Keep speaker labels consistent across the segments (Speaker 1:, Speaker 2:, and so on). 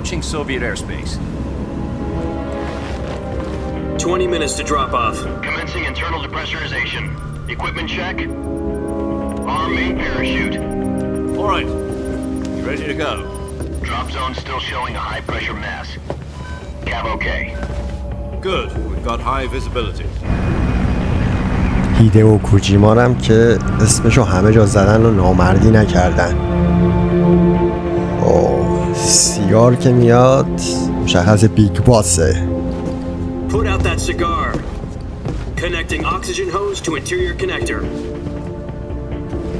Speaker 1: approaching Soviet airspace.
Speaker 2: 20 minutes to drop off.
Speaker 3: Commencing internal depressurization. Equipment check. Arm main parachute.
Speaker 1: All right. You ready to go?
Speaker 3: Drop zone still showing a high pressure mass. Cav okay.
Speaker 1: Good. We've got high visibility.
Speaker 4: هیدئو کوجیمارم که اسمشو همه جا زدن و نامردی نکردن. اوه سیگار که میاد مشخص بیگ باسه.
Speaker 2: Put out that cigar. Connecting oxygen hose to interior connector.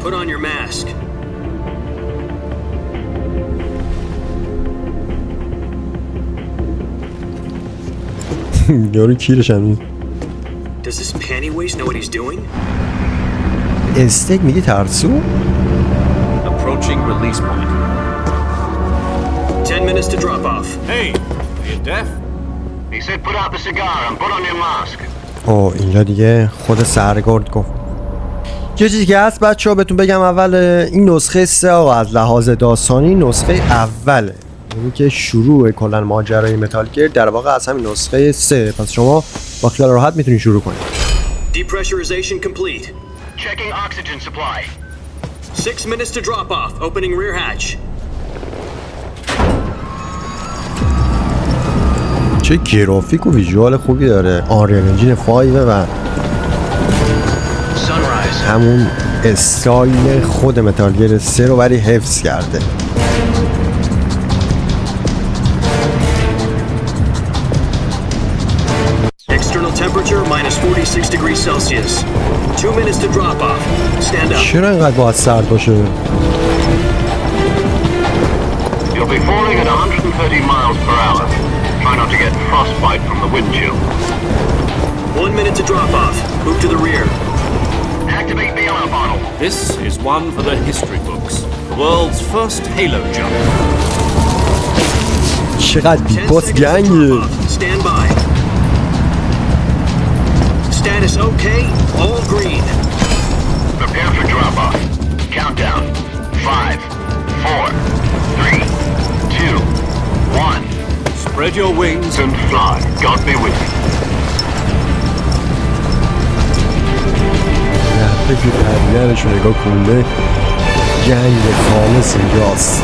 Speaker 2: Put on your mask.
Speaker 4: یارو کیرش هم.
Speaker 2: Does this panty waste know what he's doing?
Speaker 4: اسنیک میگی ترسو؟
Speaker 1: Approaching release point.
Speaker 2: 10 minutes to drop off.
Speaker 1: Hey, are you deaf?
Speaker 3: He said put out the cigar and put on your mask.
Speaker 4: اوه اینجا دیگه خود سرگرد گفت. یه چیزی که هست بچه‌ها بهتون بگم اول این نسخه 3 آقا از لحاظ داستانی نسخه اوله. یعنی که شروع کلا ماجرای متالگیر در واقع از همین نسخه 3. پس شما با خیال راحت میتونید شروع کنید.
Speaker 2: Depressurization complete.
Speaker 3: Checking oxygen supply.
Speaker 2: 6 minutes to drop off. Opening rear hatch.
Speaker 4: چه گرافیک و ویژوال خوبی داره. آنریل انجین 5 و همون استایل خود متالگیر 3 رو ولی حفظ کرده.
Speaker 2: External temperature minus 46 degrees Celsius. 2 minutes to drop off. Stand up.
Speaker 4: چرا اینقدر باید سرد باشه؟
Speaker 3: You'll be falling at 130 miles per hour. Try not to get frostbite from the wind chill.
Speaker 2: 1 minute to drop off. Move to the rear.
Speaker 3: Activate the alarm bottle.
Speaker 1: This is one for the history books. The world's first halo jump.
Speaker 4: چقدر
Speaker 2: 10
Speaker 4: بیگ باس
Speaker 2: seconds to
Speaker 4: گنگه.
Speaker 2: drop off. Stand by. Status okay. All green.
Speaker 3: Prepare for drop off. Countdown. 5, 4, 3, 2, 1.
Speaker 1: Spread your wings
Speaker 3: And fly. God be with you.
Speaker 4: نحوه که پریدنش رو نگاه کنده گنگ خالص اینجاست.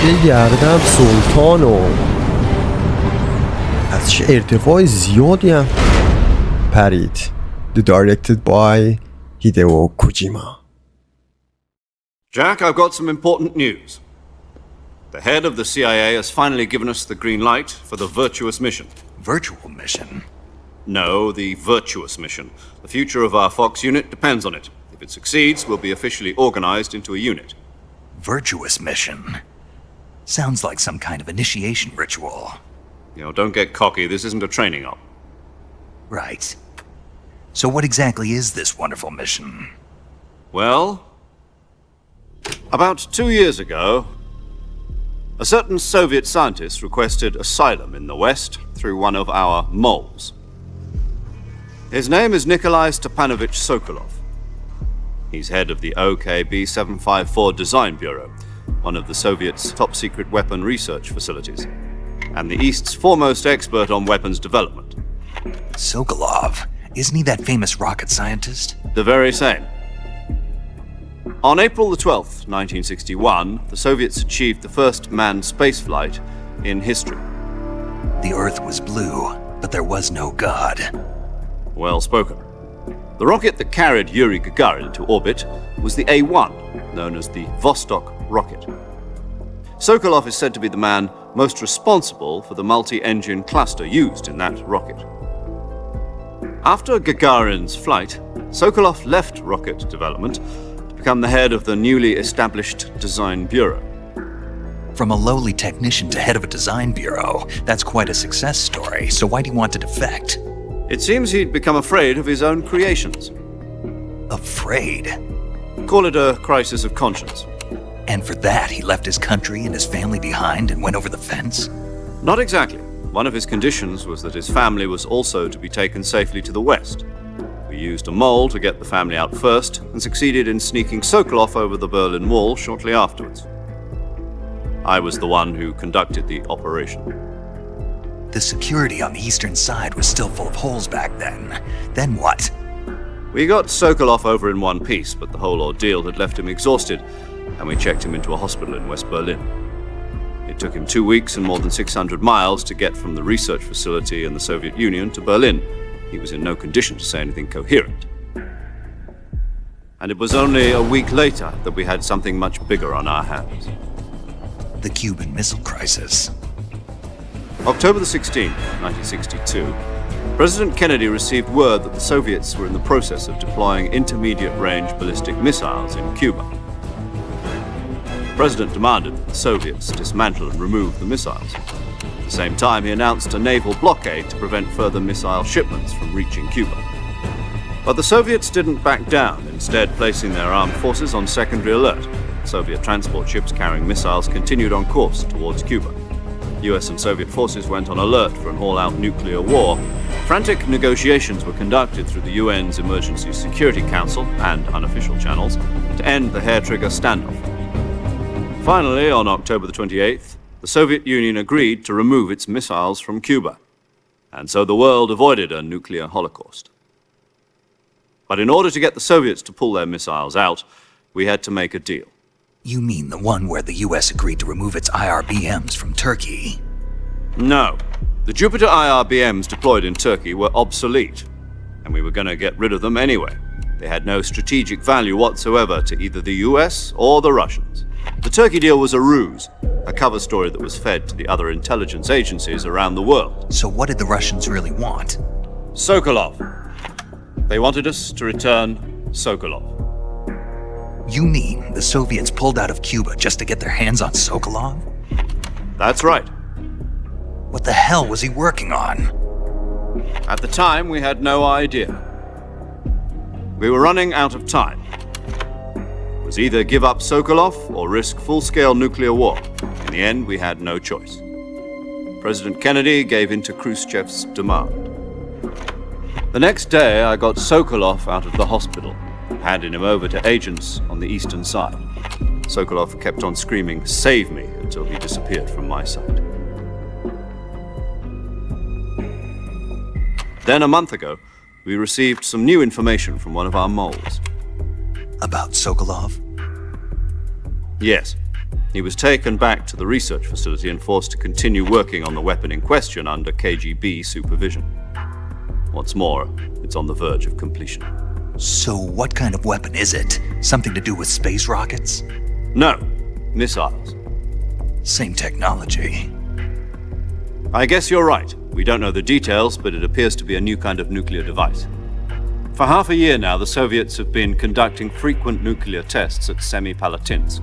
Speaker 4: بگردم سلطان و از چه ارتفاع زیادی هم پرید. Directed by Hideo Kojima.
Speaker 1: Jack, I've got some important news. The head of the CIA has finally given us the green light for the virtuous mission.
Speaker 5: Virtual mission?
Speaker 1: No, the virtuous mission. The future of our Fox unit depends on it. If it succeeds, we'll be officially organized into a unit.
Speaker 5: Virtuous mission? Sounds like some kind of initiation ritual.
Speaker 1: You know, don't get cocky. This isn't a training op.
Speaker 5: Right. So what exactly is this wonderful mission?
Speaker 1: Well, about 2 years ago, a certain Soviet scientist requested asylum in the West through one of our moles. His name is Nikolai Stepanovich Sokolov. He's head of the OKB 754 Design Bureau, one of the Soviets' top-secret weapon research facilities, and the East's foremost expert on weapons development.
Speaker 5: Sokolov? Isn't he that famous rocket scientist?
Speaker 1: The very same. On April the 12th, 1961, the Soviets achieved the first manned spaceflight in history.
Speaker 5: The Earth was blue, but there was no God.
Speaker 1: Well spoken. The rocket that carried Yuri Gagarin into orbit was the A-1, known as the Vostok rocket. Sokolov is said to be the man most responsible for the multi-engine cluster used in that rocket. After Gagarin's flight, Sokolov left rocket development to become the head of the newly established Design Bureau.
Speaker 5: From a lowly technician to head of a design bureau, that's quite a success story, so why'd he want to defect?
Speaker 1: It seems he'd become afraid of his own creations.
Speaker 5: Afraid?
Speaker 1: Call it a crisis of conscience.
Speaker 5: And for that, he left his country and his family behind and went over the fence?
Speaker 1: Not exactly. One of his conditions was that his family was also to be taken safely to the West. We We used a mole to get the family out first and succeeded in sneaking Sokolov over the Berlin Wall shortly afterwards. I was the one who conducted the operation.
Speaker 5: The security on the eastern side was still full of holes back then. Then what?
Speaker 1: We got Sokolov over in one piece, but the whole ordeal had left him exhausted, and we checked him into a hospital in West Berlin. It took him 2 weeks and more than 600 miles to get from the research facility in the Soviet Union to Berlin. He was in no condition to say anything coherent. And it was only a week later that we had something much bigger on our hands.
Speaker 5: The Cuban Missile Crisis.
Speaker 1: October the 16th, 1962, President Kennedy received word that the Soviets were in the process of deploying intermediate-range ballistic missiles in Cuba. The President demanded that the Soviets dismantle and remove the missiles. At the same time, he announced a naval blockade to prevent further missile shipments from reaching Cuba. But the Soviets didn't back down, instead placing their armed forces on secondary alert. Soviet transport ships carrying missiles continued on course towards Cuba. US and Soviet forces went on alert for an all-out nuclear war. Frantic negotiations were conducted through the UN's Emergency Security Council and unofficial channels to end the hair-trigger standoff. Finally, on October the 28th, the Soviet Union agreed to remove its missiles from Cuba, and so the world avoided a nuclear holocaust. But in order to get the Soviets to pull their missiles out, we had to make a deal.
Speaker 5: You mean the one where the US agreed to remove its IRBMs from Turkey?
Speaker 1: No. The Jupiter IRBMs deployed in Turkey were obsolete, and we were going to get rid of them anyway. They had no strategic value whatsoever to either the US or the Russians. The Turkey deal was a ruse, a cover story that was fed to the other intelligence agencies around the world.
Speaker 5: So what did the Russians really want?
Speaker 1: Sokolov. They wanted us to return Sokolov.
Speaker 5: You mean the Soviets pulled out of Cuba just to get their hands on Sokolov?
Speaker 1: That's right.
Speaker 5: What the hell was he working on?
Speaker 1: At the time, we had no idea. We were running out of time. It was either give up Sokolov or risk full-scale nuclear war. In the end, we had no choice. President Kennedy gave in to Khrushchev's demand. The next day, I got Sokolov out of the hospital, handing him over to agents on the eastern side. Sokolov kept on screaming, "Save me," until he disappeared from my sight. Then a month ago, we received some new information from one of our moles.
Speaker 5: About Sokolov?
Speaker 1: Yes. He was taken back to the research facility and forced to continue working on the weapon in question under KGB supervision. What's more, it's on the verge of completion.
Speaker 5: So what kind of weapon is it? Something to do with space rockets?
Speaker 1: No, missiles.
Speaker 5: Same technology.
Speaker 1: I guess you're right. We don't know the details, but it appears to be a new kind of nuclear device. For half a year now, the Soviets have been conducting frequent nuclear tests at Semipalatinsk.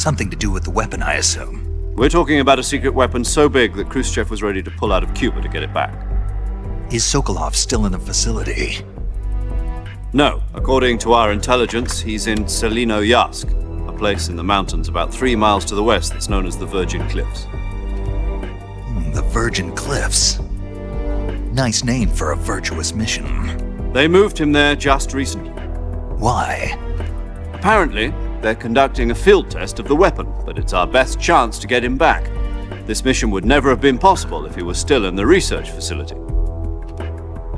Speaker 5: Something to do with the weapon, I assume.
Speaker 1: We're talking about a secret weapon so big that Khrushchev was ready to pull out of Cuba to get it back.
Speaker 5: Is Sokolov still in the facility?
Speaker 1: No. According to our intelligence, he's in Selinoyarsk, a place in the mountains about 3 miles to the west that's known as the Virgin Cliffs.
Speaker 5: The Virgin Cliffs. Nice name for a virtuous mission.
Speaker 1: They moved him there just recently.
Speaker 5: Why?
Speaker 1: Apparently, they're conducting a field test of the weapon, but it's our best chance to get him back. This mission would never have been possible if he was still in the research facility.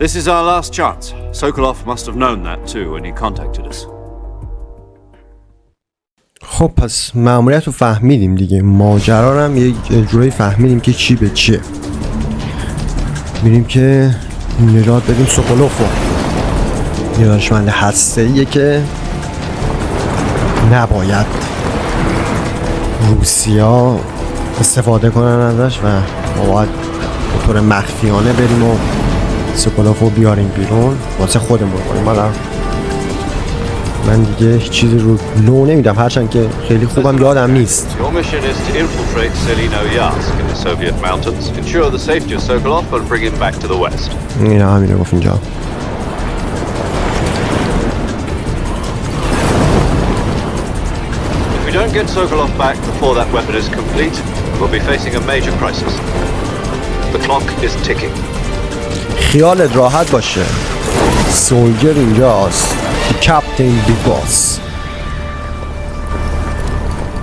Speaker 1: This is our last chance. Sokolov must have known that too when he contacted us.
Speaker 4: خب پس ماموریت رو فهمیدیم دیگه. ماجرا رو هم یه جوری فهمیدیم که چی به چیه. میریم که نجات بدیم سوکولوف رو. یه دانشمند هسته‌ایه که نباید روسیا استفاده کنن ازش و ما باید به طور مخفیانه بریم و سوکولوف رو بیاریم بیرون واسه خودمون کنیم. من دیگه هیچ چیزی رو لو نمیدم، هرچند که خیلی خوبم یادم نیست.
Speaker 1: Your mission is to infiltrate Selinoyarsk in the Soviet mountains, ensure the safety of Sokolov and bring him back to the west.
Speaker 4: اینا همینه گفت اینجا.
Speaker 1: If we don't get Sokolov back before that weapon is complete, we'll be facing a major crisis. The clock is ticking.
Speaker 4: خیالت راحت باشه. سولجر اینجاست. کپتین بیگ باس.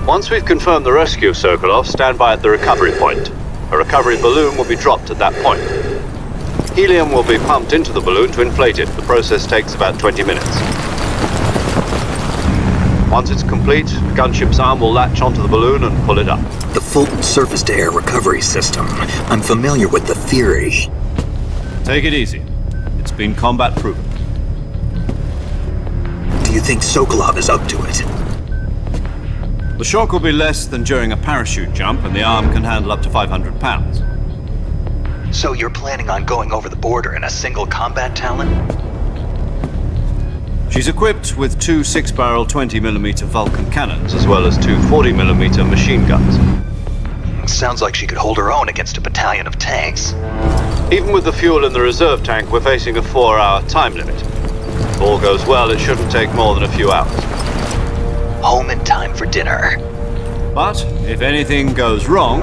Speaker 1: Once we've confirmed the rescue of Sokolov, stand by at the recovery point. A recovery balloon will be dropped at that point. Helium will be pumped into the balloon to inflate it. The process takes about 20 minutes. Once it's complete, the gunship's arm will latch onto the balloon and pull it up.
Speaker 6: The Fulton surface-to-air recovery system. I'm familiar with the theory.
Speaker 1: Take it easy. It's been combat proven.
Speaker 6: Do you think Sokolov is up to it?
Speaker 1: The shock will be less than during a parachute jump, and the arm can handle up to 500 pounds.
Speaker 5: So you're planning on going over the border in a single combat Talon?
Speaker 1: She's equipped with two 6-barrel 20mm Vulcan cannons, as well as two 40mm machine guns.
Speaker 5: Sounds like she could hold her own against a battalion of tanks.
Speaker 1: Even with the fuel in the reserve tank, we're facing a 4-hour time limit. If all goes well, it shouldn't take more than a few hours.
Speaker 5: Home in time for dinner.
Speaker 1: But if anything goes wrong,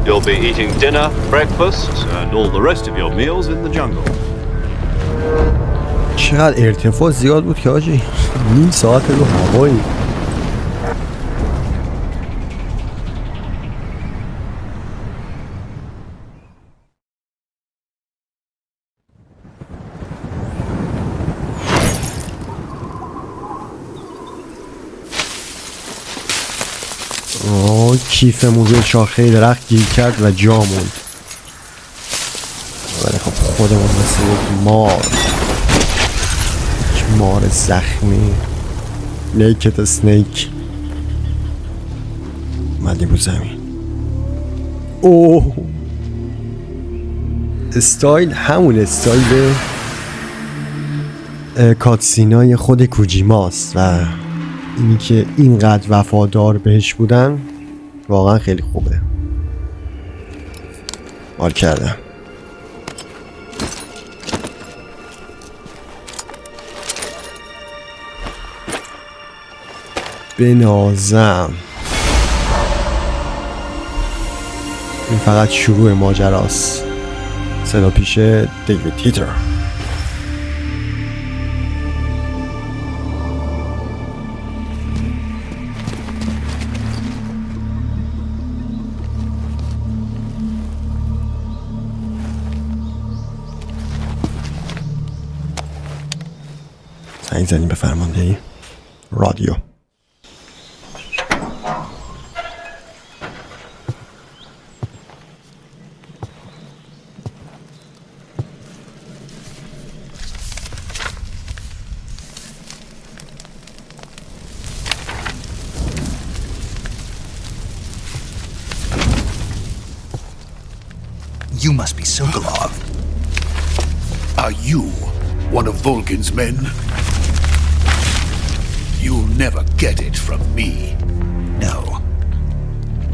Speaker 1: you'll be eating dinner, breakfast, and all the rest of your meals in the jungle.
Speaker 4: چقدر ارتفاع زیاد بود که آجی نیم ساعت رو هوایی. کیفمون روی شاخه درخت گیر کرد و جا موند. ولی خب خودمون مثل یک مار زخمی نیکت اسنیک اومدیم رو زمین. اوه استایل همون استایل کاتسینای خود کوجیماست و اینی که اینقدر وفادار بهش بودن واقعا خیلی خوبه. حال کردم. بنازم. این فقط شروع ماجراست. صدا پیش دیوید هیتر. زنگ زنیم به فرماندهی رادیو.
Speaker 5: You must be Sokolov.
Speaker 7: Are you one of Volgin's men? You'll never get it from me.
Speaker 5: No.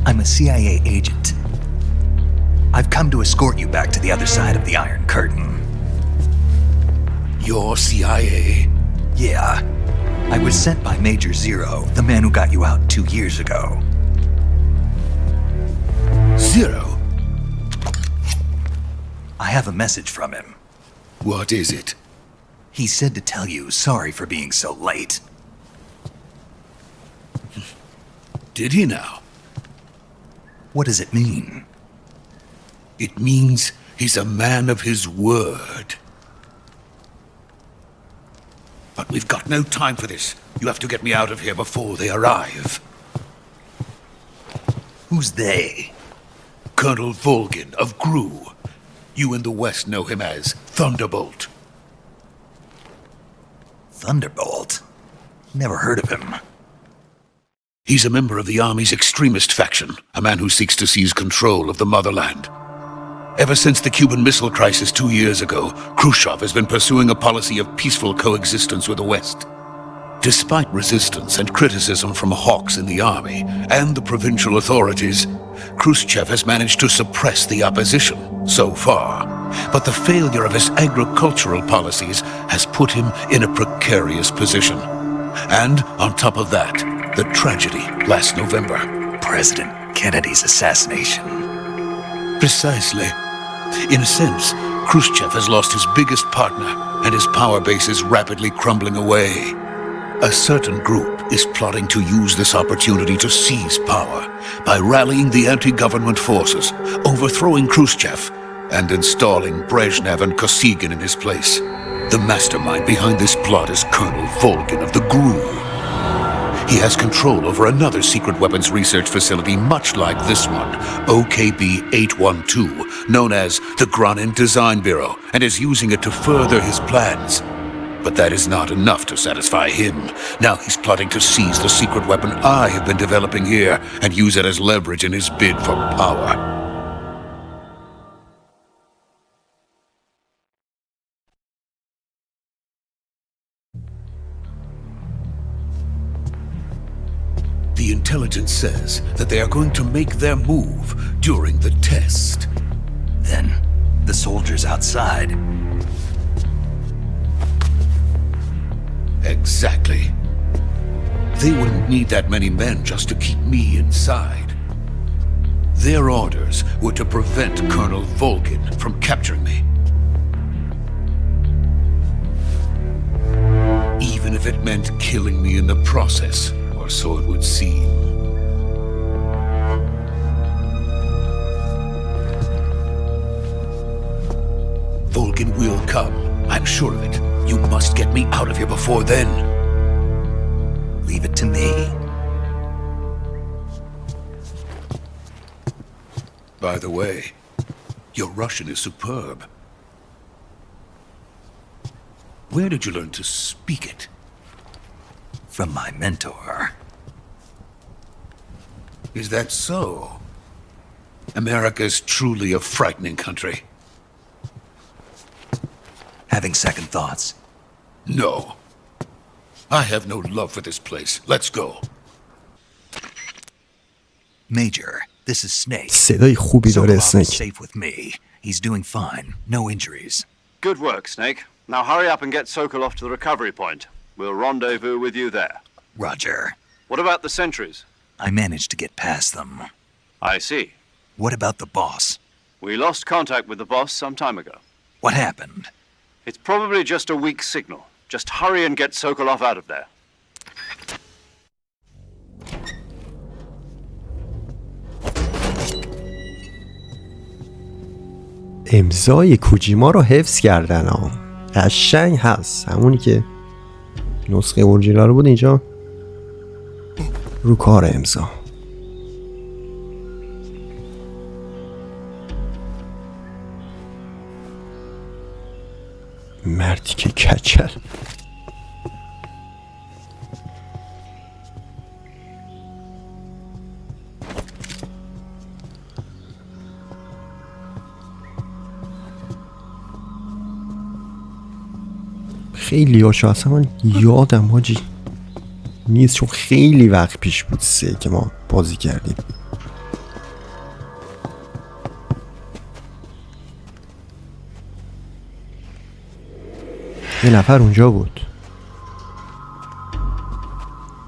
Speaker 5: I'm a CIA agent. I've come to escort you back to the other side of the Iron Curtain.
Speaker 7: You're CIA?
Speaker 5: Yeah. I was sent by Major Zero, the man who got you out 2 years ago.
Speaker 7: Zero?
Speaker 5: I have a message from him.
Speaker 7: What is it?
Speaker 5: He said to tell you sorry for being so late.
Speaker 7: Did he now?
Speaker 5: What does it mean?
Speaker 7: It means he's a man of his word. But we've got no time for this. You have to get me out of here before they arrive.
Speaker 5: Who's they?
Speaker 7: Colonel Volgin of GRU. You in the West know him as Thunderbolt.
Speaker 5: Thunderbolt? Never heard of him.
Speaker 7: He's a member of the Army's extremist faction, a man who seeks to seize control of the motherland. Ever since the Cuban Missile Crisis 2 years ago, Khrushchev has been pursuing a policy of peaceful coexistence with the West. Despite resistance and criticism from hawks in the army and the provincial authorities, Khrushchev has managed to suppress the opposition so far. But the failure of his agricultural policies has put him in a precarious position. And on top of that, the tragedy last November.
Speaker 5: President Kennedy's assassination.
Speaker 7: Precisely. In a sense, Khrushchev has lost his biggest partner, and his power base is rapidly crumbling away. A certain group is plotting to use this opportunity to seize power by rallying the anti-government forces, overthrowing Khrushchev, and installing Brezhnev and Kosygin in his place. The mastermind behind this plot is Colonel Volgin of the GRU. He has control over another secret weapons research facility much like this one, OKB-812, known as the Granin Design Bureau, and is using it to further his plans. But that is not enough to satisfy him. Now he's plotting to seize the secret weapon I have been developing here and use it as leverage in his bid for power. The intelligence says that they are going to make their move during the test.
Speaker 5: Then, the soldiers outside.
Speaker 7: Exactly. They wouldn't need that many men just to keep me inside. Their orders were to prevent Colonel Volgin from capturing me. Even if it meant killing me in the process, or so it would seem. Volgin will come, I'm sure of it. You must get me out of here before then.
Speaker 5: Leave it to me.
Speaker 7: By the way, your Russian is superb. Where did you learn to speak it?
Speaker 5: From my mentor.
Speaker 7: Is that so? America is truly a frightening country.
Speaker 5: Having second thoughts?
Speaker 7: No. I have no love for this place. Let's go.
Speaker 5: Major, this is Snake.
Speaker 4: صدای خوبی داره
Speaker 5: Sokolov is
Speaker 4: اسنیک.
Speaker 5: safe with me. He's doing fine. No injuries.
Speaker 1: Good work, Snake. Now hurry up and get Sokolov to the recovery point. We'll rendezvous with you there.
Speaker 5: Roger.
Speaker 1: What about the sentries?
Speaker 5: I managed to get past them.
Speaker 1: I see.
Speaker 5: What about the boss?
Speaker 1: We lost contact with the boss some time ago.
Speaker 5: What happened?
Speaker 1: It's probably just a weak signal. Just hurry and get Sokolov out of there.
Speaker 4: امضای کوجیما رو حفظ کردن ها. قشنگ هست. همونی که نسخه اورجینال بود اینجا رو کار امضا. مردی که کچل. خیلی هاشو اصلا من یادم حاجی نیست، چون خیلی وقت پیش بود سه که ما بازی کردیم. یه نفر اونجا بود.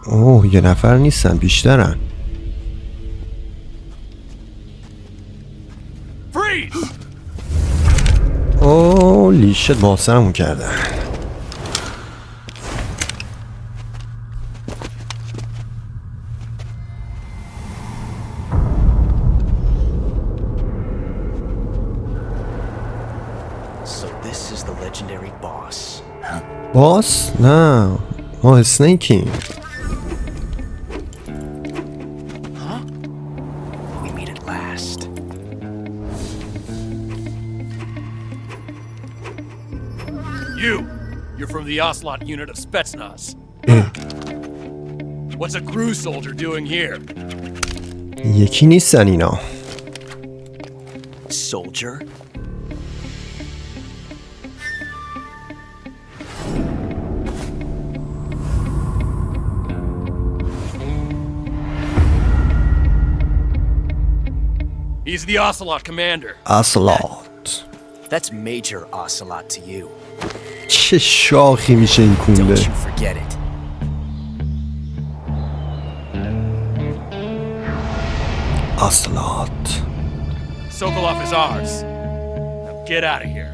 Speaker 4: اوه یه نفر نیستن، بیشترن. اوه لیشت باسرمون کردن. باس؟ نه ما اسنیکیم.
Speaker 8: You're from the Ocelot unit of Spetsnaz. What's a crew soldier doing here?
Speaker 4: یکی نیستن اینا.
Speaker 5: Soldier?
Speaker 8: He's the Ocelot commander.
Speaker 4: Ocelot.
Speaker 9: That's Major Ocelot to you.
Speaker 4: چه شاخی میشه این کونده.
Speaker 9: Don't you forget it.
Speaker 4: Ocelot.
Speaker 8: Sokolov is ours. Now get out of here.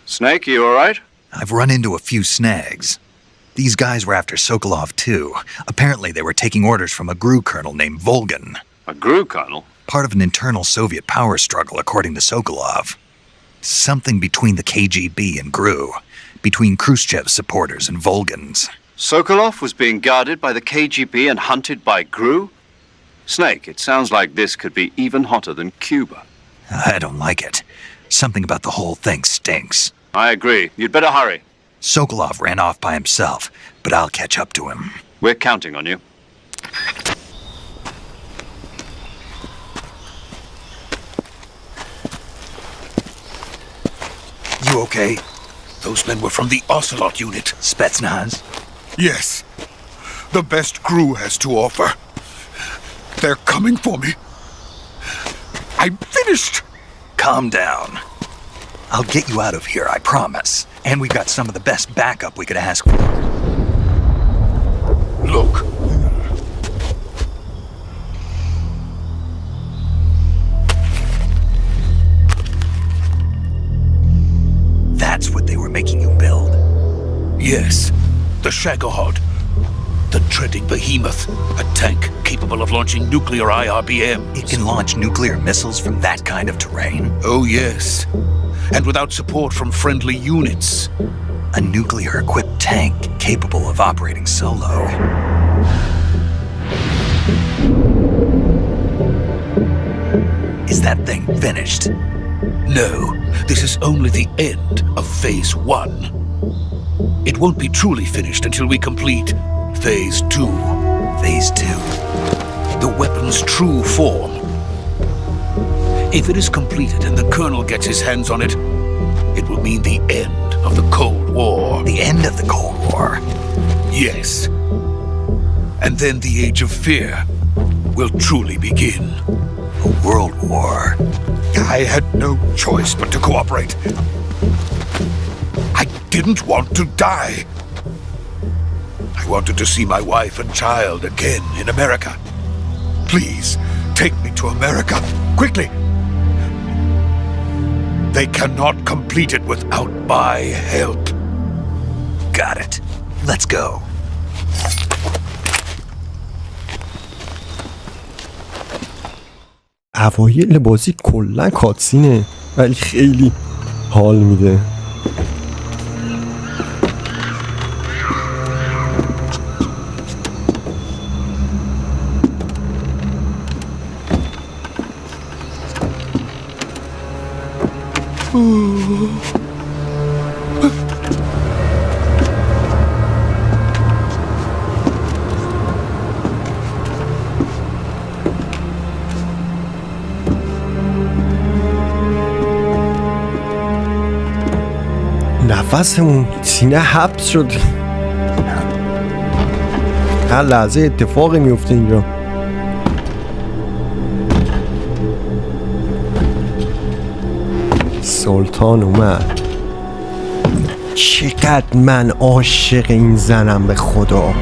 Speaker 1: Snake, you alright?
Speaker 5: I've run into a few snags. These guys were after Sokolov too. Apparently they were taking orders from a GRU colonel named Volgan.
Speaker 1: A GRU colonel?
Speaker 5: Part of an internal Soviet power struggle, according to Sokolov. Something between the KGB and GRU. Between Khrushchev's supporters and Volgan's.
Speaker 1: Sokolov was being guarded by the KGB and hunted by GRU? Snake, it sounds like this could be even hotter than Cuba.
Speaker 5: I don't like it. Something about the whole thing stinks.
Speaker 1: I agree. You'd better hurry.
Speaker 5: Sokolov ran off by himself, but I'll catch up to him.
Speaker 1: We're counting on you.
Speaker 5: You okay?
Speaker 7: Those men were from the Ocelot unit.
Speaker 5: Spetsnaz?
Speaker 7: Yes. The best GRU has to offer. They're coming for me. I'm finished.
Speaker 5: Calm down. I'll get you out of here, I promise. And we've got some of the best backup we could ask for.
Speaker 7: Look.
Speaker 5: That's what they were making you build?
Speaker 7: Yes. The Shagohod. The treading behemoth. A tank capable of launching nuclear IRBMs.
Speaker 5: It can launch nuclear missiles from that kind of terrain?
Speaker 7: Oh, yes. And without support from friendly units.
Speaker 5: A nuclear-equipped tank capable of operating solo. Is that thing finished?
Speaker 7: No, this is only the end of Phase 1. It won't be truly finished until we complete Phase 2.
Speaker 5: Phase 2?
Speaker 7: The weapon's true form. If it is completed and the Colonel gets his hands on it, it will mean the end of the Cold War.
Speaker 5: The end of the Cold War?
Speaker 7: Yes. And then the Age of Fear will truly begin.
Speaker 5: A world war?
Speaker 7: I had no choice but to cooperate. I didn't want to die. I wanted to see my wife and child again in America. Please, take me to America, quickly. They cannot complete it without my help.
Speaker 5: Got it. Let's go.
Speaker 4: اوایل بازی کلا کاتسینه ولی خیلی حال میده. نفسمون سینه حبس شد. هر لحظه اتفاقی میفته اینجا. سلطان اومد. چقدر من عاشق این زنم به خدا.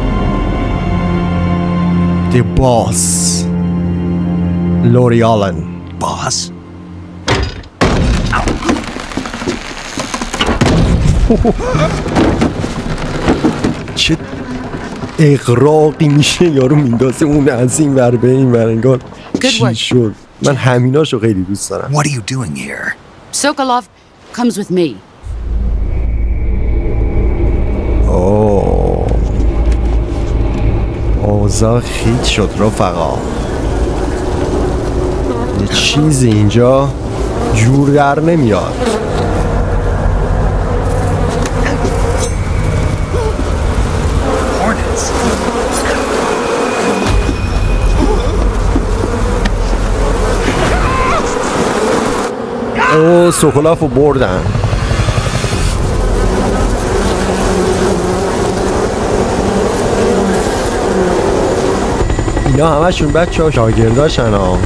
Speaker 4: The boss لوری آلن.
Speaker 5: Boss?
Speaker 4: چه اغراقی میشه یارو میندازه اون از این ور به این ور انگار چی شد. من همیناشو خیلی دوست دارم.
Speaker 5: What are you doing here?
Speaker 10: Sokolov comes with me.
Speaker 4: اوضاع خیت شد رفقا. یه چیزی اینجا جور در نمیاد. سوکولافو بردن. اینا همشون بچه ها شاگرداشن ها.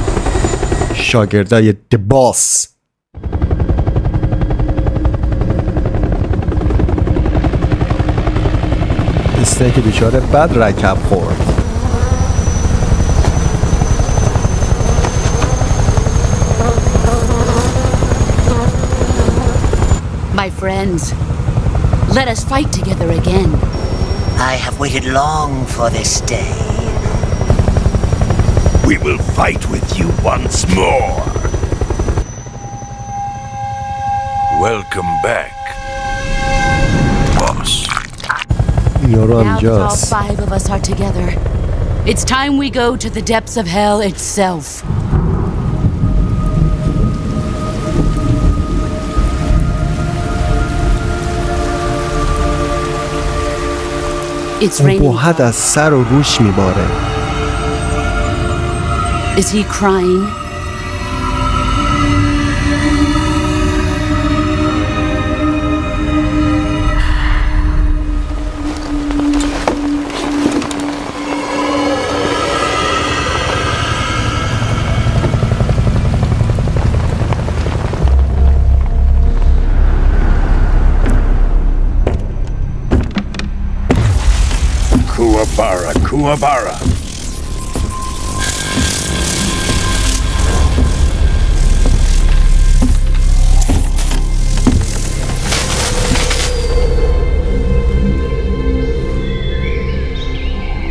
Speaker 4: شاگردای دباس. اسنیک بیچاره بد رکب خورد.
Speaker 10: My friends, let us fight together again.
Speaker 11: I have waited long for this day.
Speaker 12: We will fight with you once more. Welcome back, boss.
Speaker 10: Now that all 5 of us are together, it's time we go to the depths of hell itself. It's raining.
Speaker 4: ابهت از سر و روش میباره.
Speaker 10: Is he crying?
Speaker 12: Kuwabara.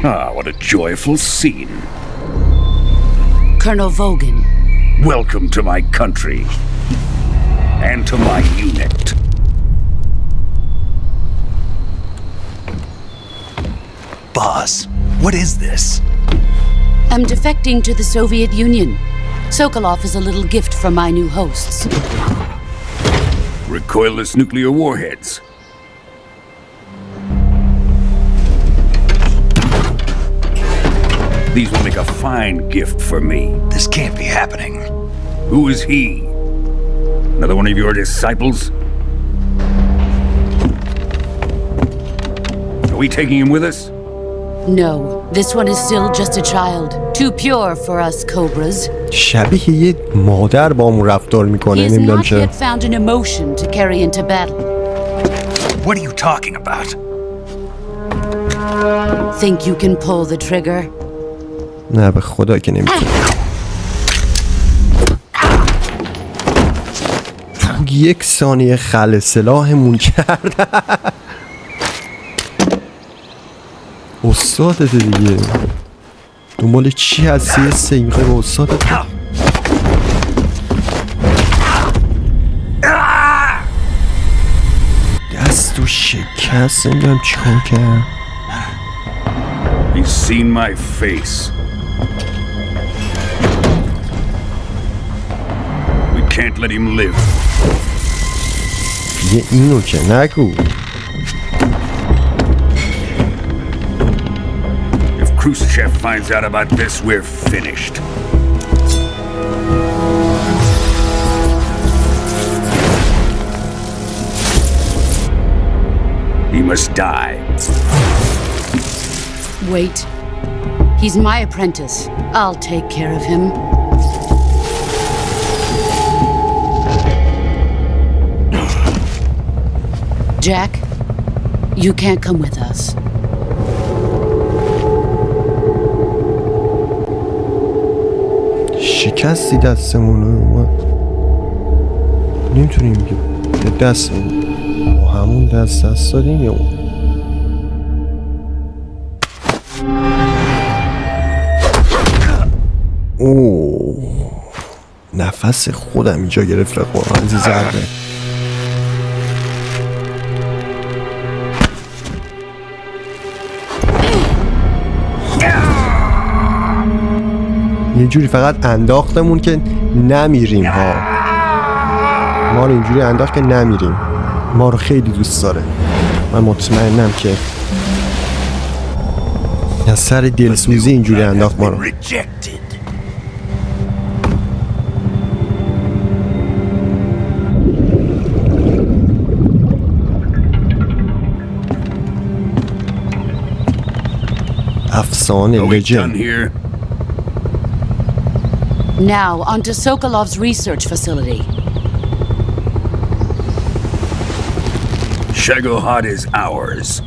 Speaker 12: Ah, what a joyful scene.
Speaker 10: Colonel Vogan.
Speaker 12: Welcome to my country. And to my unit.
Speaker 5: Boss, what is this?
Speaker 10: I'm defecting to the Soviet Union. Sokolov is a little gift from my new hosts.
Speaker 12: Recoilless nuclear warheads. These will make a fine gift for me.
Speaker 5: This can't be happening.
Speaker 12: Who is he? Another one of your disciples? Are we taking him with us?
Speaker 10: No, this one is still just a child. Too pure for us cobras.
Speaker 4: شبیه یه مادر با اون رفتار میکنه.
Speaker 10: He has
Speaker 4: نمیدونم
Speaker 10: not
Speaker 4: چرا.
Speaker 10: yet found an emotion to carry into battle.
Speaker 5: What are you talking about?
Speaker 10: Think you can pull the trigger?
Speaker 4: نه به خدا که نمیتونه. یک ثانیه خل سلاحمون کرد. استادت دیگه. دنبال چی هستی؟ سه میخوای با استادت؟ دستو شکست. نمیدونم چیکار کرد.
Speaker 12: He's seen my face. We can't let him live.
Speaker 4: یه اینو که نگو.
Speaker 12: If Khrushchev finds out about this, we're finished. He must die.
Speaker 10: Wait. He's my apprentice. I'll take care of him. Jack, you can't come with us.
Speaker 4: شکستی دستمونو. نمیتونیم که دستمون با همون دست دادیم یا اون. اوه نفس خودم اینجا گرفت. قرآن ضربه. یه جوری فقط انداختمون که نمیریم ها. ما رو اینجوری انداخت که نمیریم. ما رو خیلی دوست داره. من مطمئنم که از سر دلسوزی اینجوری انداخت ما رو. افسانه لجند.
Speaker 10: Now, onto Sokolov's research facility.
Speaker 12: Shagohod is ours.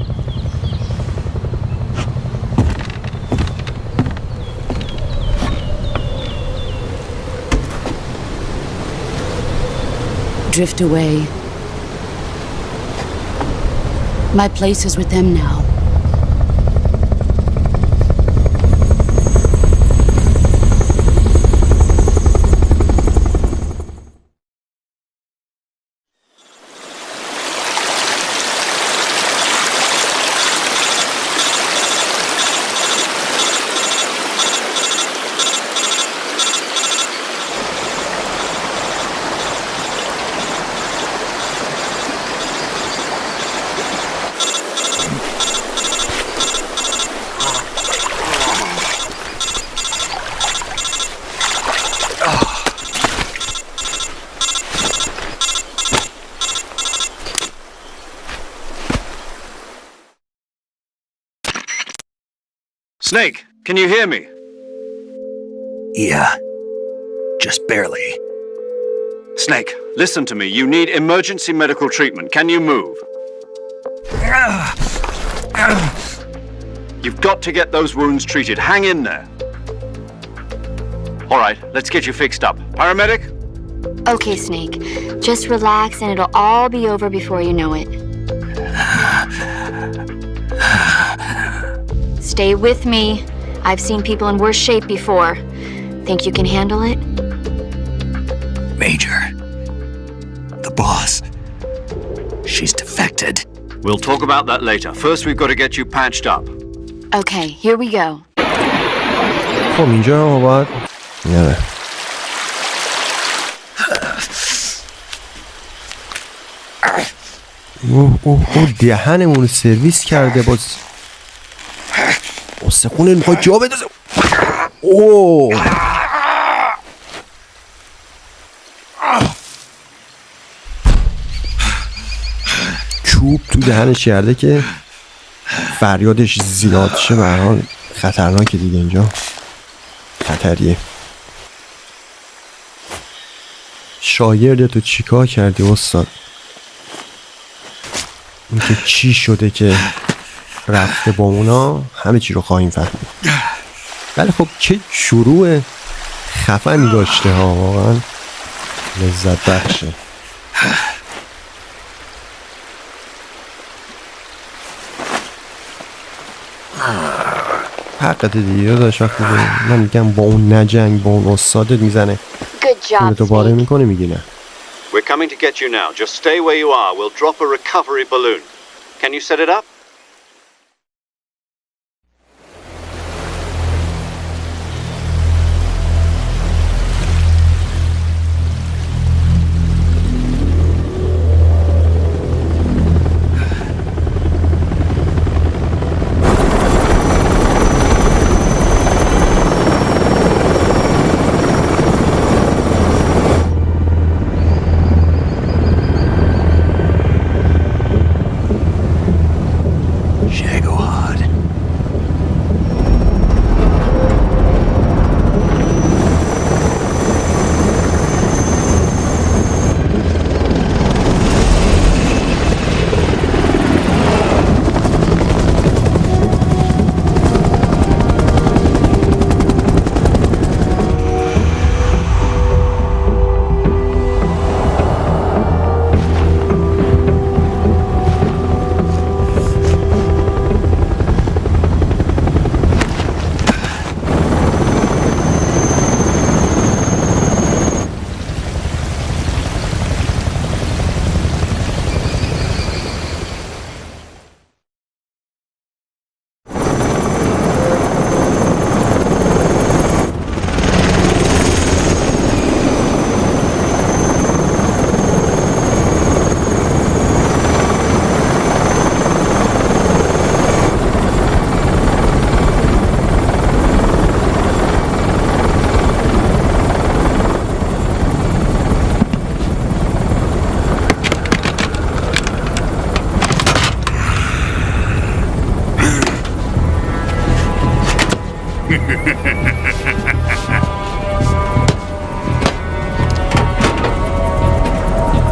Speaker 10: Drift away. My place is with them now.
Speaker 1: Snake, can you hear me?
Speaker 6: Yeah. Just barely.
Speaker 1: Snake, listen to me. You need emergency medical treatment. Can you move? You've got to get those wounds treated. Hang in there. All right, let's get you fixed up. Paramedic?
Speaker 13: Okay, Snake. Just relax and it'll all be over before you know it. Stay with me. I've seen people in worse shape before. Think you can handle it?
Speaker 6: Major. The boss. She's defected.
Speaker 1: We'll talk about that later. First, we've got to get you patched up.
Speaker 13: Okay, here we go.
Speaker 4: خب اینجا ما باید یاره اوه دهنمون سرویس کرده باز استخونه میخواد جا بدازه. اوه چوب تو دهنش کرده که فریادش زیاد شه. به هر حال خطرناکه دیگه، اینجا خطریه. شاگرد تو چیکار کردی استاد؟ این که چی شده که رفته با اونا همه چی رو خواهیم فهمید. ولی خب چه شروع خفنی داشته ها، واقعا لذت بخشه. حقت دیگه داشت وقتی من میگم با اون نجنگ، با اون استادت میزنه اون دوباره میکنه میگی نه.
Speaker 1: We're coming to get you now. Just stay where you are. We'll drop a recovery balloon. Can you set it up?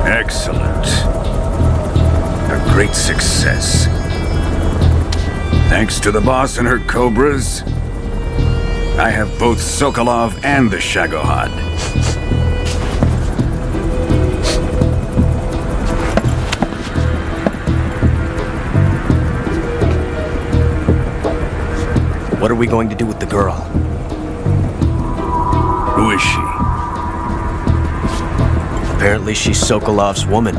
Speaker 12: Excellent. A great success. Thanks to the boss and her cobras, I have both Sokolov and the Shagohod.
Speaker 9: What are we going to do with the girl?
Speaker 12: Who is she?
Speaker 9: Apparently she's Sokolov's woman.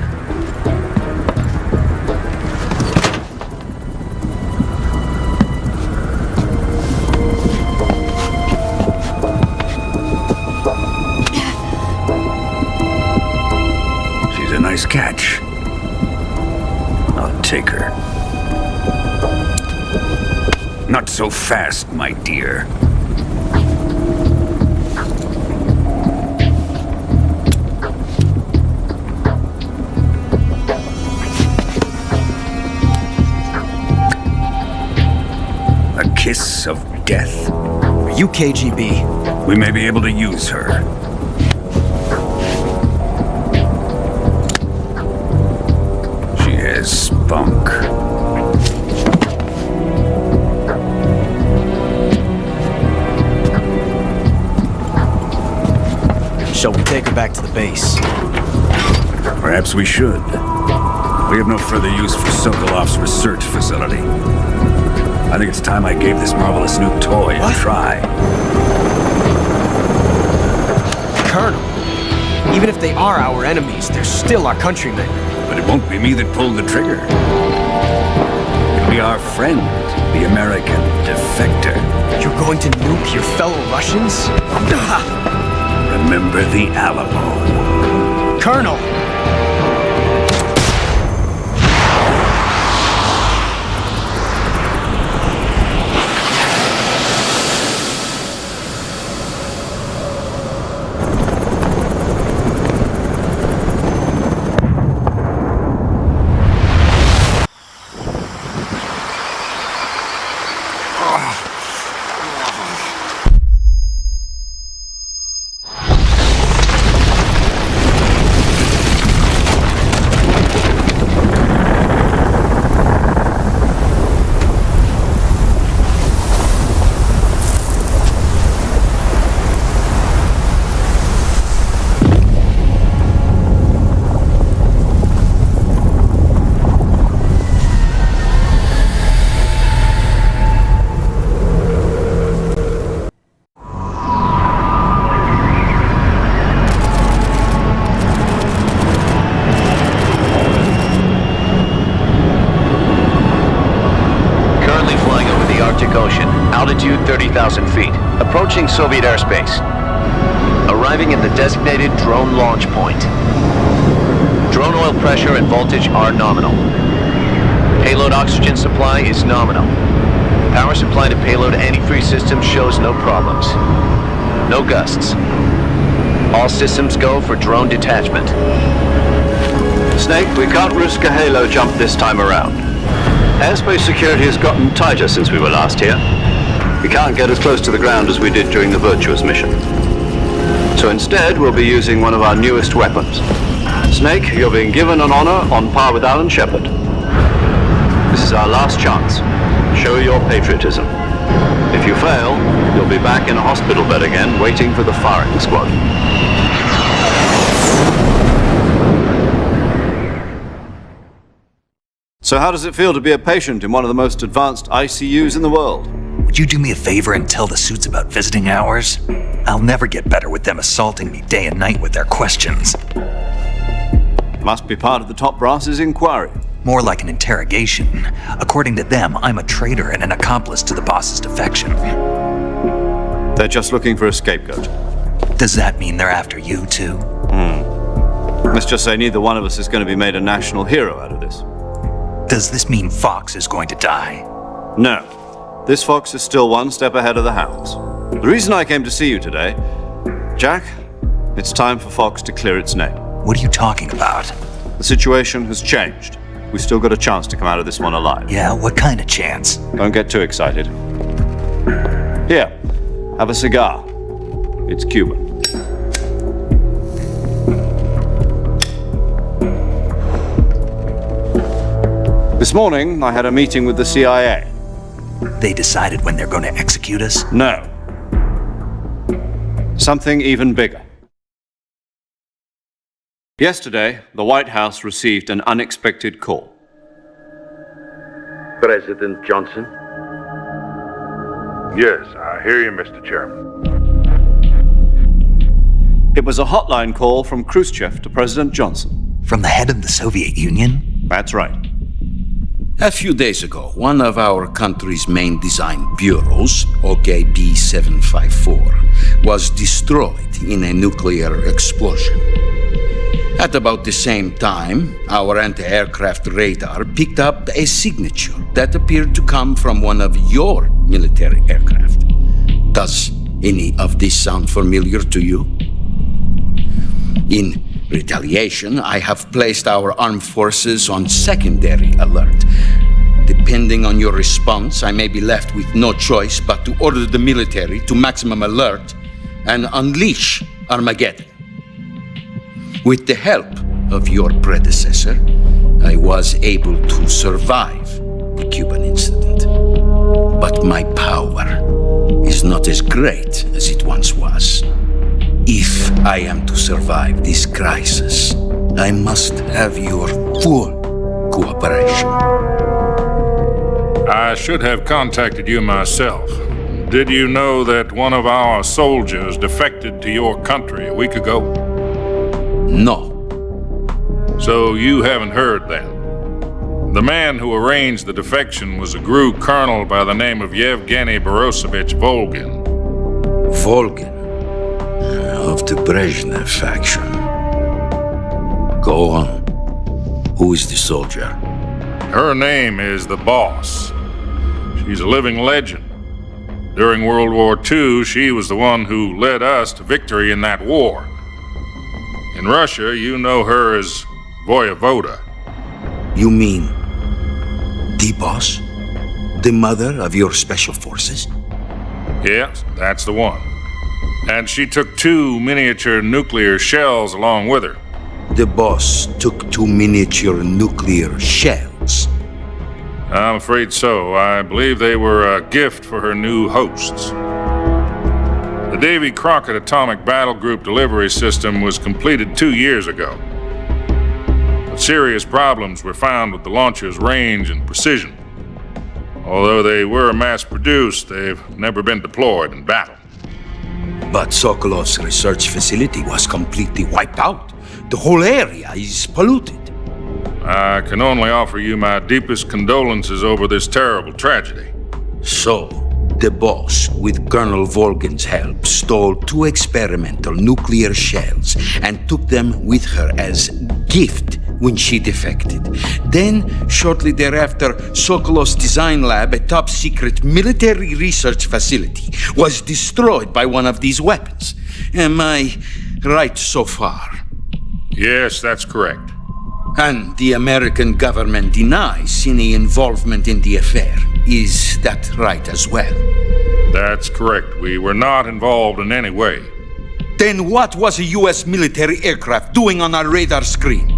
Speaker 12: She's a nice catch. I'll take her. Not so fast, my dear. A kiss of death?
Speaker 9: Are you KGB?
Speaker 12: We may be able to use her. She has spunk.
Speaker 9: Shall we take her back to the base?
Speaker 12: Perhaps we should. We have no further use for Sokolov's research facility. I think it's time I gave this marvelous new toy a try.
Speaker 9: Colonel, even if they are our enemies, they're still our countrymen.
Speaker 12: But it won't be me that pulled the trigger. It'll be our friend, the American defector.
Speaker 9: You're going to nuke your fellow Russians?
Speaker 12: Remember the Alamo.
Speaker 9: Colonel!
Speaker 3: Altitude 30,000 feet. Approaching Soviet airspace. Arriving at the designated drone launch point. Drone oil pressure and voltage are nominal. Payload oxygen supply is nominal. Power supply to payload antifreeze system shows no problems. No gusts. All systems go for drone detachment.
Speaker 1: Snake, we can't risk a halo jump this time around. Airspace security has gotten tighter since we were last here. We can't get as close to the ground as we did during the Virtuous mission. So instead, we'll be using one of our newest weapons. Snake, you're being given an honor on par with Alan Shepard. This is our last chance. Show your patriotism. If you fail, you'll be back in a hospital bed again, waiting for the firing squad. So how does it feel to be a patient in one of the most advanced ICUs in the world?
Speaker 5: Would you do me a favor and tell the suits about visiting hours? I'll never get better with them assaulting me day and night with their questions.
Speaker 1: Must be part of the top brass's inquiry.
Speaker 5: More like an interrogation. According to them, I'm a traitor and an accomplice to the boss's defection.
Speaker 1: They're just looking for a scapegoat.
Speaker 5: Does that mean they're after you too?
Speaker 1: Let's just say neither one of us is going to be made a national hero out of this.
Speaker 5: Does this mean Fox is going to die?
Speaker 1: No. This fox is still one step ahead of the hounds. The reason I came to see you today, Jack, it's time for Fox to clear its name.
Speaker 5: What are you talking about?
Speaker 1: The situation has changed. We've still got a chance to come out of this one alive.
Speaker 5: Yeah, what kind of chance?
Speaker 1: Don't get too excited. Here, have a cigar. It's Cuban. This morning, I had a meeting with the CIA.
Speaker 5: They decided when they're going to execute us?
Speaker 1: No. Something even bigger. Yesterday, the White House received an unexpected call.
Speaker 3: President Johnson?
Speaker 14: Yes, I hear you, Mr. Chairman.
Speaker 1: It was a hotline call from Khrushchev to President Johnson.
Speaker 5: From the head of the Soviet Union?
Speaker 1: That's right.
Speaker 15: A few days ago, one of our country's main design bureaus, OKB-754, was destroyed in a nuclear explosion. At about the same time, our anti-aircraft radar picked up a signature that appeared to come from one of your military aircraft. Does any of this sound familiar to you? In retaliation, I have placed our armed forces on secondary alert. Depending on your response, I may be left with no choice but to order the military to maximum alert and unleash Armageddon. With the help of your predecessor, I was able to survive the Cuban incident. But my power is not as great as it once was. If I am to survive this crisis, I must have your full cooperation.
Speaker 14: I should have contacted you myself. Did you know that one of our soldiers defected to your country a week ago?
Speaker 15: No.
Speaker 14: So you haven't heard then. The man who arranged the defection was a GRU colonel by the name of Yevgeny Borosovich Volgin.
Speaker 15: Volgin? Of the Brezhnev faction. Go on. Who is the soldier?
Speaker 14: Her name is the Boss. She's a living legend. During World War II, she was the one who led us to victory in that war. In Russia, you know her as Voyevoda.
Speaker 15: You mean the Boss? The mother of your special forces?
Speaker 14: Yes, that's the one. And she took 2 miniature nuclear shells along with her.
Speaker 15: The Boss took 2 miniature nuclear shells?
Speaker 14: I'm afraid so. I believe they were a gift for her new hosts. The Davy Crockett Atomic Battle Group delivery system was completed 2 years ago. But serious problems were found with the launcher's range and precision. Although they were mass-produced, they've never been deployed in battle.
Speaker 15: But Sokolov's research facility was completely wiped out. The whole area is polluted.
Speaker 14: I can only offer you my deepest condolences over this terrible tragedy.
Speaker 15: So, the Boss, with Colonel Volgin's help, stole 2 experimental nuclear shells and took them with her as gift when she defected. Then, shortly thereafter, Sokolov's design lab, a top-secret military research facility, was destroyed by one of these weapons. Am I right so far?
Speaker 14: Yes, that's correct.
Speaker 15: And the American government denies any involvement in the affair. Is that right as well?
Speaker 14: That's correct. We were not involved in any way.
Speaker 15: Then what was a U.S. military aircraft doing on our radar screen?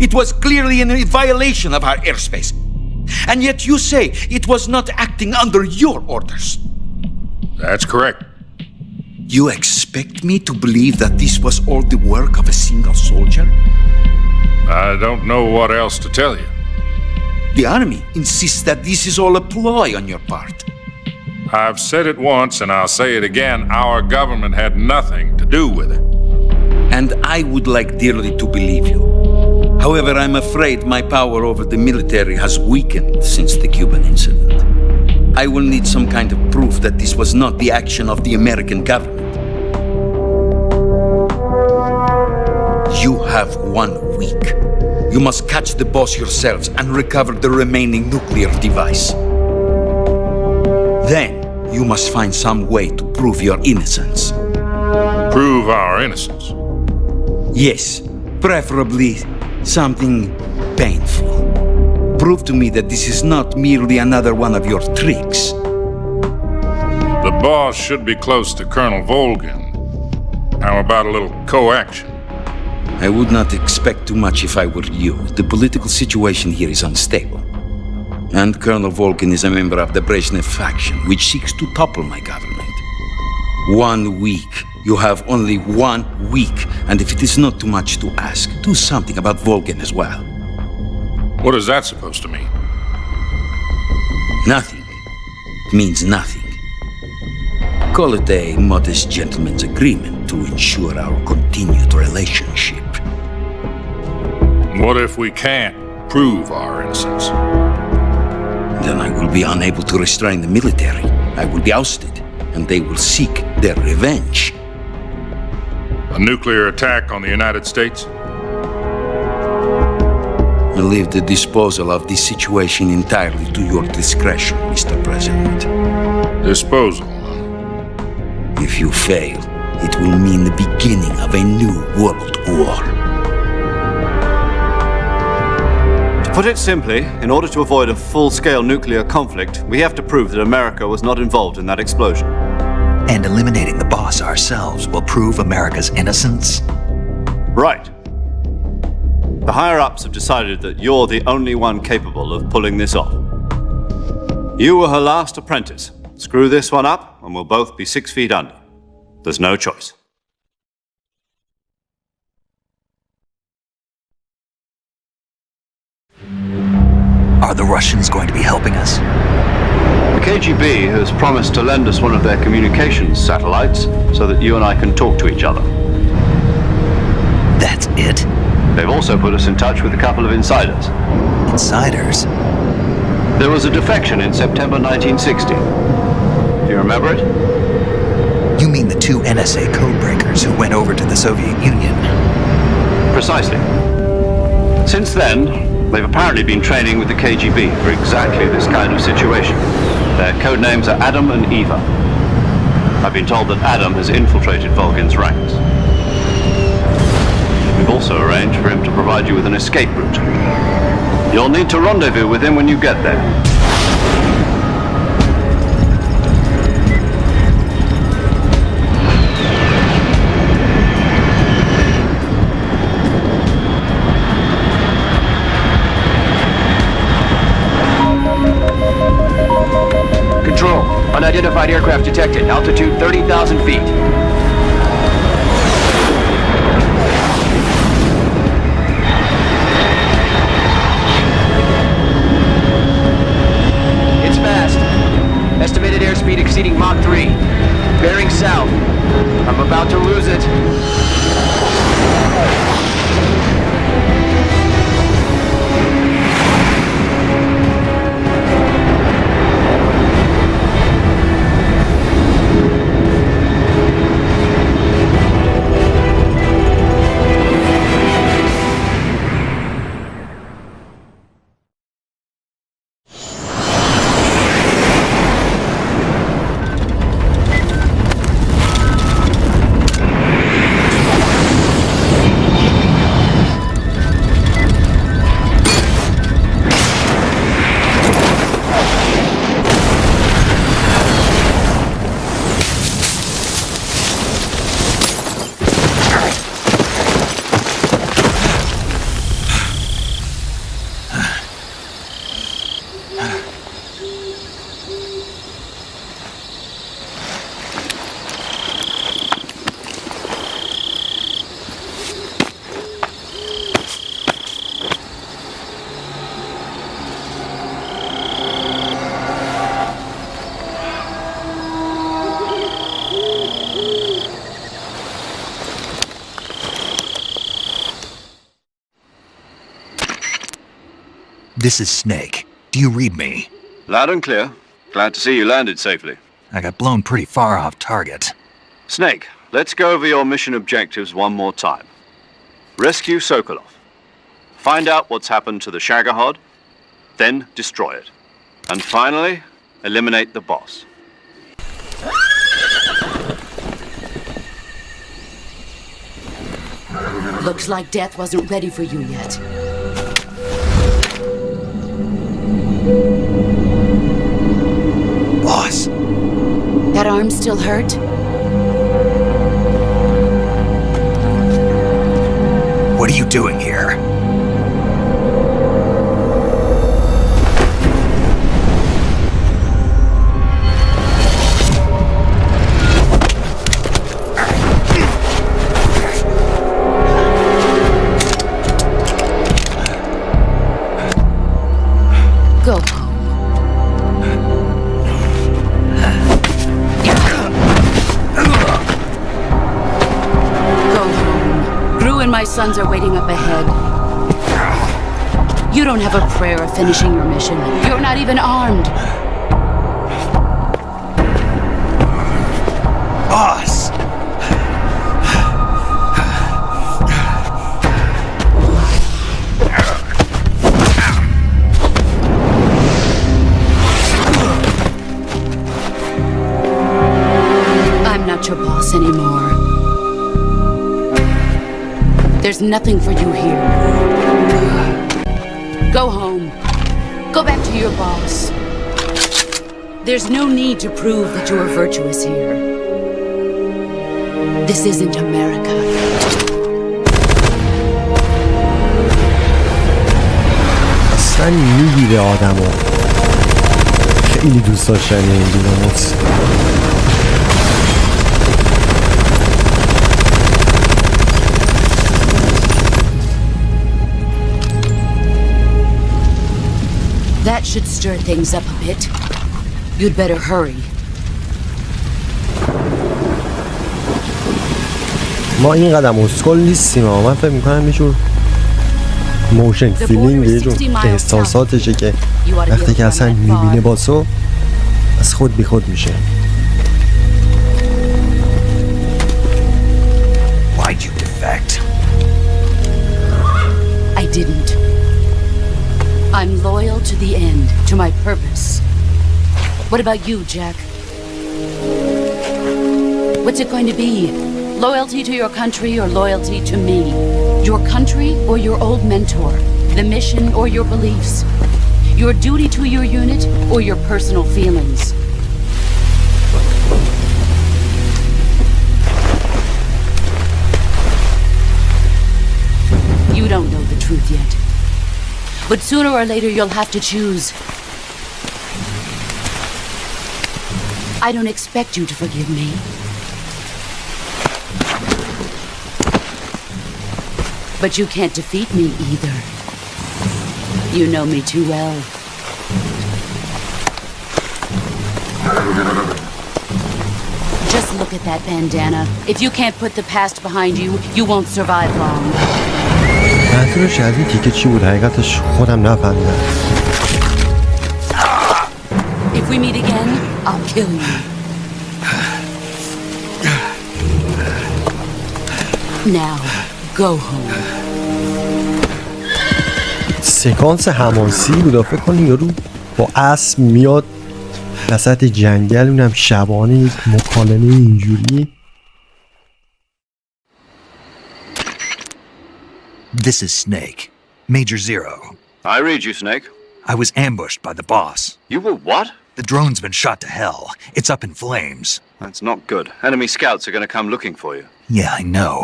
Speaker 15: It was clearly in violation of our airspace. And yet you say it was not acting under your orders.
Speaker 14: That's correct.
Speaker 15: You expect me to believe that this was all the work of a single soldier?
Speaker 14: I don't know what else to tell you.
Speaker 15: The army insists that this is all a ploy on your part.
Speaker 14: I've said it once and I'll say it again. Our government had nothing to do with it.
Speaker 15: And I would like dearly to believe you. However, I'm afraid my power over the military has weakened since the Cuban incident. I will need some kind of proof that this was not the action of the American government. You have 1 week. You must catch the Boss yourselves and recover the remaining nuclear device. Then, you must find some way to prove your innocence.
Speaker 14: Prove our innocence?
Speaker 15: Yes, preferably something painful. Prove to me that this is not merely another one of your tricks.
Speaker 14: The Boss should be close to Colonel Volgin. How about a little co-action?
Speaker 15: I would not expect too much if I were you. The political situation here is unstable. And Colonel Volgin is a member of the Brezhnev faction, which seeks to topple my government. 1 week. You have only 1 week. And if it is not too much to ask, do something about Volgin as well.
Speaker 14: What is that supposed to mean?
Speaker 15: Nothing. It means nothing. Call it a modest gentleman's agreement to ensure our continued relationship.
Speaker 14: What if we can't prove our innocence?
Speaker 15: Then I will be unable to restrain the military. I will be ousted, and they will seek their revenge.
Speaker 14: A nuclear attack on the United States?
Speaker 15: I leave the disposal of this situation entirely to your discretion, Mr. President.
Speaker 14: Disposal?
Speaker 15: If you fail, it will mean the beginning of a new world war.
Speaker 1: To put it simply, in order to avoid a full-scale nuclear conflict, we have to prove that America was not involved in that explosion.
Speaker 5: And eliminating the boss ourselves will prove America's innocence?
Speaker 1: Right. The higher-ups have decided that you're the only one capable of pulling this off. You were her last apprentice. Screw this one up, and we'll both be 6 feet under. There's no choice.
Speaker 5: Are the Russians going to be helping us?
Speaker 1: The KGB has promised to lend us one of their communications satellites so that you and I can talk to each other.
Speaker 5: That's it?
Speaker 1: They've also put us in touch with a couple of insiders.
Speaker 5: Insiders?
Speaker 1: There was a defection in September 1960. Do you remember it?
Speaker 5: You mean the 2 NSA codebreakers who went over to the Soviet Union?
Speaker 1: Precisely. Since then, they've apparently been training with the KGB for exactly this kind of situation. Their code names are Adam and Eva. I've been told that Adam has infiltrated Volgin's ranks. We've also arranged for him to provide you with an escape route. You'll need to rendezvous with him when you get there.
Speaker 9: Control. Unidentified aircraft detected. Altitude 30,000 feet. It's fast. Estimated airspeed exceeding Mach 3. Bearing south. I'm about to lose it.
Speaker 5: This is Snake. Do you read me?
Speaker 1: Loud and clear. Glad to see you landed safely.
Speaker 5: I got blown pretty far off target.
Speaker 1: Snake, let's go over your mission objectives one more time. Rescue Sokolov. Find out what's happened to the Shagohod, then destroy it. And finally, eliminate the boss.
Speaker 10: Looks like death wasn't ready for you yet.
Speaker 5: Boss.
Speaker 10: That arm still hurt?
Speaker 5: What are you doing here?
Speaker 10: Go home. sons are waiting up ahead. You don't have a prayer of finishing your mission. You're not even armed.
Speaker 5: Boss!
Speaker 10: I'm not your boss anymore. There's nothing for you here. Go home. Go back to your boss. There's no need to prove that you are virtuous here. This isn't America.
Speaker 4: اصلا میگیره آدمو. خیلی دوست داشتنی این دیدمت.
Speaker 10: That should stir things up a bit. You'd better hurry.
Speaker 4: ما این قدم اسکل نیستیم. من فکر میکنم یه جور موشن فیلینگ، یه جور احساساتشه که وقتی که اصلا میبینه باسو از خود بی خود میشه.
Speaker 5: Why'd you defect?
Speaker 10: I didn't. I'm loyal to the end, to my purpose. What about you, Jack? What's it going to be? Loyalty to your country or loyalty to me? Your country or your old mentor? The mission or your beliefs? Your duty to your unit or your personal feelings? You don't know the truth yet. But sooner or later you'll have to choose. I don't expect you to forgive me. But you can't defeat me either. You know me too well. Just look at that bandana. If you can't put the past behind you, you won't survive long.
Speaker 4: منظورش از این تیکه چی بود؟ حقیقتش خودم نفهمیدم.
Speaker 10: If we meet again, I'll kill you. Now, go home.
Speaker 4: سکانس حماسی بود. فکر کنی یارو با اسب میاد وسط جنگل، اونم شبانه یک مکالمه اینجوری.
Speaker 5: This is Snake. Major Zero.
Speaker 1: I read you, Snake.
Speaker 5: I was ambushed by the boss.
Speaker 1: You were what?
Speaker 5: The drone's been shot to hell. It's up in flames.
Speaker 1: That's not good. Enemy scouts are going to come looking for you.
Speaker 5: Yeah, I know.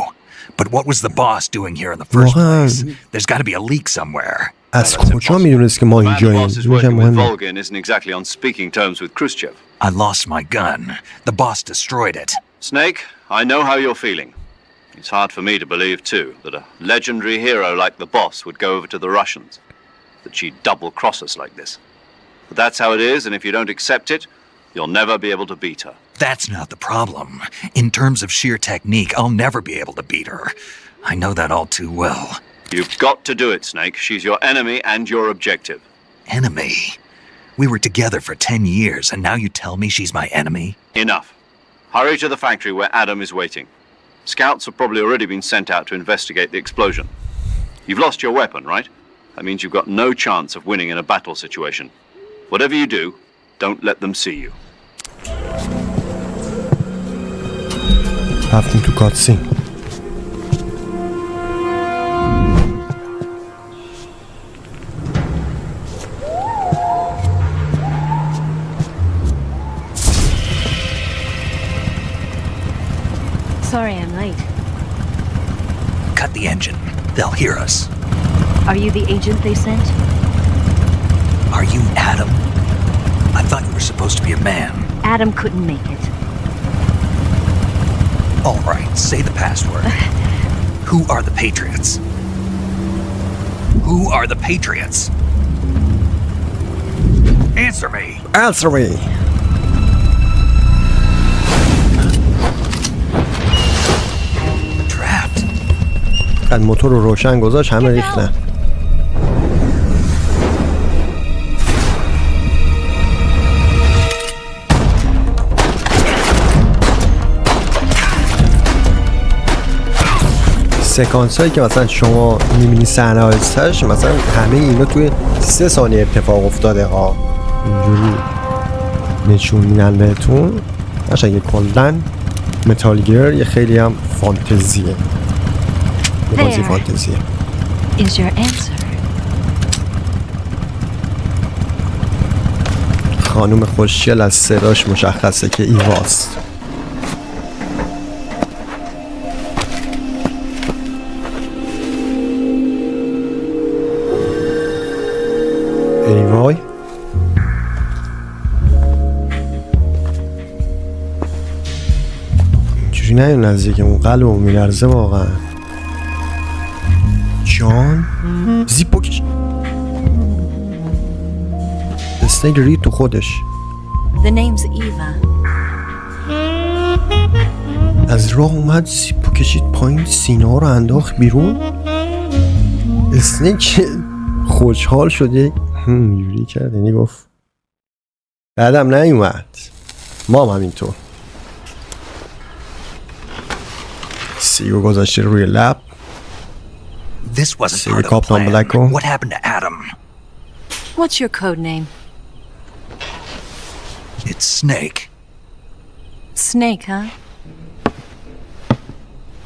Speaker 5: But what was the boss doing here in the first place? There's got to be a leak somewhere.
Speaker 4: از کجا میدونست که ما اینجاییم؟
Speaker 1: Volgin isn't exactly on speaking terms with Khrushchev.
Speaker 5: I lost my gun. The boss destroyed it.
Speaker 1: Snake, I know how you're feeling. It's hard for me to believe, too, that a legendary hero like the boss would go over to the Russians. That she'd double-cross us like this. But that's how it is, and if you don't accept it, you'll never be able to beat her.
Speaker 5: That's not the problem. In terms of sheer technique, I'll never be able to beat her. I know that all too well.
Speaker 1: You've got to do it, Snake. She's your enemy and your objective.
Speaker 5: Enemy? We were together for 10 years, and now you tell me she's my enemy?
Speaker 1: Enough. Hurry to the factory where Adam is waiting. Scouts have probably already been sent out to investigate the explosion. You've lost your weapon, right? That means you've got no chance of winning in a battle situation. Whatever you do, don't let them see you.
Speaker 4: رفتیم تو کاتسین.
Speaker 16: Sorry I'm late.
Speaker 5: Cut the engine. They'll hear us.
Speaker 16: Are you the agent they sent?
Speaker 5: Are you Adam? I thought you were supposed to be a man.
Speaker 16: Adam couldn't make it.
Speaker 5: All right, say the password. Who are the Patriots? Who are the Patriots? Answer me.
Speaker 4: Answer me.
Speaker 5: Trapped.
Speaker 4: بعد موتور رو روشن گذاشت همه ریختن. سکانس هایی که مثلا شما میبینی صحنه هایش مثلا همه اینا توی 3 ثانیه اتفاق افتاده ها. اینجوری نشون میدن بهتون. قشنگ کلن متالگیر یه خیلی هم فانتزیه. یه بازی فانتزیه.
Speaker 16: Is your answer.
Speaker 4: خانوم خوشگل از صداش مشخصه که ایواست. وای اینجوری نه نزدیکمون قلبمون میلرزه واقعا. جان زیپ بکش. اسنیک رید تو خودش.
Speaker 16: The name's Eva.
Speaker 4: از راه اومد زیپو کشید پایین سینه ها رو انداخت بیرون. اسنیک خوشحال شده یوری کرد یعنی گفت بعدم نیومد. ما هم همینطور. سیگو گذاشته روی لب.
Speaker 5: This wasn't part of the
Speaker 4: کاپتان
Speaker 5: plan.
Speaker 4: بلکو.
Speaker 5: What happened to Adam?
Speaker 16: What's your code name?
Speaker 5: It's Snake.
Speaker 16: Snake, huh?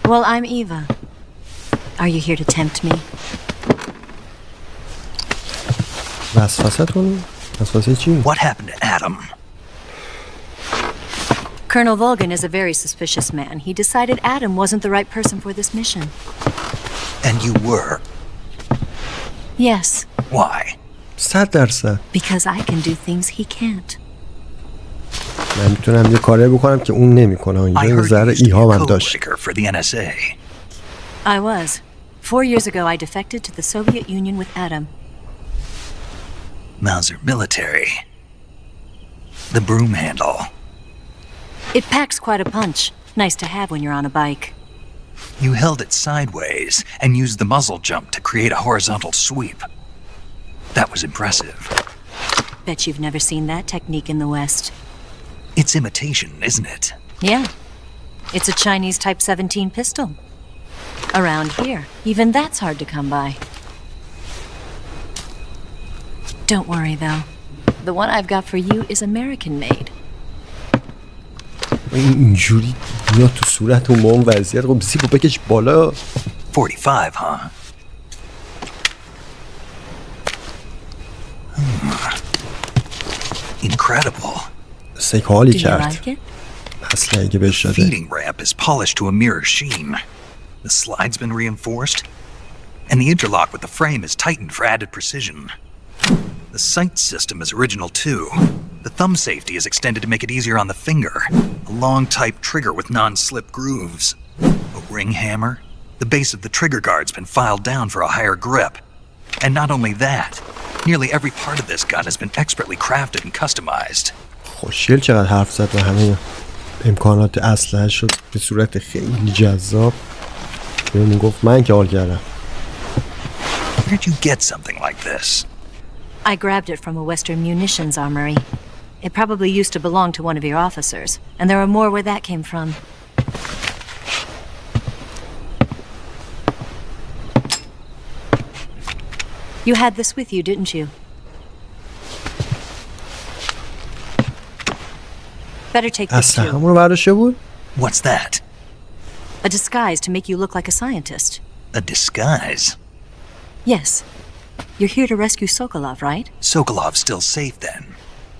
Speaker 16: Well, I'm Eva. Are you here to tempt me?
Speaker 5: What happened to Adam?
Speaker 16: Colonel Volgan is a very suspicious man. He decided Adam wasn't the right person for this mission.
Speaker 5: And you were?
Speaker 16: Yes.
Speaker 5: Why?
Speaker 4: 100%.
Speaker 16: Because I can do things he can't.
Speaker 4: من میتونم یه کاری بکنم که اون نمیکنه. اینجا یه ذره ایهام هم داشت.
Speaker 5: For the NSA.
Speaker 16: I was. 4 years ago I defected to the Soviet Union with Adam.
Speaker 5: Mauser military. The broom handle.
Speaker 16: It packs quite a punch. Nice to have when you're on a bike.
Speaker 5: You held it sideways and used the muzzle jump to create a horizontal sweep. That was impressive.
Speaker 16: Bet you've never seen that technique in the West.
Speaker 5: It's imitation, isn't it?
Speaker 16: Yeah. It's a Chinese Type 17 pistol. Around here, even that's hard to come by. Don't worry, though. The one I've got for you is American-made.
Speaker 4: اینجوری میاد تو صورت اون با اون وضعیت. خب زیبو بکش بالا.
Speaker 5: 45, huh? Incredible.
Speaker 4: سیک حالی کرد. اصلا اگه بهش
Speaker 5: The
Speaker 4: شده.
Speaker 5: feeding ramp is polished to a mirror sheen. The slide's been reinforced, and the interlock with the frame is tightened for added precision. The sight system is original too. The thumb safety is extended to make it easier on the finger. A long type trigger with non-slip grooves. A ring hammer. The base of the trigger guard's been filed down for a higher grip. And not only that, nearly every part of this gun has been expertly crafted and customized.
Speaker 4: خوشگل چقدر حرف زد و همه امکانات اسلحه شد به صورت خیلی جذاب. بهمون گفت من که حال کردم.
Speaker 5: Where did you get something like this?
Speaker 16: I grabbed it from a Western munitions armory. It probably used to belong to one of your officers, and there are more where that came from. You had this with you, didn't you? Better take this too.
Speaker 4: همون رو برداشته بود؟
Speaker 5: What's that?
Speaker 16: A disguise to make you look like a scientist.
Speaker 5: A disguise?
Speaker 16: Yes. You're here to rescue Sokolov, right?
Speaker 5: Sokolov's still safe then?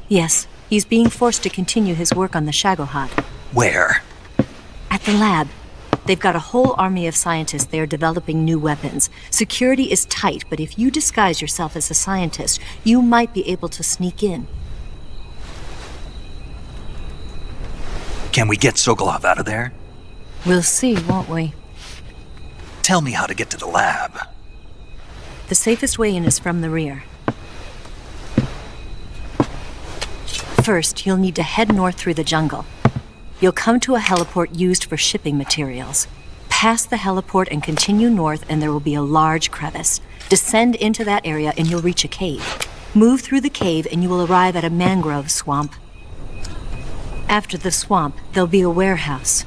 Speaker 16: Yes. He's being forced to continue his work on the Shagohod.
Speaker 5: Where?
Speaker 16: At the lab. They've got a whole army of scientists there developing new weapons. Security is tight, but if you disguise yourself as a scientist, you might be able to sneak in.
Speaker 5: Can we get Sokolov out of there?
Speaker 16: We'll see, won't we?
Speaker 5: Tell me how to get to the lab.
Speaker 16: The safest way in is from the rear. First, you'll need to head north through the jungle. You'll come to a heliport used for shipping materials. Pass the heliport and continue north and there will be a large crevice. Descend into that area and you'll reach a cave. Move through the cave and you will arrive at a mangrove swamp. After the swamp, there'll be a warehouse.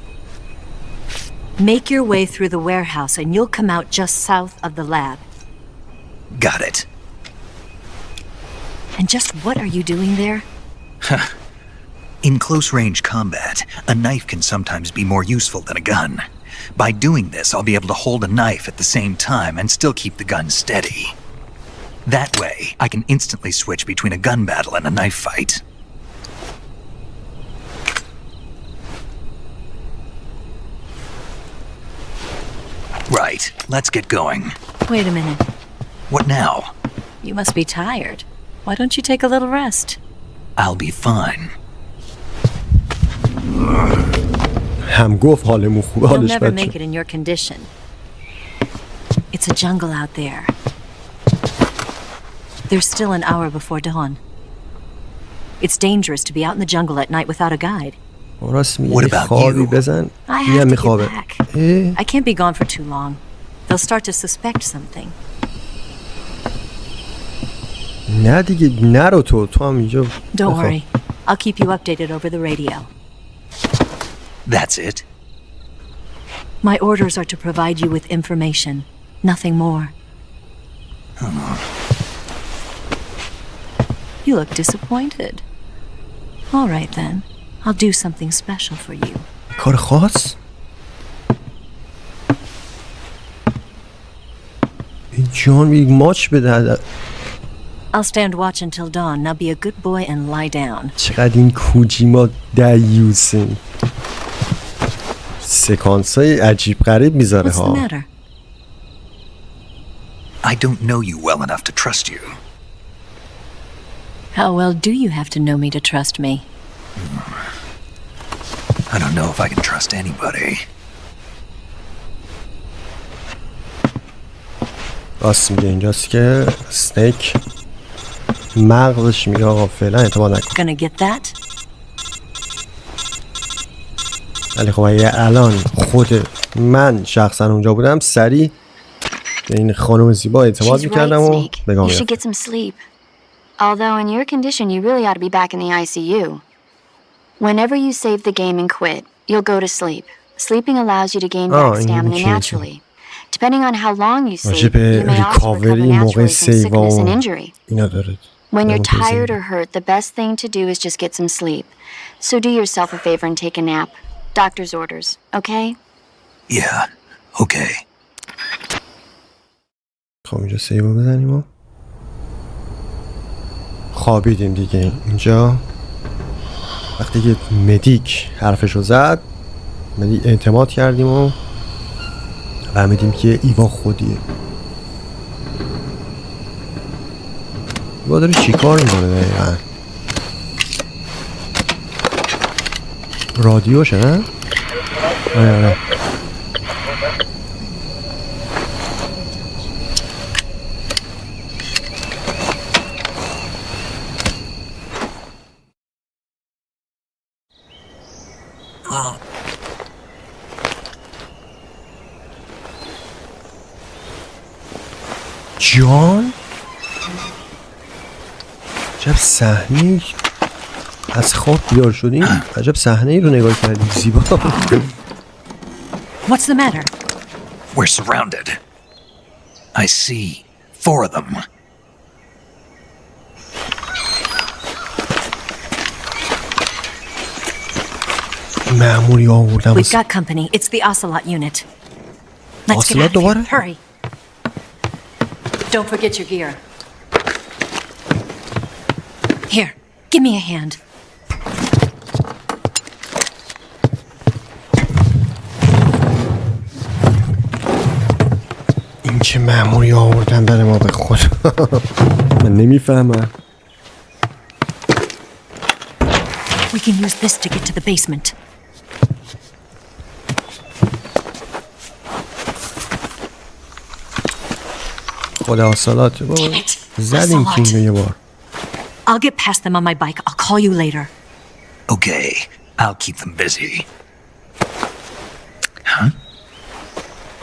Speaker 16: Make your way through the warehouse and you'll come out just south of the lab.
Speaker 5: Got it.
Speaker 16: And just what are you doing there?
Speaker 5: In close-range combat, a knife can sometimes be more useful than a gun. By doing this, I'll be able to hold a knife at the same time and still keep the gun steady. That way, I can instantly switch between a gun battle and a knife fight. Right, let's get going.
Speaker 16: Wait a minute.
Speaker 5: What now?
Speaker 16: You must be tired. Why don't you take a little rest?
Speaker 5: I'll be fine.
Speaker 4: هم گفت حالمون خوبه.
Speaker 16: You'll
Speaker 4: حالش
Speaker 16: never
Speaker 4: بد
Speaker 16: make
Speaker 4: شد.
Speaker 16: it in your condition. It's a jungle out there. There's still an hour before dawn. It's dangerous to be out in the jungle at night without a guide.
Speaker 4: راست
Speaker 5: What
Speaker 4: میگه
Speaker 5: about
Speaker 4: خوابی
Speaker 5: you?
Speaker 4: بزن.
Speaker 16: I
Speaker 4: میگم
Speaker 16: have to
Speaker 4: میخوابه.
Speaker 16: get back. I can't be gone for too long. They'll start to suspect something.
Speaker 4: نه دیگه نرو تو هم اینجا.
Speaker 16: Don't worry. I'll keep you updated over the radio.
Speaker 5: That's it?
Speaker 16: My orders are to provide you with information. Nothing more. You look disappointed. All right then. I'll do something special for you.
Speaker 4: کار خاص؟ این جان میگه ماچ بده.
Speaker 16: I'll stand watch until dawn. Now be a good boy and lie down.
Speaker 4: چقدر این کوجیما دیوسین. سکانس های عجیب غریب میذاره
Speaker 16: What's the
Speaker 4: ها.
Speaker 16: matter?
Speaker 5: I don't know you well enough to trust you.
Speaker 16: How well do you have to know me to trust me?
Speaker 5: I don't know if I can trust anybody.
Speaker 4: راست میگه اینجاست که اسنیک مغزش میگه آقا فعلا اعتماد نکن.
Speaker 16: Gonna get that?
Speaker 4: ولی خب اگه الان خود من شخصا اونجا بودم سریع به این خانم زیبا اعتماد میکردم و بگم
Speaker 13: You should get some sleep. Although in your condition you really ought to be back in the ICU. Whenever you save the game and quit, you'll go to sleep. Sleeping allows you to gain back stamina naturally. Depending on how long you save, you may also recover naturally from sickness and injury. When you're tired or hurt, the best thing to do is just get some sleep. So do yourself a favor and take a nap. Doctor's orders, okay?
Speaker 5: Yeah, okay.
Speaker 4: خب اینجا سیو بزنیم و خوابیدیم دیگه. اینجا وقتی که مدیک حرفشو زد اعتماد کردیم و فهمیدیم که ایوا خودیه. ایوا داره چی کار میکنه دقیقا؟ رادیوشه نه؟ آره. جان؟ عجب صحنه از خواب بیدار شدیم. عجب صحنه ای رو نگاه کردیم زیبا.
Speaker 16: What's the matter?
Speaker 5: We're surrounded. I see 4 of them.
Speaker 4: مأموری آوردم.
Speaker 16: We've got company. It's the Ocelot unit. Let's get out of here. Hurry. Don't forget your gear. Here, give me a hand.
Speaker 4: این چه مأموری آوردن برای ما به خود. من نمیفهمم.
Speaker 16: We can use this to get to the basement.
Speaker 4: خود آسالات بابا زدیم که اینو یه بار.
Speaker 16: I'll get past them on my bike. I'll call you later.
Speaker 5: Okay, I'll keep them busy. Huh?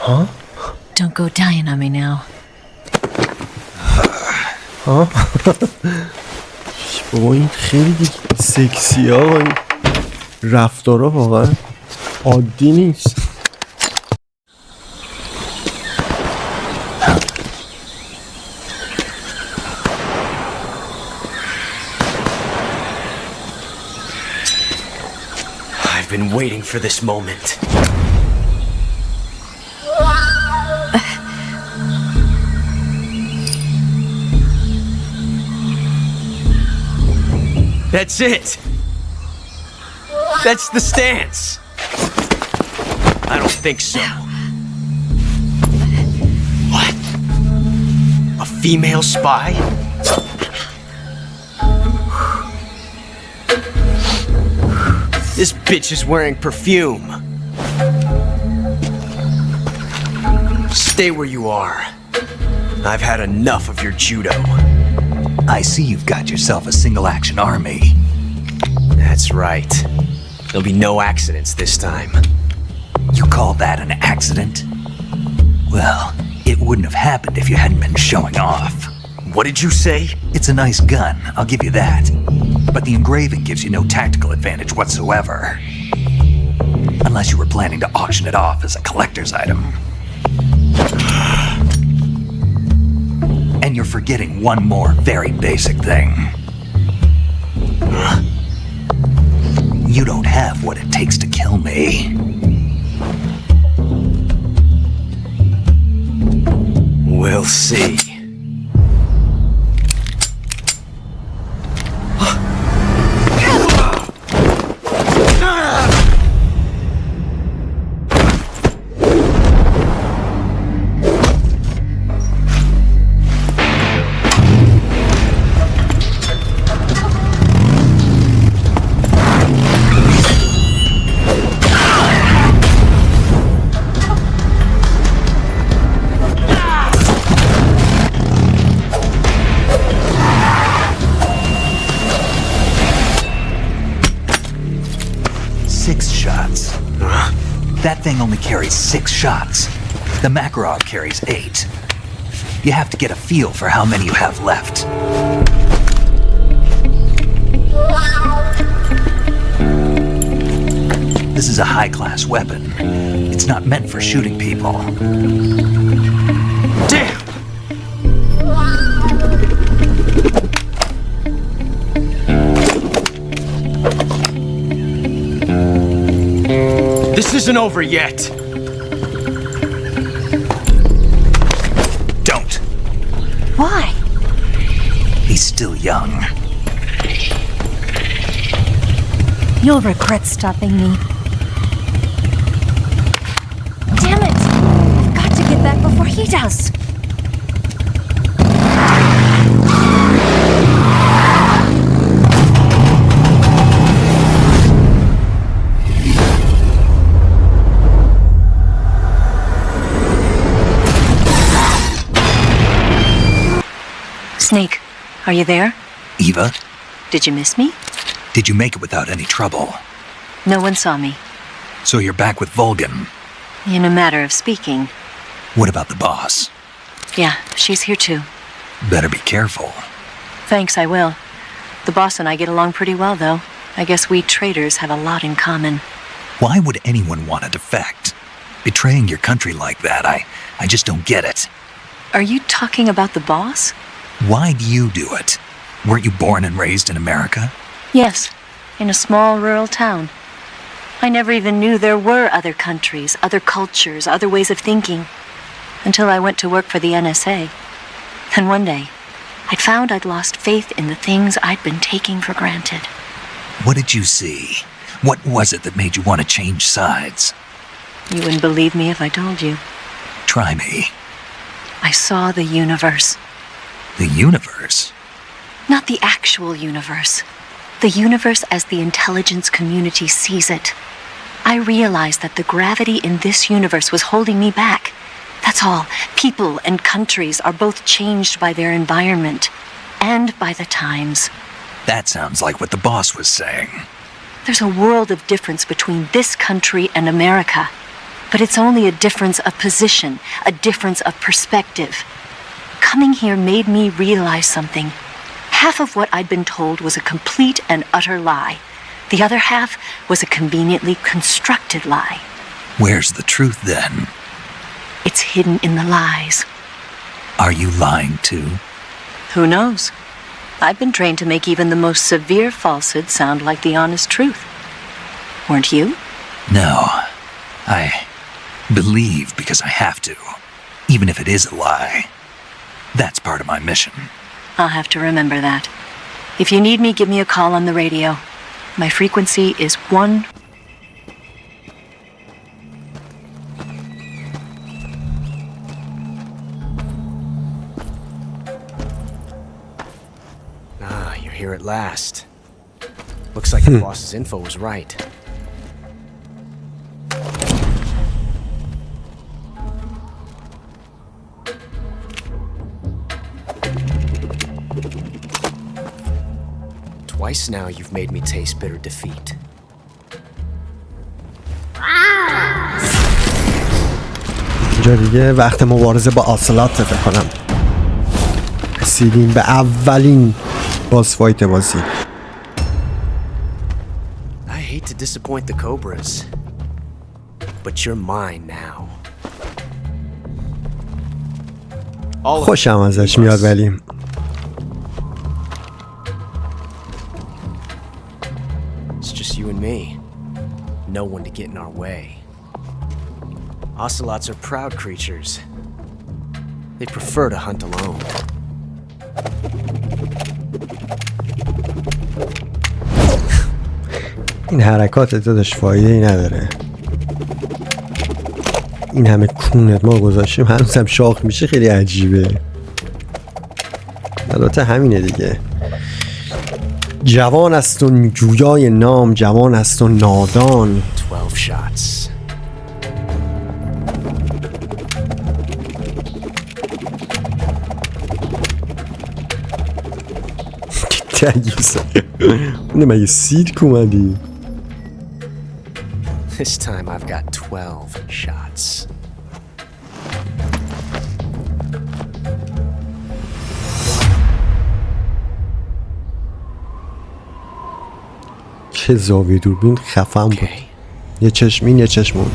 Speaker 4: Huh?
Speaker 16: Don't go dying on me now.
Speaker 4: ها بابا این خیلی دیگه سکسی ها، این رفتارا واقعا عادی نیست.
Speaker 17: I've been waiting for this moment. That's it! That's the stance! I don't think so. What? A female spy? This bitch is wearing perfume. Stay where you are. I've had enough of your judo.
Speaker 5: I see you've got yourself a single-action army.
Speaker 17: That's right. There'll be no accidents this time.
Speaker 5: You call that an accident? Well, it wouldn't have happened if you hadn't been showing off.
Speaker 17: What did you say?
Speaker 5: It's a nice gun, I'll give you that. But the engraving gives you no tactical advantage whatsoever. Unless you were planning to auction it off as a collector's item. And you're forgetting one more very basic thing. You don't have what it takes to kill me.
Speaker 17: We'll see.
Speaker 5: That thing only carries 6 shots. The Makarov carries 8. You have to get a feel for how many you have left. This is a high-class weapon. It's not meant for shooting people.
Speaker 17: Damn! This isn't over yet.
Speaker 5: Don't.
Speaker 16: Why?
Speaker 5: He's still young.
Speaker 16: You'll regret stopping me. Damn it! I've got to get back before he does. Snake, are you there?
Speaker 5: Eva?
Speaker 16: Did you miss me?
Speaker 5: Did you make it without any trouble?
Speaker 16: No one saw me.
Speaker 5: So you're back with Volgan?
Speaker 16: In a matter of speaking.
Speaker 5: What about the boss?
Speaker 16: Yeah, she's here too.
Speaker 5: Better be careful.
Speaker 16: Thanks, I will. The boss and I get along pretty well, though. I guess we traitors have a lot in common.
Speaker 5: Why would anyone want to defect? Betraying your country like that, I just don't get it.
Speaker 16: Are you talking about the boss?
Speaker 5: Why do you do it? Weren't you born and raised in America?
Speaker 16: Yes, in a small rural town. I never even knew there were other countries, other cultures, other ways of thinking. Until I went to work for the NSA. Then one day, I'd found I'd lost faith in the things I'd been taking for granted.
Speaker 5: What did you see? What was it that made you want to change sides?
Speaker 16: You wouldn't believe me if I told you.
Speaker 5: Try me.
Speaker 16: I saw the universe.
Speaker 5: The universe?
Speaker 16: Not the actual universe. The universe as the intelligence community sees it. I realized that the gravity in this universe was holding me back. That's all. People and countries are both changed by their environment and by the times.
Speaker 5: That sounds like what the boss was saying.
Speaker 16: There's a world of difference between this country and America. But it's only a difference of position, a difference of perspective. Coming here made me realize something. Half of what I'd been told was a complete and utter lie. The other half was a conveniently constructed lie.
Speaker 5: Where's the truth then?
Speaker 16: It's hidden in the lies.
Speaker 5: Are you lying too?
Speaker 16: Who knows? I've been trained to make even the most severe falsehood sound like the honest truth. Weren't you?
Speaker 5: No. I believe because I have to, even if it is a lie. That's part of my mission.
Speaker 16: I'll have to remember that. If you need me, give me a call on the radio. My frequency is 1...
Speaker 17: Ah, you're here at last. Looks like the boss's info was right. Twice now you've made me taste bitter defeat.
Speaker 4: اینجا دیگه وقت مبارزه با آسلات فکر کنم رسیدیم به اولین باس فایت بازی.
Speaker 17: I hate to disappoint the Cobras, but you're mine now.
Speaker 4: خوشم ازش میاد ولی
Speaker 17: It's just you and me. No one to get in our way. Ocelots are proud creatures. They prefer to hunt alone.
Speaker 4: این حرکات داداش فایده ای نداره. این همه کونت ما گذاشتیم هنوزم شاخ میشه، خیلی عجیبه. البته همینه دیگه. جوان است و جویای نام، جوان است و نادان.
Speaker 17: 12 shots.
Speaker 4: اونه مگه سیرک اومدی؟
Speaker 17: This time I've got 12 shots.
Speaker 4: چه زاویه دوربین خفن بود. یه چشمین یه چشمون.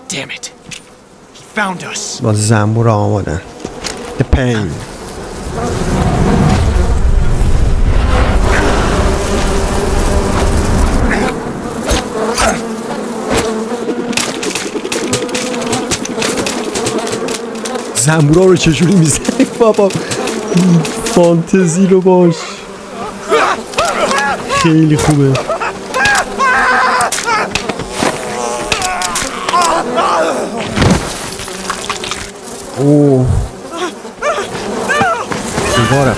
Speaker 17: Damn it. He found us.
Speaker 4: باز زنبور آمادن. The pain. زنبورا رو چجوری میزنی بابا؟ فانتزی رو باش. خیلی خوبه. اوه دیوارم.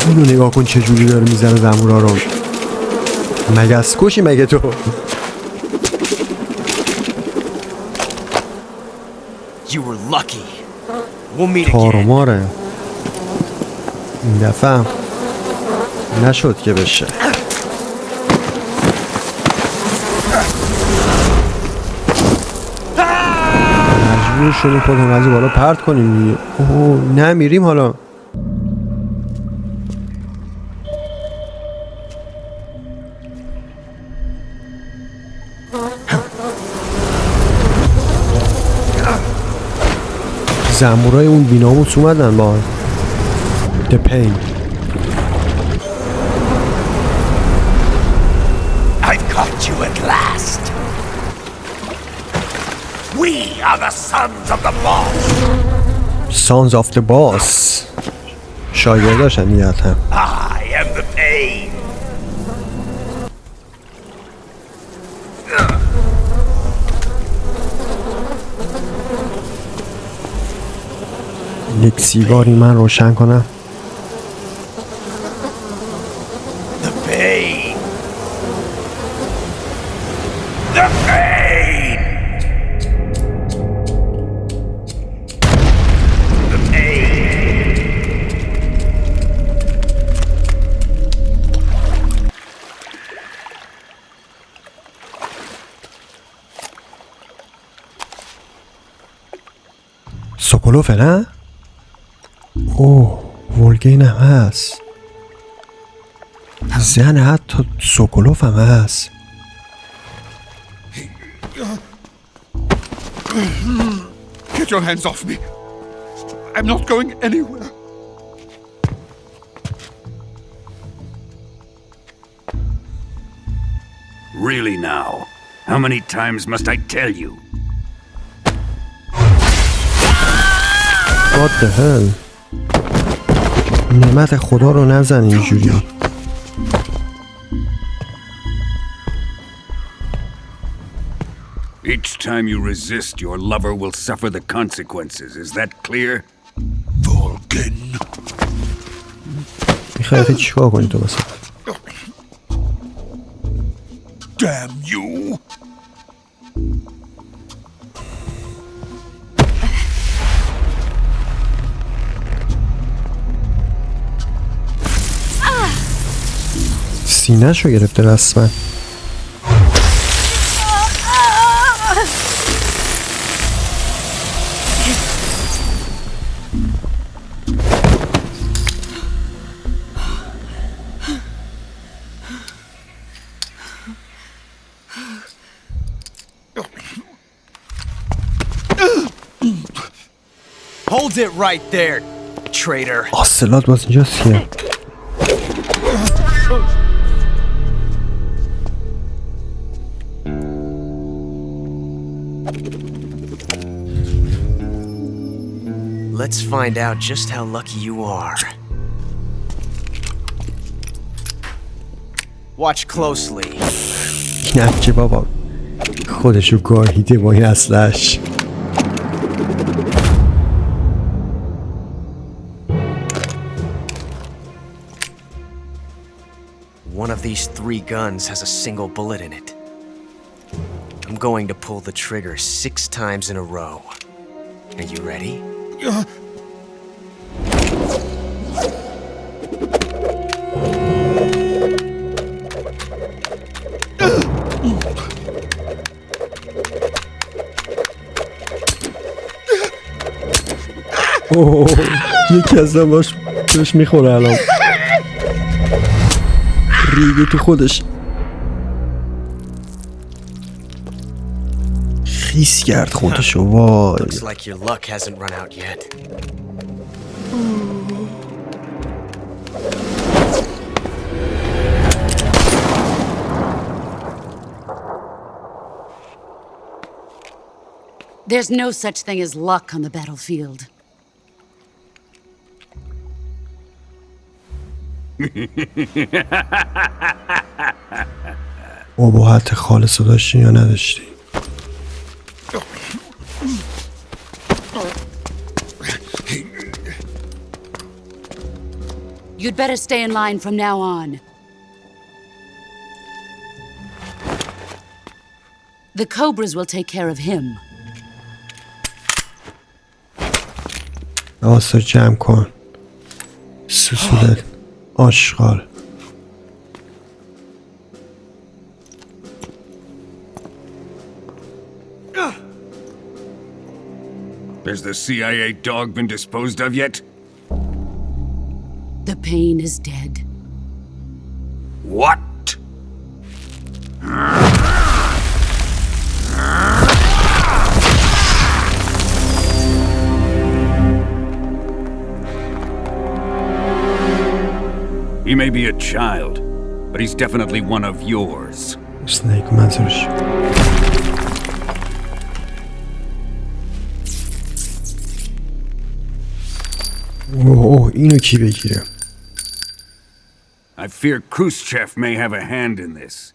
Speaker 4: اینو نگاه کن چجوری داره میزنه زنبورا رو. مگس کشی مگه تو؟
Speaker 17: You were lucky. We'll meet
Speaker 4: تارماره. این دفعه نشد که بشه. مجبور شدیم خودمون از بالا پرت کنیم دیگه. اوه نمیریم حالا. زنبورای اون بیناموس اومدن با The Pain.
Speaker 18: I've caught you at last. We are the sons of the boss.
Speaker 4: Sons of the boss. شاگرداش هم نیت هم.
Speaker 18: I am the pain.
Speaker 4: یک سیگاری من روشن کنم.
Speaker 18: The pain. The pain. The pain.
Speaker 4: سوکولوفه نه؟ اوه ولگین هم هست. زن حتی سوکولوف هم هست.
Speaker 7: Get your hands off me. I'm not going anywhere.
Speaker 12: Really now? How many times must I tell you?
Speaker 4: What the hell? نعمت خدا رو نزن اینجوری.
Speaker 12: Each time you resist, your lover will suffer the consequences. Is that clear?
Speaker 7: Volgin.
Speaker 4: میخوای چیکار کنی تو مثلا؟
Speaker 7: Damn you.
Speaker 4: سینه‌شو گرفته رسما.
Speaker 17: Hold it right there, traitor.
Speaker 4: آسلات باز اینجاست که
Speaker 17: Let's find out just how lucky you are. Watch closely.
Speaker 4: نه که بابا خودشو گاهیده با این اسلحه‌اش.
Speaker 17: One of these 3 guns has a single bullet in it. I'm going to pull the trigger 6 times in a row. Are you ready?
Speaker 4: اوه یکی از هم بهش میخوره الان. ریده تو خودش. خیس کرد خودشو. وای.
Speaker 17: Looks like your luck hasn't run out yet.
Speaker 10: There's no such thing as luck on the battlefield.
Speaker 4: ابهت خالص رو داشتی یا نداشتی؟
Speaker 10: You'd better stay in line from now on. The Cobras will take care of him.
Speaker 4: آسا جمع کن. سوسولت آشغال.
Speaker 12: Has the CIA dog been disposed of yet?
Speaker 10: The pain is dead.
Speaker 12: What? He may be a child, but he's definitely one of yours.
Speaker 4: اسنیک منظورش. اوه اینو کی بگیره؟
Speaker 12: I fear Khrushchev may have a hand in this.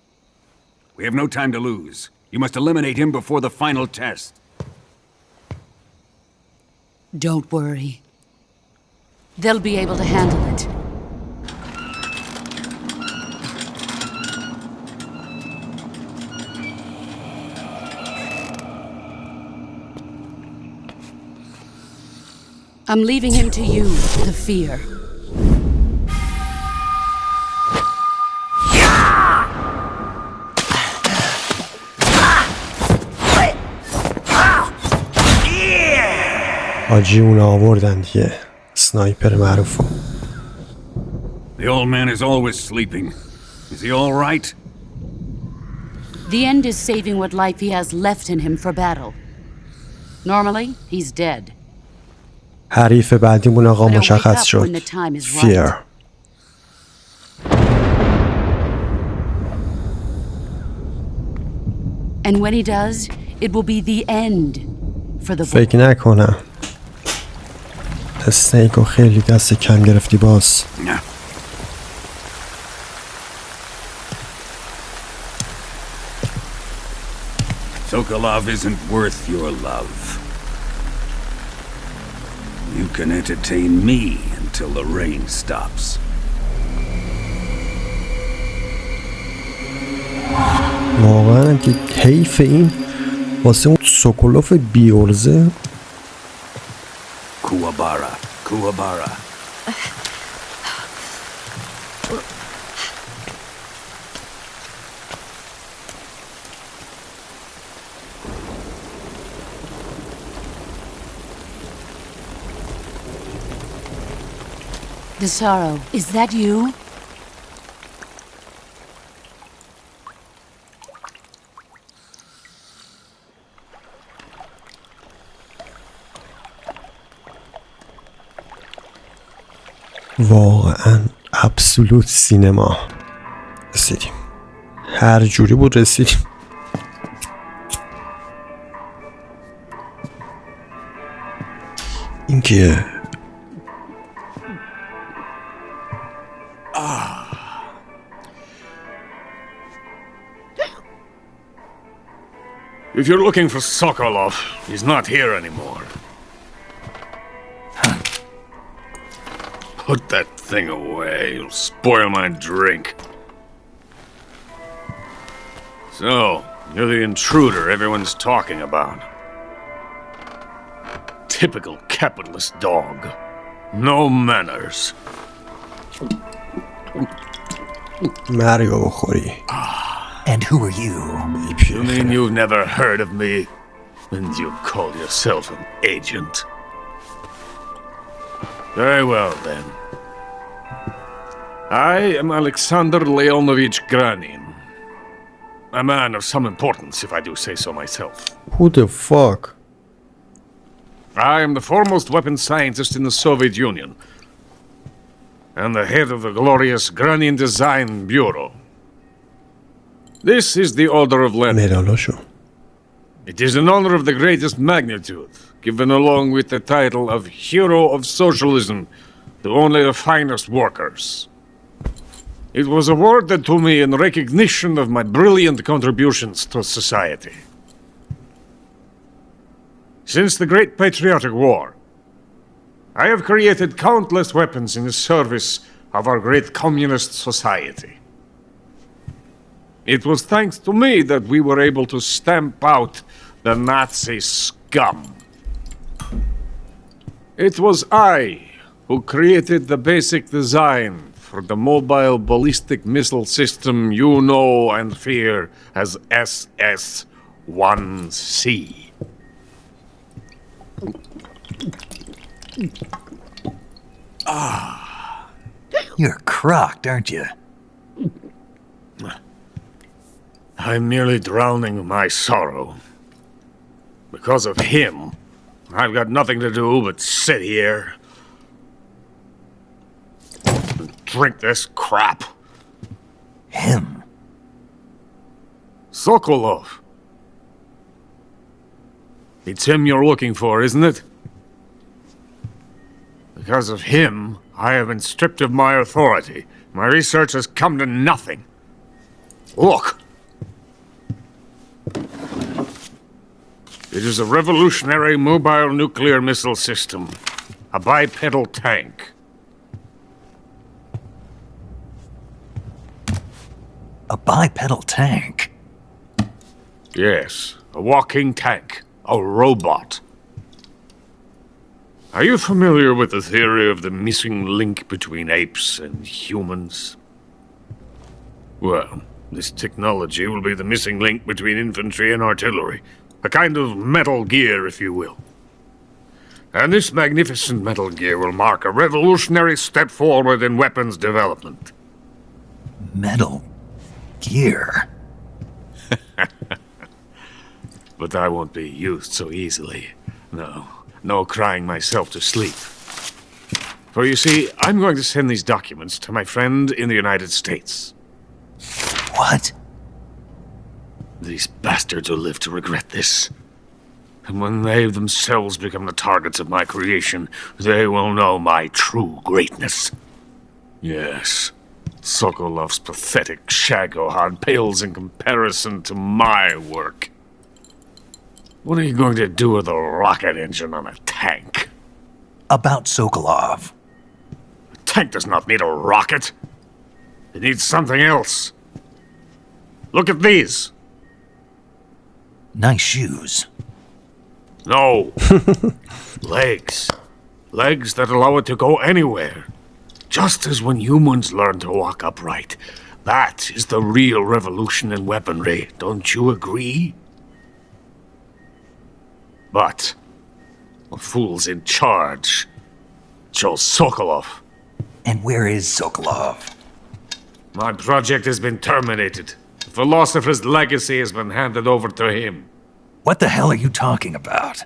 Speaker 12: We have no time to lose. You must eliminate him before the final test.
Speaker 10: Don't worry. They'll be able to handle it. I'm leaving him to you, the fear.
Speaker 4: حاجی اونا آوردن دیگه سنایپر معروفو.
Speaker 12: The old man is always sleeping. Is he all right?
Speaker 10: The end is saving what life he has left in him for battle. Normally, he's dead.
Speaker 4: حریف بعدیمون آقا مشخص شد. Fear.
Speaker 10: And when he does, it will be the end for the
Speaker 4: فکر نکنم. اسنیکو خیلی دست کم گرفتی باز.
Speaker 12: Sokolov isn't worth your love. You can entertain me until the rain stops.
Speaker 4: واقعا که حیف این واسه اون سوکولوف بیورزه.
Speaker 12: Kuwabara, Kuwabara.
Speaker 10: The sorrow, is that you?
Speaker 4: واقعا ابسولوت سینما رسیدیم. هر جوری بود رسیدیم. این کیه؟
Speaker 12: If you're looking for Sokolov, he's not here anymore. Put that thing away, you'll spoil my drink. So, you're the intruder everyone's talking about. Typical capitalist dog. No manners.
Speaker 4: Mario بخوری.
Speaker 5: And who are you?
Speaker 12: You mean you've never heard of me? And you call yourself an agent? Very well, then. I am Alexander Leonovich Granin. A man of some importance, if I do say so myself.
Speaker 4: Who the fuck?
Speaker 12: I am the foremost weapons scientist in the Soviet Union. And the head of the glorious Granin Design Bureau. This is the Order of Lenin. It is an honor of the greatest magnitude, given along with the title of Hero of Socialism to only the finest workers. It was awarded to me in recognition of my brilliant contributions to society. Since the Great Patriotic War, I have created countless weapons in the service of our great communist society. It was thanks to me that we were able to stamp out the Nazi scum. It was I who created the basic design for the mobile ballistic missile system you know and fear as SS-1C.
Speaker 5: You're crocked, aren't you?
Speaker 12: I'm merely drowning my sorrow. Because of him, I've got nothing to do but sit here and drink this crap.
Speaker 5: Him?
Speaker 12: Sokolov. It's him you're looking for, isn't it? Because of him, I have been stripped of my authority. My research has come to nothing. Look. It is a revolutionary mobile nuclear missile system. A bipedal tank.
Speaker 5: A bipedal tank?
Speaker 12: Yes, a walking tank. A robot. Are you familiar with the theory of the missing link between apes and humans? Well, this technology will be the missing link between infantry and artillery. A kind of Metal Gear, if you will. And this magnificent Metal Gear will mark a revolutionary step forward in weapons development.
Speaker 5: Metal Gear?
Speaker 12: But I won't be used so easily. No crying myself to sleep. For you see, I'm going to send these documents to my friend in the United States.
Speaker 5: What?
Speaker 12: These bastards will live to regret this. And when they themselves become the targets of my creation, they will know my true greatness. Yes, Sokolov's pathetic Shagohod pales in comparison to my work. What are you going to do with a rocket engine on a tank?
Speaker 5: About Sokolov.
Speaker 12: A tank does not need a rocket. It needs something else. Look at these.
Speaker 5: Nice shoes.
Speaker 12: No. Legs. Legs that allow it to go anywhere. Just as when humans learn to walk upright. That is the real revolution in weaponry. Don't you agree? But the fool's in charge. Joe Sokolov.
Speaker 5: And where is Sokolov?
Speaker 12: My project has been terminated. The philosopher's legacy has been handed over to him.
Speaker 5: What the hell are you talking about?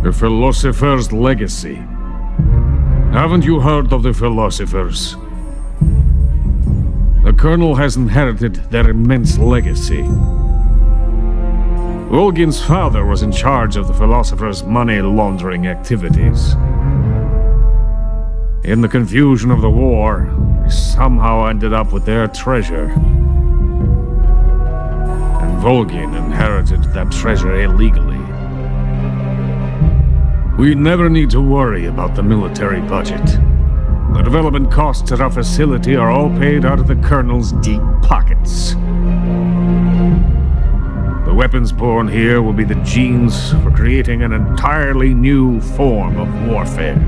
Speaker 12: The philosopher's legacy. Haven't you heard of the philosophers? The Colonel has inherited their immense legacy. Volgin's father was in charge of the philosophers' money laundering activities. In the confusion of the war, he somehow ended up with their treasure. And Volgin inherited that treasure illegally. We never need to worry about the military budget. The development costs at our facility are all paid out of the Colonel's deep pockets. The weapons born here will be the genes for creating an entirely new form of warfare.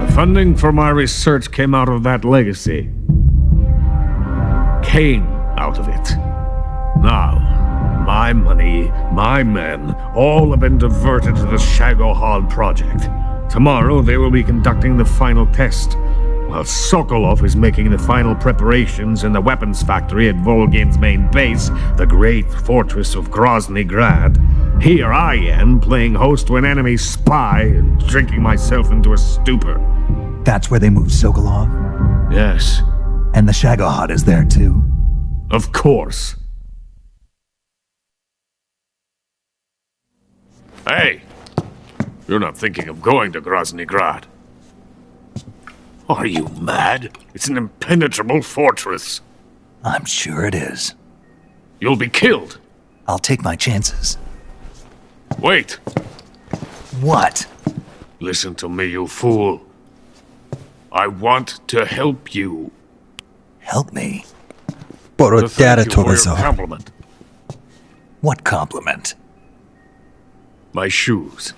Speaker 12: The funding for my research came out of that legacy. Came out of it. Now, my money, my men, all have been diverted to the Shagohod project. Tomorrow they will be conducting the final test, while Sokolov is making the final preparations in the weapons factory at Volgin's main base, the great fortress of Grozny Grad. Here I am, playing host to an enemy spy and drinking myself into a stupor.
Speaker 5: That's where they moved Sokolov?
Speaker 12: Yes.
Speaker 5: And the Shagohod is there too?
Speaker 12: Of course. Hey! You're not thinking of going to Grozny Grad. Are you mad? It's an impenetrable fortress.
Speaker 5: I'm sure it is.
Speaker 12: You'll be killed.
Speaker 5: I'll take my chances.
Speaker 12: Wait.
Speaker 5: What?
Speaker 12: Listen to me, you fool. I want to help you.
Speaker 5: Help me?
Speaker 12: To thank you for your compliment.
Speaker 5: What compliment?
Speaker 12: My shoes.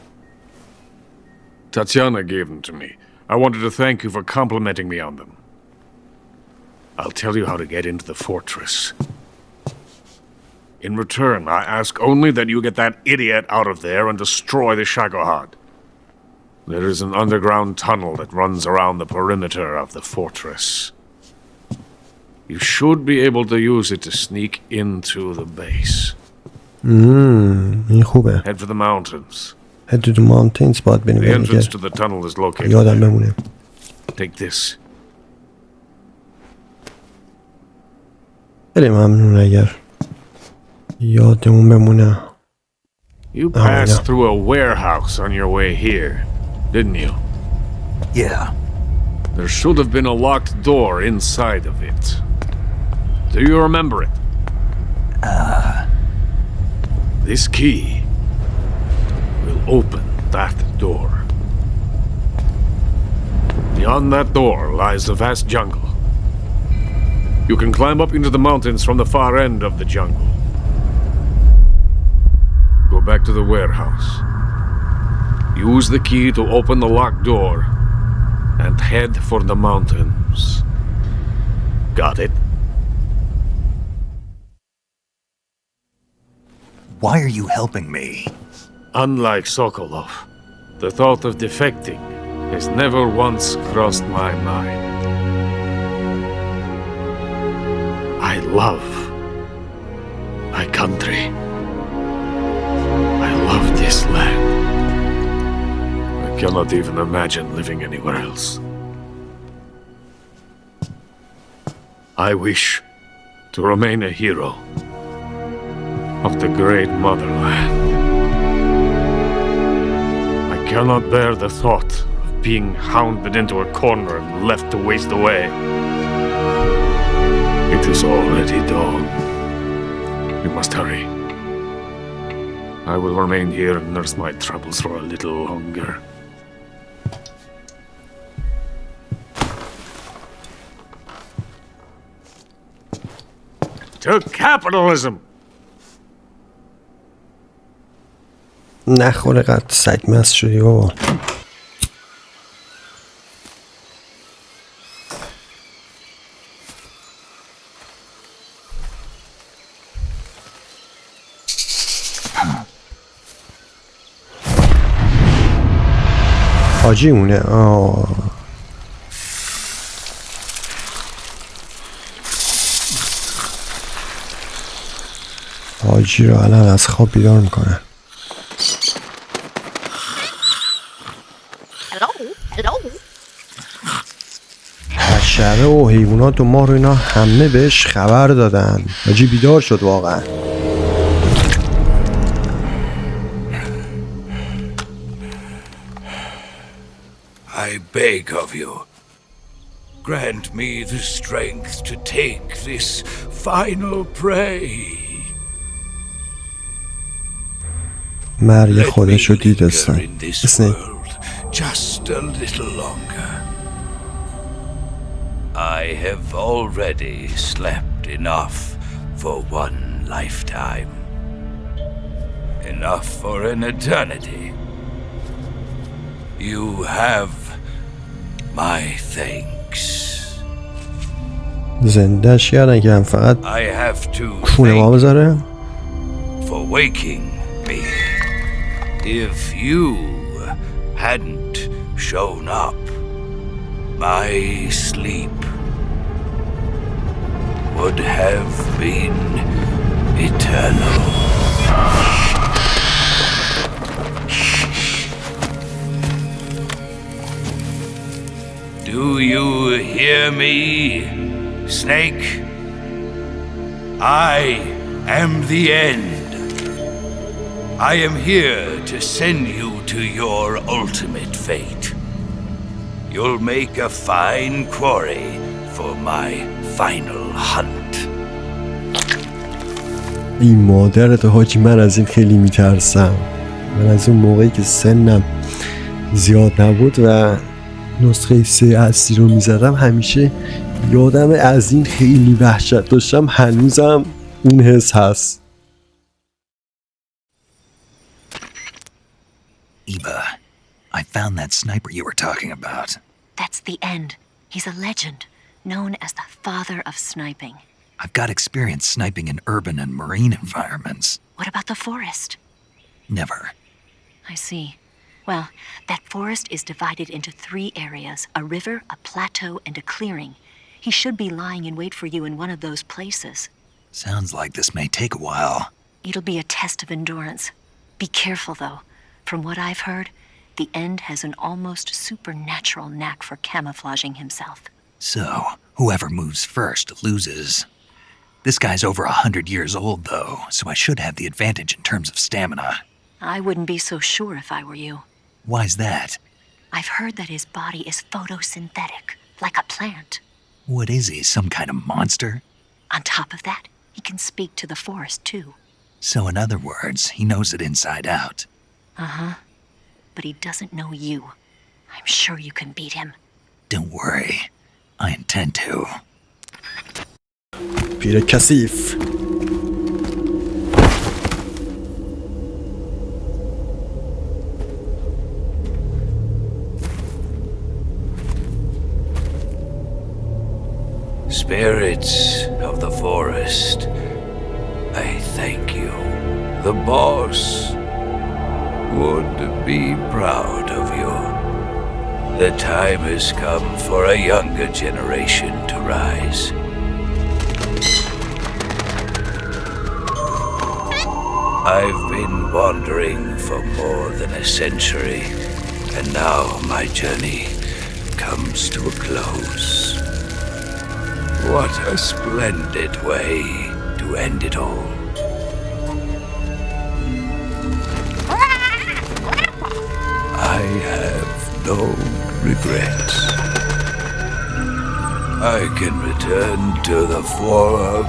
Speaker 12: Tatiana gave them to me. I wanted to thank you for complimenting me on them. I'll tell you how to get into the fortress. In return, I ask only that you get that idiot out of there and destroy the Shagohod. There is an underground tunnel that runs around the perimeter of the fortress. You should be able to use it to sneak into the base.
Speaker 4: این خوبه.
Speaker 12: Head for the mountains.
Speaker 4: Head to the mountains باید بریم.
Speaker 12: The entrance to the tunnel is located.
Speaker 4: یادم بمونه.
Speaker 12: Take this.
Speaker 4: خیلی ممنون اگر یادمون بمونه.
Speaker 12: You passed through a warehouse on your way here, didn't you?
Speaker 5: Yeah.
Speaker 12: There should have been a locked door inside of it. Do you remember it? This key will open that door. Beyond that door lies a vast jungle. You can climb up into the mountains from the far end of the jungle. Go back to the warehouse. Use the key to open the locked door and head for the mountains. Got it?
Speaker 5: Why are you helping me?
Speaker 12: Unlike Sokolov, the thought of defecting has never once crossed my mind. I love my country. I love this land. I cannot even imagine living anywhere else. I wish to remain a hero of the great motherland. I cannot bear the thought of being hounded into a corner and left to waste away. It is already dawn. You must hurry. I will remain here and nurse my troubles for a little longer. To capitalism!
Speaker 4: نخوره قد سگ مست شدی بابا. حاجی مونه. حاجی رو الان از خواب بیدار میکنه. حشره و حیوانات و مار و اینا همه بهش خبر دادن. حاجی بیدار شد واقعا.
Speaker 18: I beg of you, grant me the strength to take this final prey.
Speaker 4: مرگ خودش رو دید داستان. اسنیک.
Speaker 18: Just a little longer. I have already slept enough for one lifetime. Enough for an eternity. You have my thanks.
Speaker 4: زندهش کردن که هم فقط خونه ما بذاره.
Speaker 18: For waking me. If you hadn't shown up, my sleep would have been eternal. Do you hear me, Snake? I am the end. I am here to send you to your ultimate fate. You'll make a fine quarry for my final hunt.
Speaker 4: این مادرت حاجی، من از این خیلی میترسم. من از اون موقعی که سنم زیاد نبود و نسخه 3 اصلی رو میزدم همیشه یادم از این خیلی وحشت داشتم. هنوزم اون حس هست.
Speaker 5: Eva, I found that sniper you were talking about.
Speaker 16: That's the end. He's a legend, known as the father of sniping.
Speaker 5: I've got experience sniping in urban and marine environments.
Speaker 16: What about the forest?
Speaker 5: Never.
Speaker 16: I see. Well, that forest is divided into 3 areas, a river, a plateau, and a clearing. He should be lying in wait for you in one of those places.
Speaker 5: Sounds like this may take a while.
Speaker 16: It'll be a test of endurance. Be careful, though. From what I've heard, the End has an almost supernatural knack for camouflaging himself.
Speaker 5: So, whoever moves first loses. This guy's over 100 years old, though, so I should have the advantage in terms of stamina.
Speaker 16: I wouldn't be so sure if I were you.
Speaker 5: Why's that?
Speaker 16: I've heard that his body is photosynthetic, like a plant.
Speaker 5: What is he, some kind of monster?
Speaker 16: On top of that, he can speak to the forest, too.
Speaker 5: So in other words, he knows it inside out.
Speaker 16: Uh-huh. But he doesn't know you. I'm sure you can beat him.
Speaker 5: Don't worry. I intend to.
Speaker 4: پیر کثیف.
Speaker 18: Spirits of the forest, I thank you. The boss would be proud of you. The time has come for a younger generation to rise. I've been wandering for more than a century, and now my journey comes to a close. What a splendid way to end it all. I have no regrets. I can return to the forum.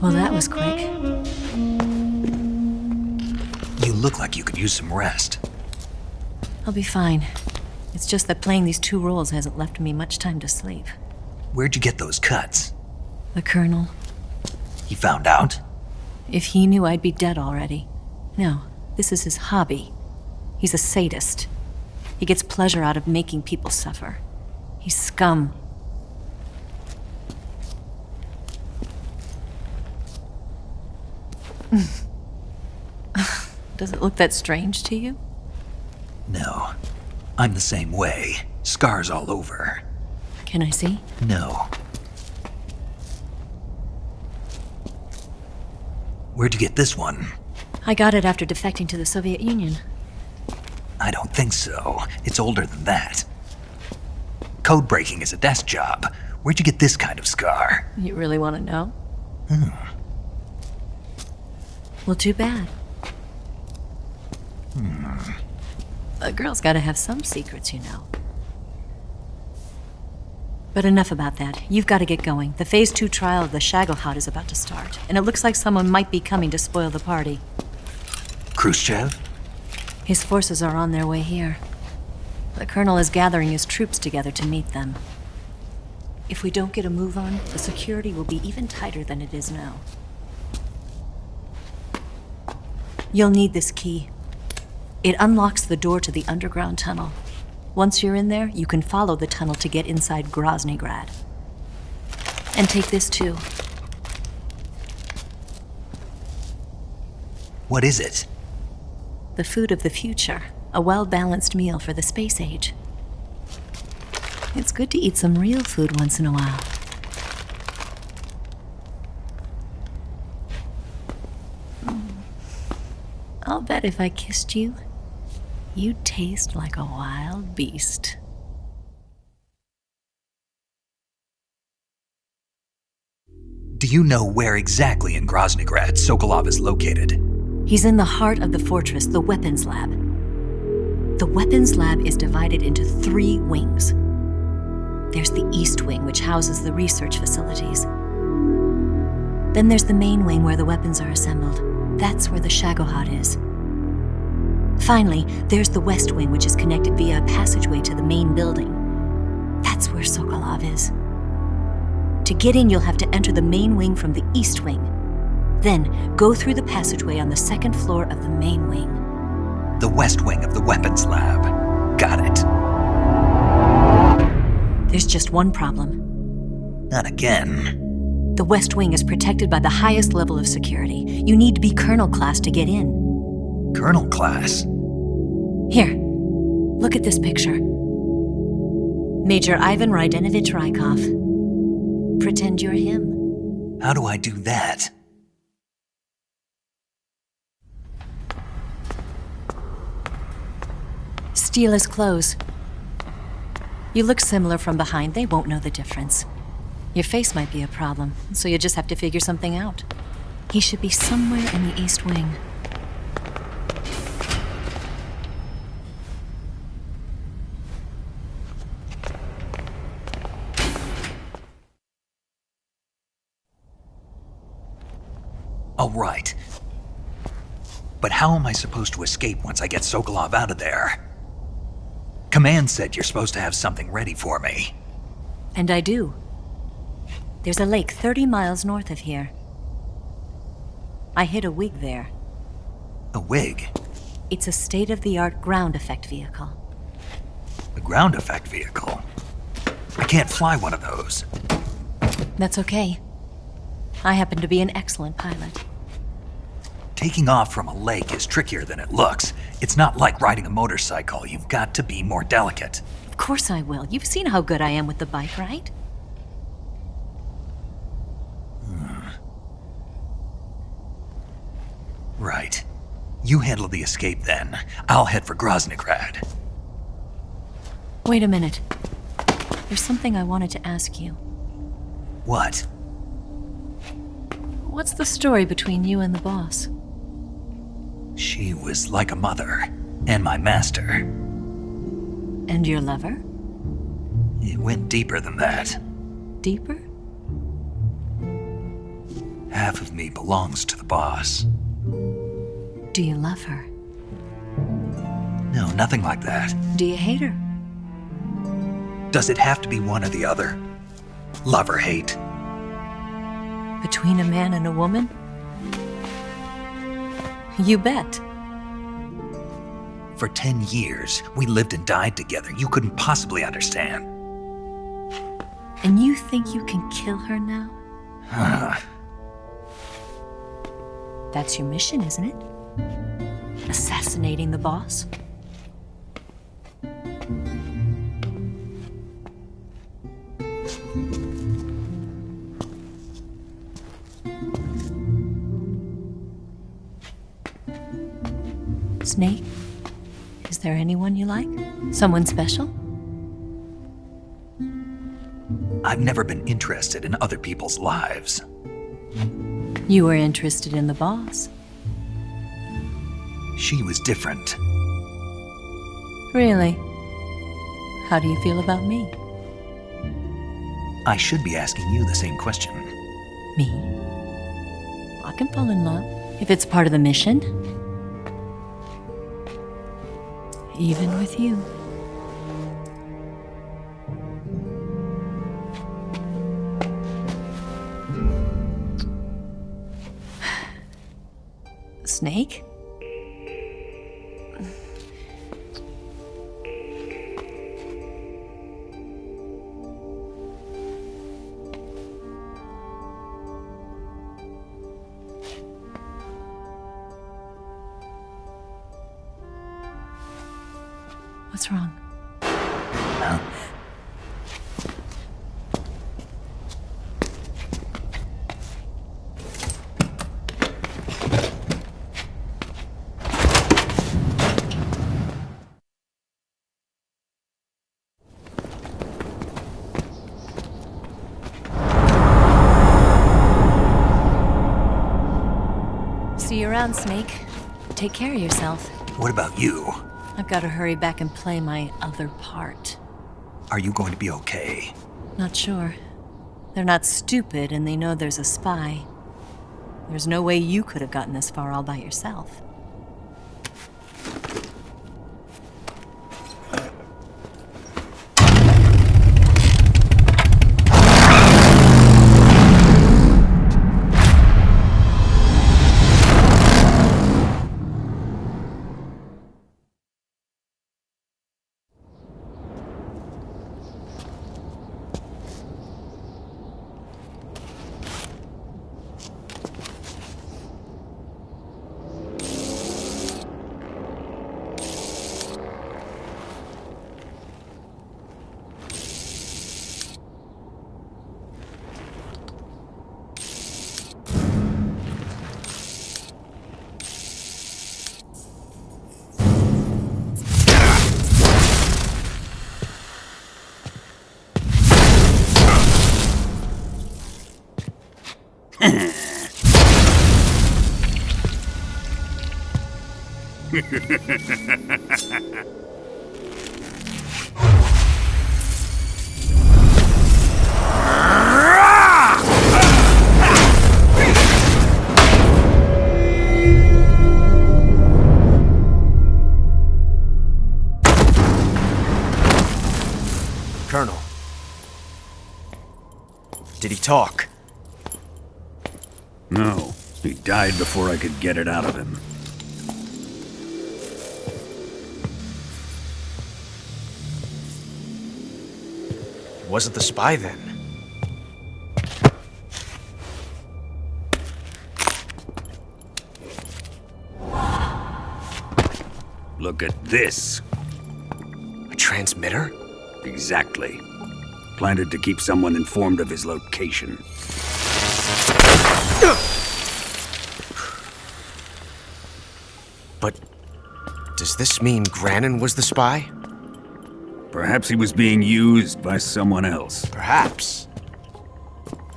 Speaker 16: Well, that was quick.
Speaker 5: You look like you could use some rest.
Speaker 16: I'll be fine. It's just that playing these 2 roles hasn't left me much time to sleep.
Speaker 5: Where'd you get those cuts?
Speaker 16: The Colonel.
Speaker 5: He found out?
Speaker 16: If he knew, I'd be dead already. No, this is his hobby. He's a sadist. He gets pleasure out of making people suffer. He's scum. Does it look that strange to you?
Speaker 5: No. I'm the same way. Scars all over.
Speaker 16: Can I see?
Speaker 5: No. Where'd you get this one?
Speaker 16: I got it after defecting to the Soviet Union.
Speaker 5: I don't think so. It's older than that. Code breaking is a desk job. Where'd you get this kind of scar?
Speaker 16: You really want to know? Well, too bad. A girl's gotta have some secrets, you know. But enough about that. You've got to get going. The Phase 2 trial of the Shagohod is about to start, and it looks like someone might be coming to spoil the party.
Speaker 5: Khrushchev?
Speaker 16: His forces are on their way here. The Colonel is gathering his troops together to meet them. If we don't get a move on, the security will be even tighter than it is now. You'll need this key. It unlocks the door to the underground tunnel. Once you're in there, you can follow the tunnel to get inside Groznygrad. And take this too.
Speaker 5: What is it?
Speaker 16: The food of the future. A well-balanced meal for the space age. It's good to eat some real food once in a while. I'll bet if I kissed you, you'd taste like a wild beast.
Speaker 5: Do you know where exactly in Groznygrad Sokolov is located?
Speaker 16: He's in the heart of the fortress, the weapons lab. The weapons lab is divided into 3 wings. There's the East Wing, which houses the research facilities. Then there's the main wing where the weapons are assembled. That's where the Shagohod is. Finally, there's the West Wing, which is connected via a passageway to the main building. That's where Sokolov is. To get in, you'll have to enter the main wing from the East Wing. Then, go through the passageway on the 2nd floor of the main wing.
Speaker 5: The West Wing of the weapons lab. Got it.
Speaker 16: There's just one problem.
Speaker 5: Not again.
Speaker 16: The West Wing is protected by the highest level of security. You need to be Colonel class to get in.
Speaker 5: Colonel class?
Speaker 16: Here, look at this picture. Major Ivan Rydenovich Rykov. Pretend you're him.
Speaker 5: How do I do that?
Speaker 16: Steal his clothes. You look similar from behind, they won't know the difference. Your face might be a problem, so you just have to figure something out. He should be somewhere in the East Wing.
Speaker 5: Oh, right. But how am I supposed to escape once I get Sokolov out of there? Command said you're supposed to have something ready for me.
Speaker 16: And I do. There's a lake 30 miles north of here. I hid a wig there.
Speaker 5: A wig?
Speaker 16: It's a state-of-the-art ground effect vehicle.
Speaker 5: A ground effect vehicle? I can't fly one of those.
Speaker 16: That's okay. I happen to be an excellent pilot.
Speaker 5: Taking off from a lake is trickier than it looks. It's not like riding a motorcycle. You've got to be more delicate.
Speaker 16: Of course I will. You've seen how good I am with the bike, right?
Speaker 5: Right. You handle the escape then. I'll head for Groznygrad.
Speaker 16: Wait a minute. There's something I wanted to ask you.
Speaker 5: What?
Speaker 16: What's the story between you and the boss?
Speaker 5: She was like a mother, and my master.
Speaker 16: And your lover?
Speaker 5: It went deeper than that.
Speaker 16: Deeper?
Speaker 5: Half of me belongs to the boss.
Speaker 16: Do you love her?
Speaker 5: No, nothing like that.
Speaker 16: Do you hate her?
Speaker 5: Does it have to be one or the other? Love or hate?
Speaker 16: Between a man and a woman? You bet.
Speaker 5: For 10 years, we lived and died together. You couldn't possibly understand.
Speaker 16: And you think you can kill her now? That's your mission, isn't it? Assassinating the boss? Snake? Is there anyone you like? Someone special?
Speaker 5: I've never been interested in other people's lives.
Speaker 16: You were interested in the boss.
Speaker 5: She was different.
Speaker 16: Really? How do you feel about me?
Speaker 5: I should be asking you the same question.
Speaker 16: Me? I can fall in love if it's part of the mission. Even with you. Snake? What's wrong? See you around, Snake. Take care of yourself.
Speaker 5: What about you?
Speaker 16: I've got to hurry back and play my other part.
Speaker 5: Are you going to be okay?
Speaker 16: Not sure. They're not stupid and they know there's a spy. There's no way you could have gotten this far all by yourself.
Speaker 17: Colonel. Did he talk?
Speaker 19: No. He died before I could get it out of him.
Speaker 17: He wasn't the spy then.
Speaker 19: Look at this.
Speaker 17: A transmitter?
Speaker 19: Exactly. Planted to keep someone informed of his location.
Speaker 17: But does this mean Granin was the spy?
Speaker 19: Perhaps he was being used by someone else.
Speaker 17: Perhaps.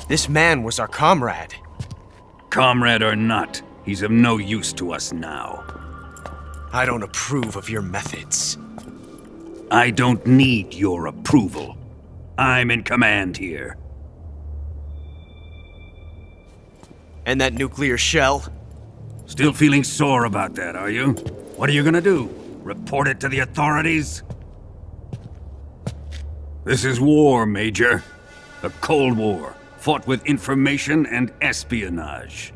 Speaker 17: This man was our comrade.
Speaker 19: Comrade or not, he's of no use to us now.
Speaker 17: I don't approve of your methods.
Speaker 19: I don't need your approval. I'm in command here.
Speaker 17: And that nuclear shell?
Speaker 19: Still feeling sore about that, are you? What are you gonna do? Report it to the authorities? This is war, Major. A Cold War, fought with information and espionage.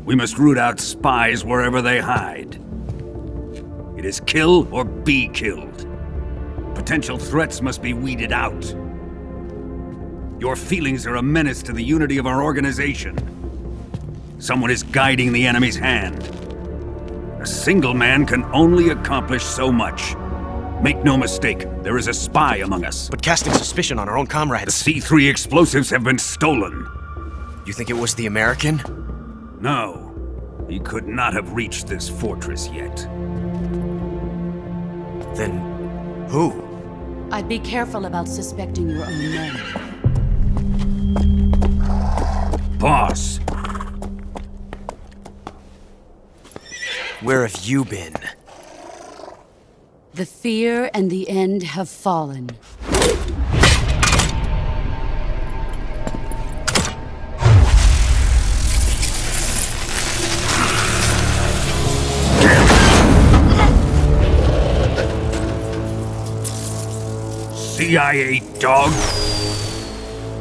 Speaker 19: We must root out spies wherever they hide. It is kill or be killed. Potential threats must be weeded out. Your feelings are a menace to the unity of our organization. Someone is guiding the enemy's hand. A single man can only accomplish so much. Make no mistake, there is a spy among us.
Speaker 17: But casting suspicion on our own comrades...
Speaker 19: The C3 explosives have been stolen.
Speaker 17: You think it was the American?
Speaker 19: No. He could not have reached this fortress yet.
Speaker 17: Then... who?
Speaker 10: I'd be careful about suspecting your own men.
Speaker 19: Boss!
Speaker 17: Where have you been?
Speaker 10: The fear and the end have fallen.
Speaker 19: CIA dog?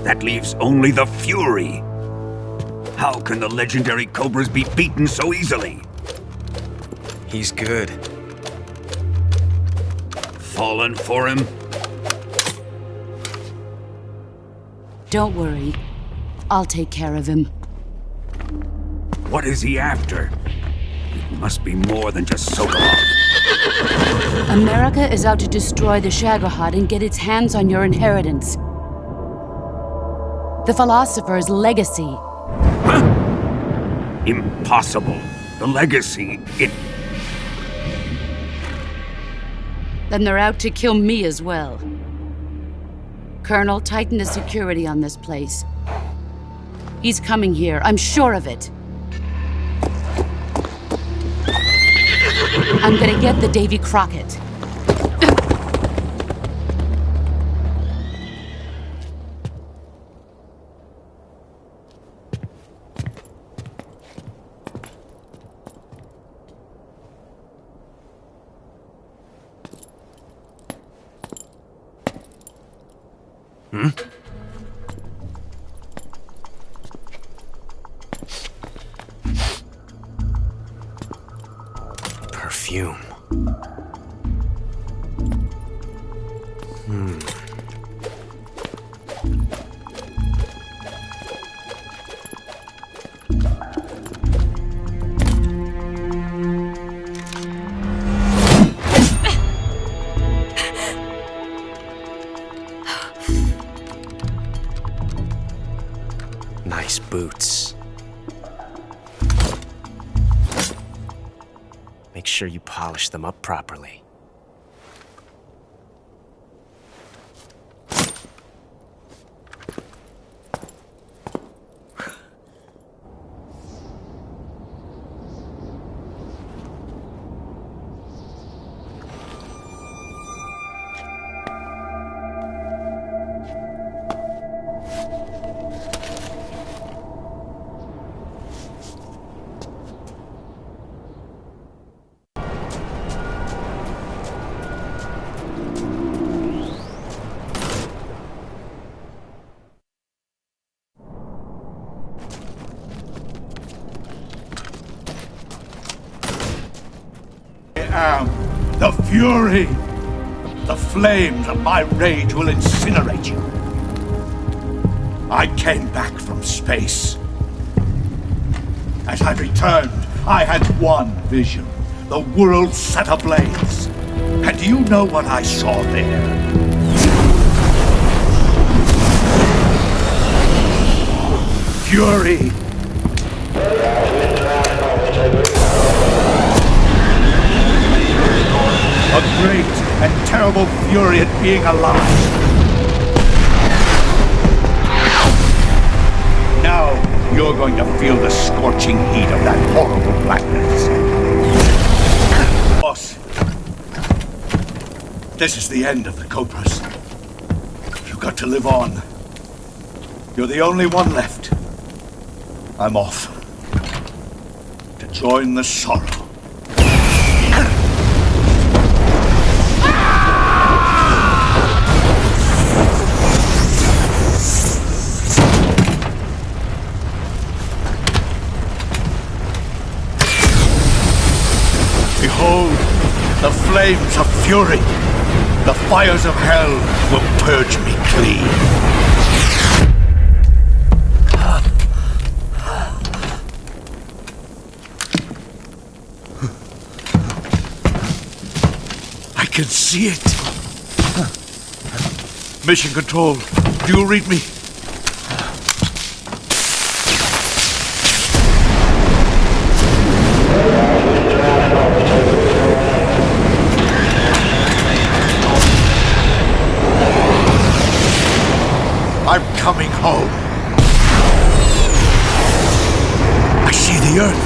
Speaker 19: That leaves only the Fury. How can the legendary Cobras be beaten so easily?
Speaker 17: He's good.
Speaker 19: Fallen for him?
Speaker 10: Don't worry. I'll take care of him.
Speaker 19: What is he after? It must be more than just Sokolov.
Speaker 10: America is out to destroy the Shagohod and get its hands on your inheritance. The Philosopher's legacy.
Speaker 19: Huh? Impossible. The legacy,
Speaker 10: Then they're out to kill me as well. Colonel, tighten the security on this place. He's coming here, I'm sure of it. I'm gonna get the Davy Crockett.
Speaker 17: Perfume. Nice boots. Make sure you polish them up properly.
Speaker 18: am the Fury. The flames of my rage will incinerate you. I came back from space. As I returned, I had one vision. The world set ablaze. And do you know what I saw there? Fury. A great and terrible fury at being alive. Now you're going to feel the scorching heat of that horrible blackness. Boss, this is the end of the Cobras. You've got to live on. You're the only one left. I'm off to join the sorrow. Behold, the flames of fury. The fires of hell will purge me clean. I can see it. Mission Control, do you read me? I'm coming home. I see the Earth.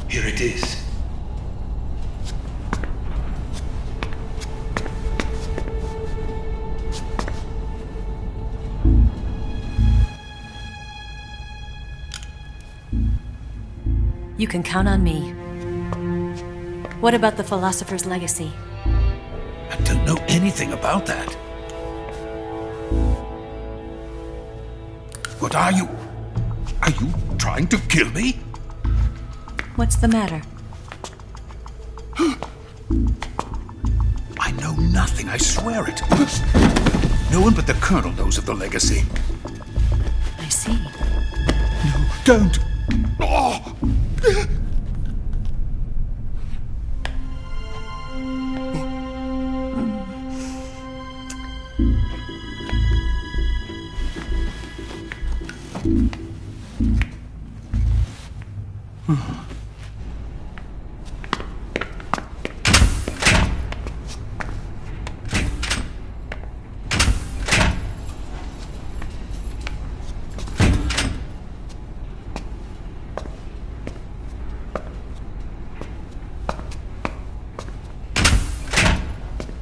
Speaker 18: Here it is.
Speaker 16: You can count on me. What about the philosopher's legacy?
Speaker 18: I don't know anything about that. What are you? Are you trying to kill me?
Speaker 16: What's the matter?
Speaker 18: I know nothing
Speaker 7: nothing, I swear it. No one but the Colonel knows of the legacy.
Speaker 16: I see.
Speaker 7: No, don't! Oh.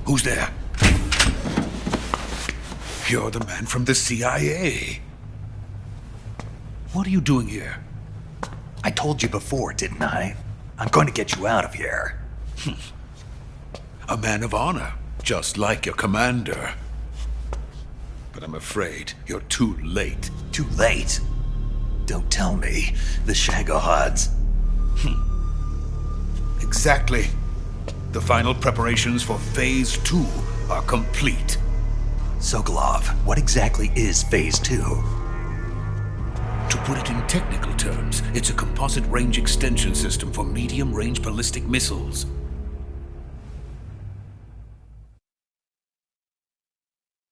Speaker 7: Who's there? You're the man from the CIA. What are you doing here?
Speaker 5: I told you before, didn't I? I'm going to get you out of here.
Speaker 7: A man of honor, just like your commander. But I'm afraid you're too late.
Speaker 5: Too late? Don't tell me. The Shagohods.
Speaker 7: Exactly. The final preparations for Phase 2 are complete.
Speaker 5: Sokolov, what exactly is Phase 2?
Speaker 7: To put it in technical terms, it's a composite range extension system for medium-range ballistic missiles.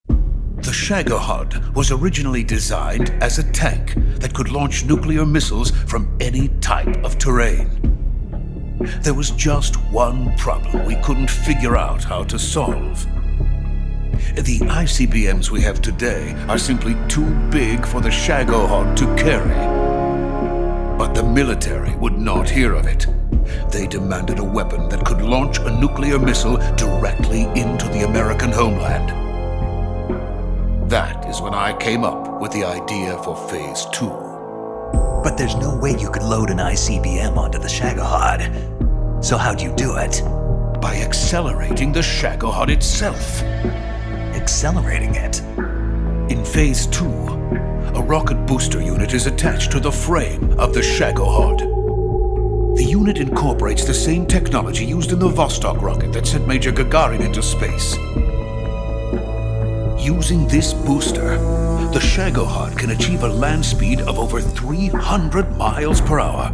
Speaker 7: The Shagohod was originally designed as a tank that could launch nuclear missiles from any type of terrain. There was just one problem we couldn't figure out how to solve. The ICBMs we have today are simply too big for the Shagohod to carry. But the military would not hear of it. They demanded a weapon that could launch a nuclear missile directly into the American homeland. That is when I came up with the idea for Phase 2.
Speaker 5: But there's no way you could load an ICBM onto the Shagohod. So how'd you do it?
Speaker 7: By accelerating the Shagohod itself.
Speaker 5: Accelerating it?
Speaker 7: In Phase 2, a rocket booster unit is attached to the frame of the Shagohod. The unit incorporates the same technology used in the Vostok rocket that sent Major Gagarin into space. Using this booster, the Shagohod can achieve a land speed of over 300 miles per hour.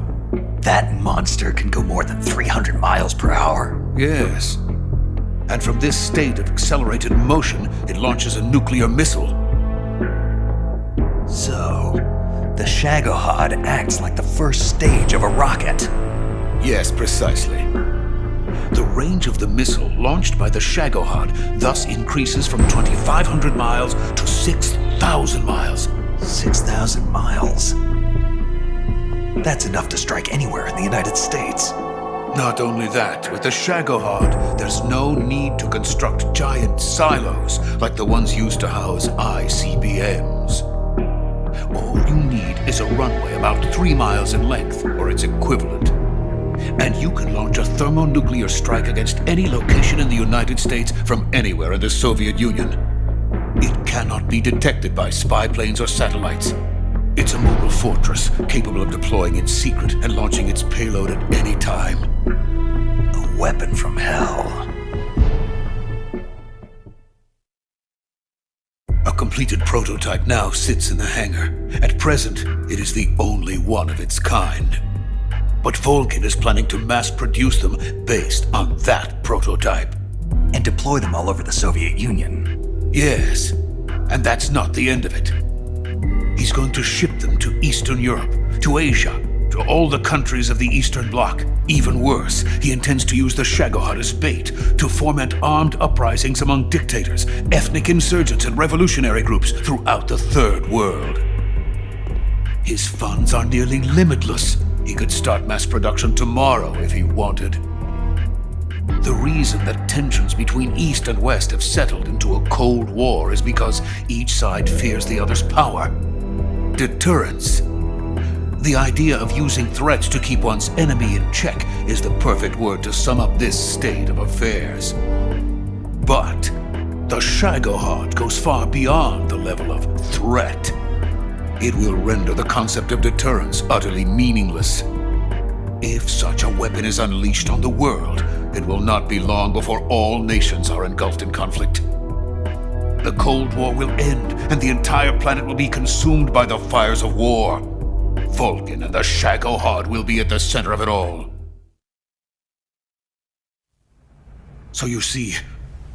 Speaker 5: That monster can go more than 300 miles per hour?
Speaker 7: Yes. And from this state of accelerated motion, it launches a nuclear missile.
Speaker 5: So, the Shagohod acts like the first stage of a rocket.
Speaker 7: Yes, precisely. The range of the missile launched by the Shagohod thus increases from 2,500 miles to 6,000 miles.
Speaker 5: 6,000 miles? That's enough to strike anywhere in the United States.
Speaker 7: Not only that, with the Shagohod, there's no need to construct giant silos like the ones used to house ICBMs. All you need is a runway about 3 miles in length, or its equivalent. And you can launch a thermonuclear strike against any location in the United States from anywhere in the Soviet Union. It cannot be detected by spy planes or satellites. It's a mobile fortress, capable of deploying in secret and launching its payload at any time.
Speaker 5: A weapon from hell.
Speaker 7: A completed prototype now sits in the hangar. At present, it is the only one of its kind. But Volkin is planning to mass-produce them based on that prototype.
Speaker 5: And deploy them all over the Soviet Union.
Speaker 7: Yes, and that's not the end of it. He's going to ship them to Eastern Europe, to Asia, to all the countries of the Eastern Bloc. Even worse, he intends to use the Shagohod as bait to foment armed uprisings among dictators, ethnic insurgents, and revolutionary groups throughout the Third World. His funds are nearly limitless. He could start mass production tomorrow if he wanted. The reason that tensions between East and West have settled into a Cold War is because each side fears the other's power. Deterrence. The idea of using threats to keep one's enemy in check is the perfect word to sum up this state of affairs. But the Shagohod goes far beyond the level of threat. It will render the concept of deterrence utterly meaningless. If such a weapon is unleashed on the world, it will not be long before all nations are engulfed in conflict. The Cold War will end, and the entire planet will be consumed by the fires of war. Vulcan and the Shagohod will be at the center of it all. So you see,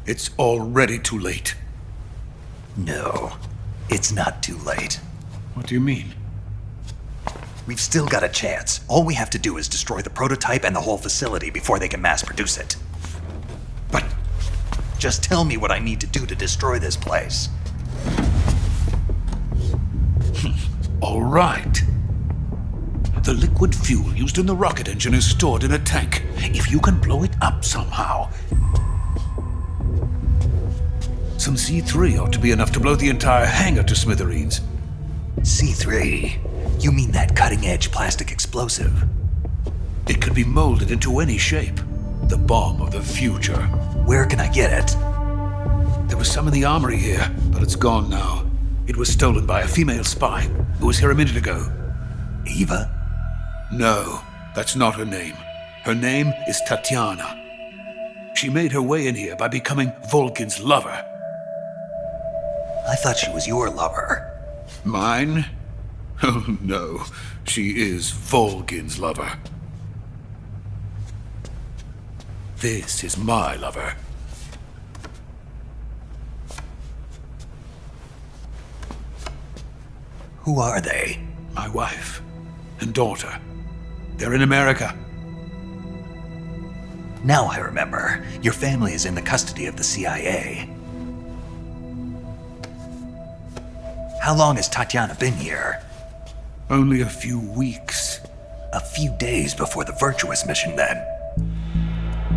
Speaker 7: it's already too late.
Speaker 5: No, it's not too late.
Speaker 7: What do you mean?
Speaker 5: We've still got a chance. All we have to do is destroy the prototype and the whole facility before they can mass produce it.
Speaker 7: But...
Speaker 5: just tell me what I need to do to destroy this place.
Speaker 7: All right. The liquid fuel used in the rocket engine is stored in a tank. If you can blow it up somehow... some C3 ought to be enough to blow the entire hangar to smithereens.
Speaker 5: C3? You mean that cutting-edge plastic explosive?
Speaker 7: It could be molded into any shape. The bomb of the future.
Speaker 5: Where can I get it?
Speaker 7: There was some in the armory here, but it's gone now. It was stolen by a female spy who was here a minute ago.
Speaker 5: Eva?
Speaker 7: No, that's not her name. Her name is Tatiana. She made her way in here by becoming Vulcan's lover.
Speaker 5: I thought she was your lover.
Speaker 7: Mine? Oh no, she is Vulcan's lover. This is my lover.
Speaker 5: Who are they?
Speaker 7: My wife and daughter. They're in America.
Speaker 5: Now I remember. Your family is in the custody of the CIA. How long has Tatiana been here?
Speaker 7: Only a few weeks.
Speaker 5: A few days before the Virtuous mission, then.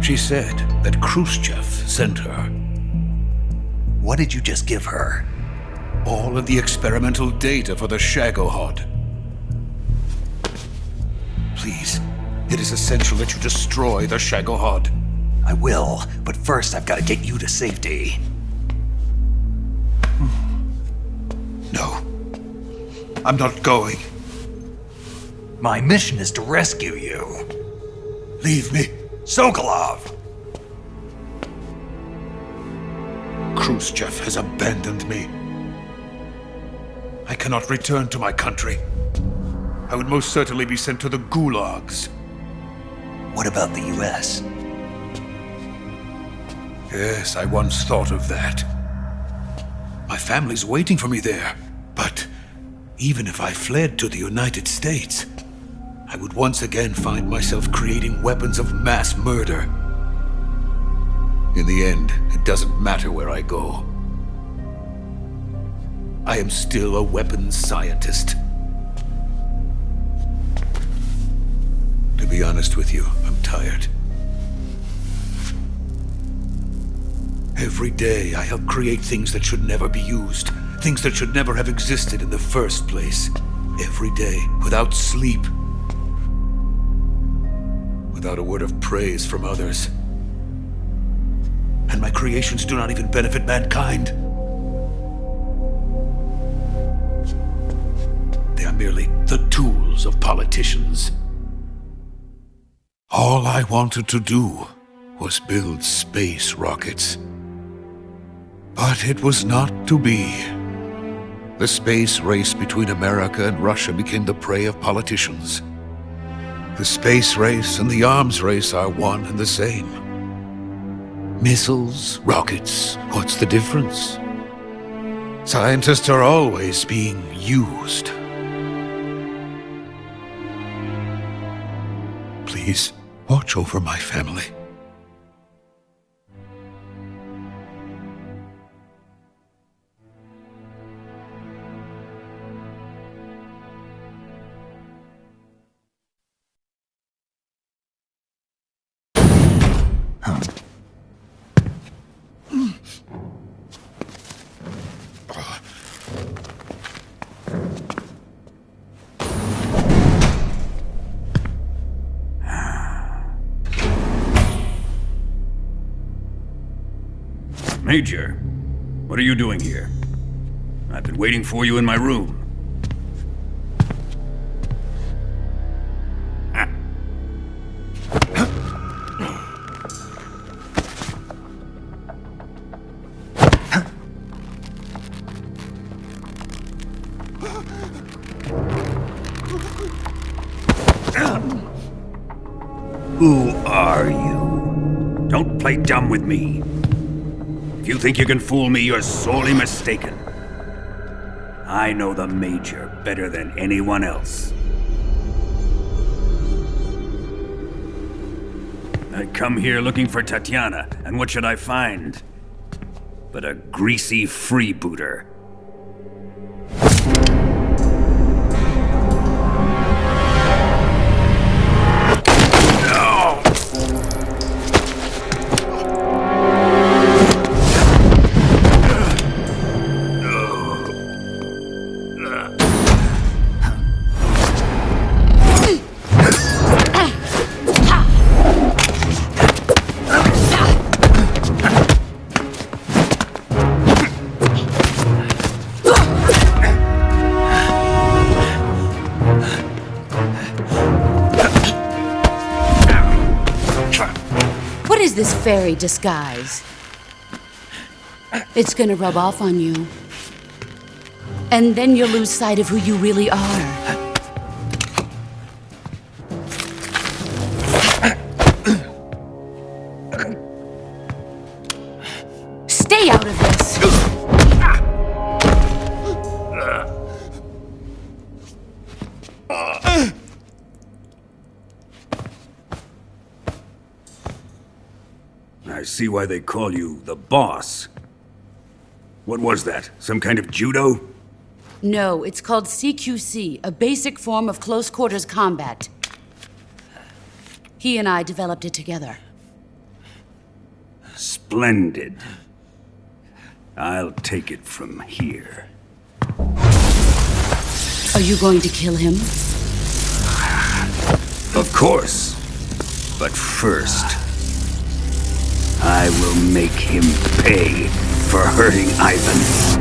Speaker 7: She said that Khrushchev sent her.
Speaker 5: What did you just give her?
Speaker 7: All of the experimental data for the Shagohod. Please, it is essential that you destroy the Shagohod.
Speaker 5: I will, but first I've got to get you to safety.
Speaker 7: No. I'm not going.
Speaker 5: My mission is to rescue you.
Speaker 7: Leave me.
Speaker 5: Sokolov!
Speaker 7: Khrushchev has abandoned me. I cannot return to my country. I would most certainly be sent to the gulags.
Speaker 5: What about the US?
Speaker 7: Yes, I once thought of that. My family's waiting for me there. But even if I fled to the United States, I would once again find myself creating weapons of mass murder. In the end, it doesn't matter where I go. I am still a weapons scientist. To be honest with you, I'm tired. Every day I help create things that should never be used, things that should never have existed in the first place. Every day, without sleep, without a word of praise from others. And my creations do not even benefit mankind. They are merely the tools of politicians. All I wanted to do was build space rockets. But it was not to be. The space race between America and Russia became the prey of politicians. The space race and the arms race are one and the same. Missiles, rockets, what's the difference? Scientists are always being used. Please, watch over my family.
Speaker 19: Major, what are you doing here? I've been waiting for you in my room. Who are you? Don't play dumb with me. If you think you can fool me, you're sorely mistaken. I know the Major better than anyone else. I come here looking for Tatiana, and what should I find? But a greasy freebooter.
Speaker 10: This fairy disguise. It's gonna rub off on you. And then you'll lose sight of who you really are. Stay out of this!
Speaker 19: I see why they call you the boss. What was that? Some kind of judo?
Speaker 10: No, it's called CQC, a basic form of close quarters combat. He and I developed it together.
Speaker 19: Splendid. I'll take it from here.
Speaker 10: Are you going to kill him?
Speaker 19: Of course. But first, I will make him pay for hurting Ivan.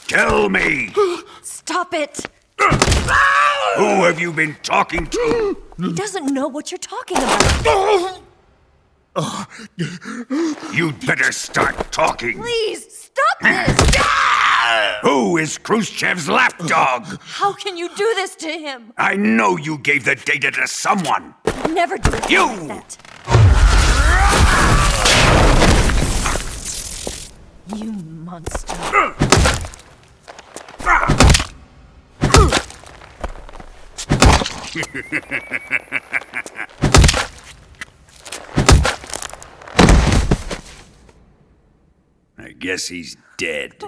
Speaker 19: Tell me!
Speaker 16: Stop it!
Speaker 19: Who have you been talking to?
Speaker 16: He doesn't know what you're talking about.
Speaker 19: You'd better start talking.
Speaker 16: Please, stop this!
Speaker 19: Who is Khrushchev's lapdog?
Speaker 16: How can you do this to him?
Speaker 19: I know you gave the data to someone.
Speaker 16: Never do it
Speaker 19: You!
Speaker 16: like that. You monster.
Speaker 19: I guess he's dead.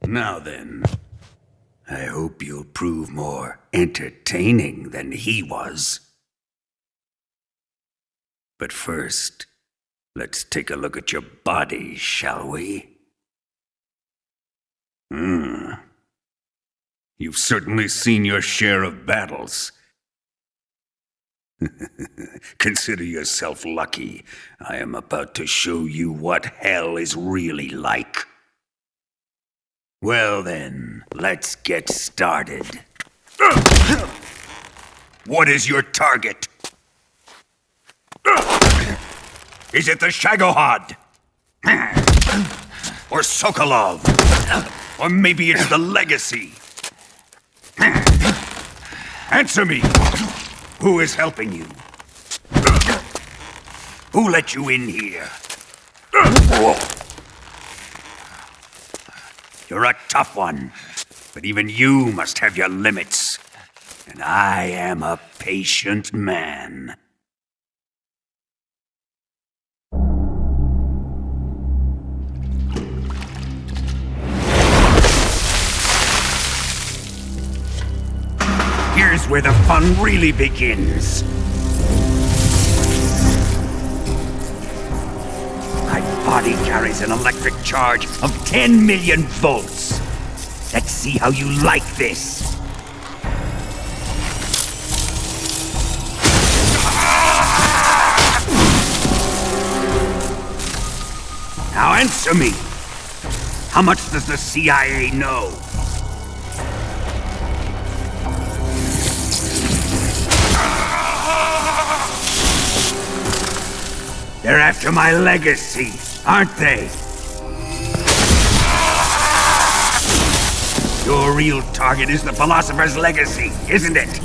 Speaker 19: Now then, I hope you'll prove more entertaining than he was. But first, let's take a look at your body, shall we? You've certainly seen your share of battles. Consider yourself lucky. I am about to show you what hell is really like. Well then, let's get started. What is your target? Is it the Shagohod? Or Sokolov? Or maybe it's the Legacy? Answer me! Who is helping you? Who let you in here? You're a tough one, but even you must have your limits. And I am a patient man. Here's where the fun really begins. My body carries an electric charge of 10 million volts. Let's see how you like this. Now answer me. How much does the CIA know? They're after my legacy, aren't they? Your real target is the Philosopher's Legacy, isn't it?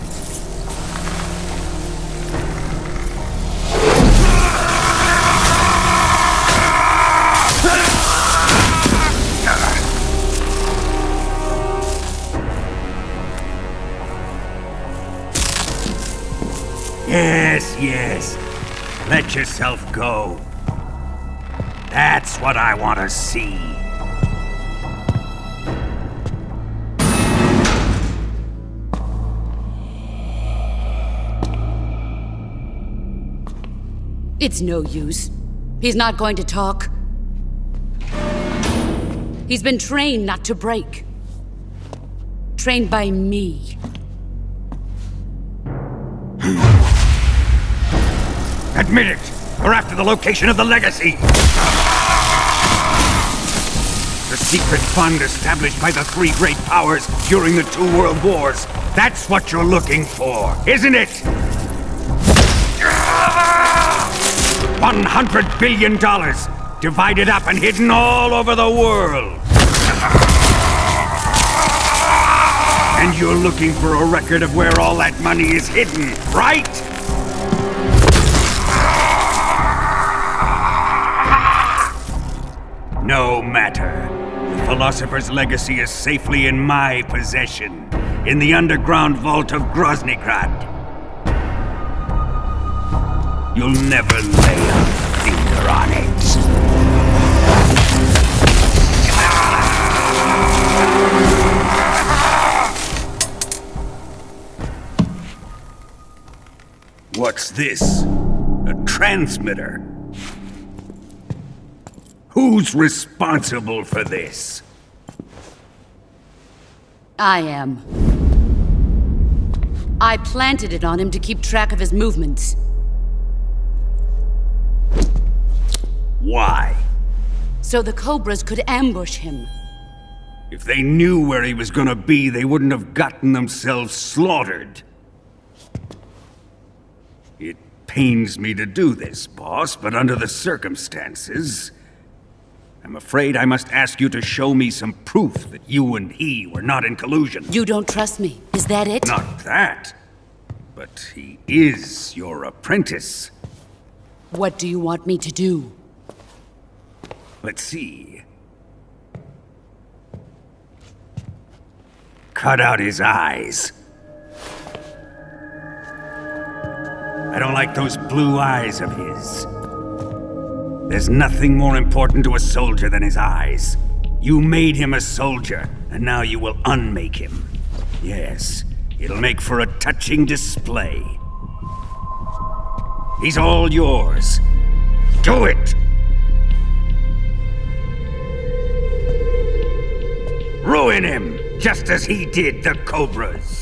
Speaker 19: Yes. Let yourself go. That's what I want to see.
Speaker 10: It's no use. He's not going to talk. He's been trained not to break. Trained by me.
Speaker 19: Admit it! We're after the location of the Legacy! The secret fund established by the three great powers during the 2 world wars. That's what you're looking for, isn't it? $100 billion, divided up and hidden all over the world. And you're looking for a record of where all that money is hidden, right? No matter. The Philosopher's Legacy is safely in my possession, in the underground vault of Groznygrad. You'll never lay a finger on it. What's this? A transmitter? Who's responsible for this?
Speaker 10: I am. I planted it on him to keep track of his movements.
Speaker 19: Why?
Speaker 10: So the Cobras could ambush him.
Speaker 19: If they knew where he was gonna be, they wouldn't have gotten themselves slaughtered. It pains me to do this, boss, but under the circumstances, I'm afraid I must ask you to show me some proof that you and he were not in collusion.
Speaker 10: You don't trust me, is that it?
Speaker 19: Not that. But he is your apprentice.
Speaker 10: What do you want me to do?
Speaker 19: Let's see. Cut out his eyes. I don't like those blue eyes of his. There's nothing more important to a soldier than his eyes. You made him a soldier, and now you will unmake him. Yes, it'll make for a touching display. He's all yours. Do it! Ruin him, just as he did the Cobras.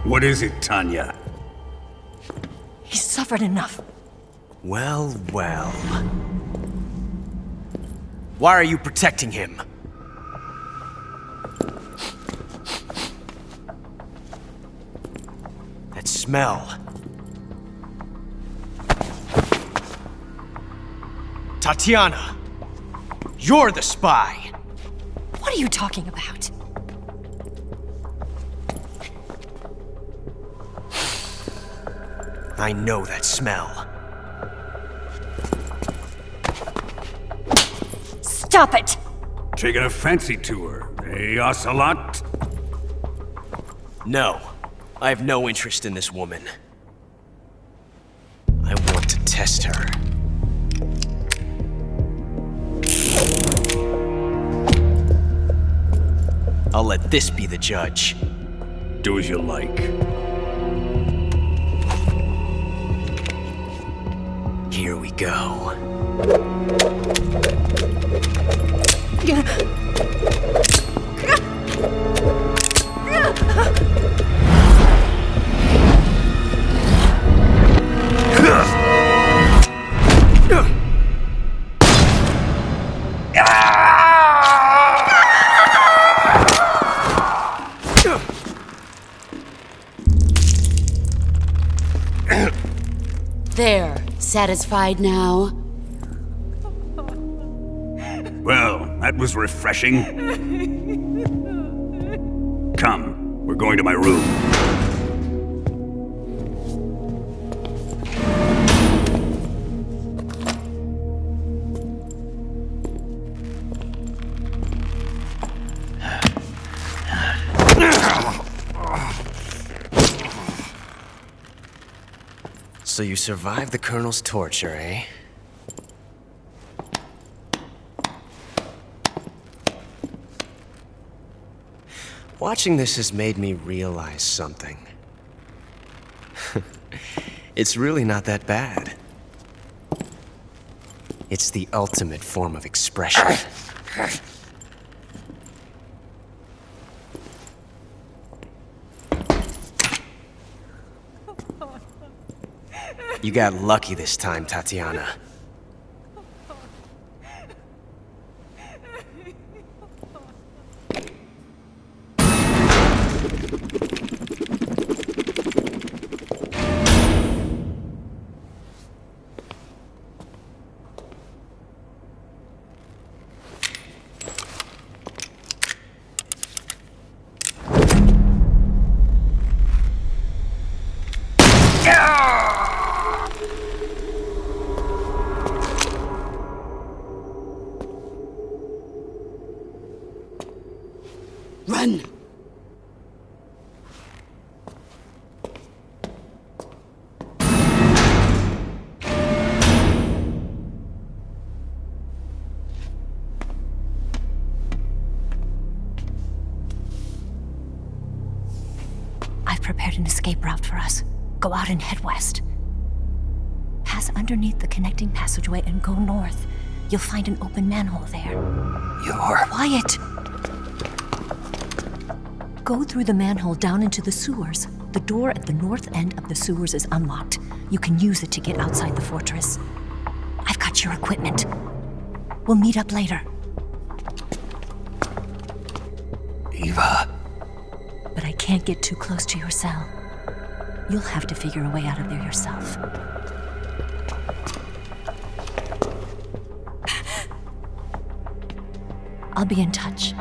Speaker 19: What is it, Tanya?
Speaker 16: He's suffered enough.
Speaker 17: Well, well. Why are you protecting him? That smell. Tatiana! You're the spy!
Speaker 16: What are you talking about?
Speaker 17: I know that smell.
Speaker 16: Stop it!
Speaker 19: Taking a fancy to her, eh, Ocelot?
Speaker 17: No. I have no interest in this woman. I want to test her. I'll let this be the judge.
Speaker 19: Do as you like.
Speaker 17: Here we go.
Speaker 10: There. Satisfied now?
Speaker 19: Well, that was refreshing. Come, we're going to my room.
Speaker 17: So you survived the Colonel's torture, eh? Watching this has made me realize something. It's really not that bad. It's the ultimate form of expression. You got lucky this time, Tatiana.
Speaker 10: Run!
Speaker 16: I've prepared an escape route for us. Go out and head west. Pass underneath the connecting passageway and go north. You'll find an open manhole there. You're... Quiet! Go through the manhole down into the sewers. The door at the north end of the sewers is unlocked. You can use it to get outside the fortress. I've got your equipment. We'll meet up later.
Speaker 5: Eva.
Speaker 16: But I can't get too close to your cell. You'll have to figure a way out of there yourself. I'll be in touch.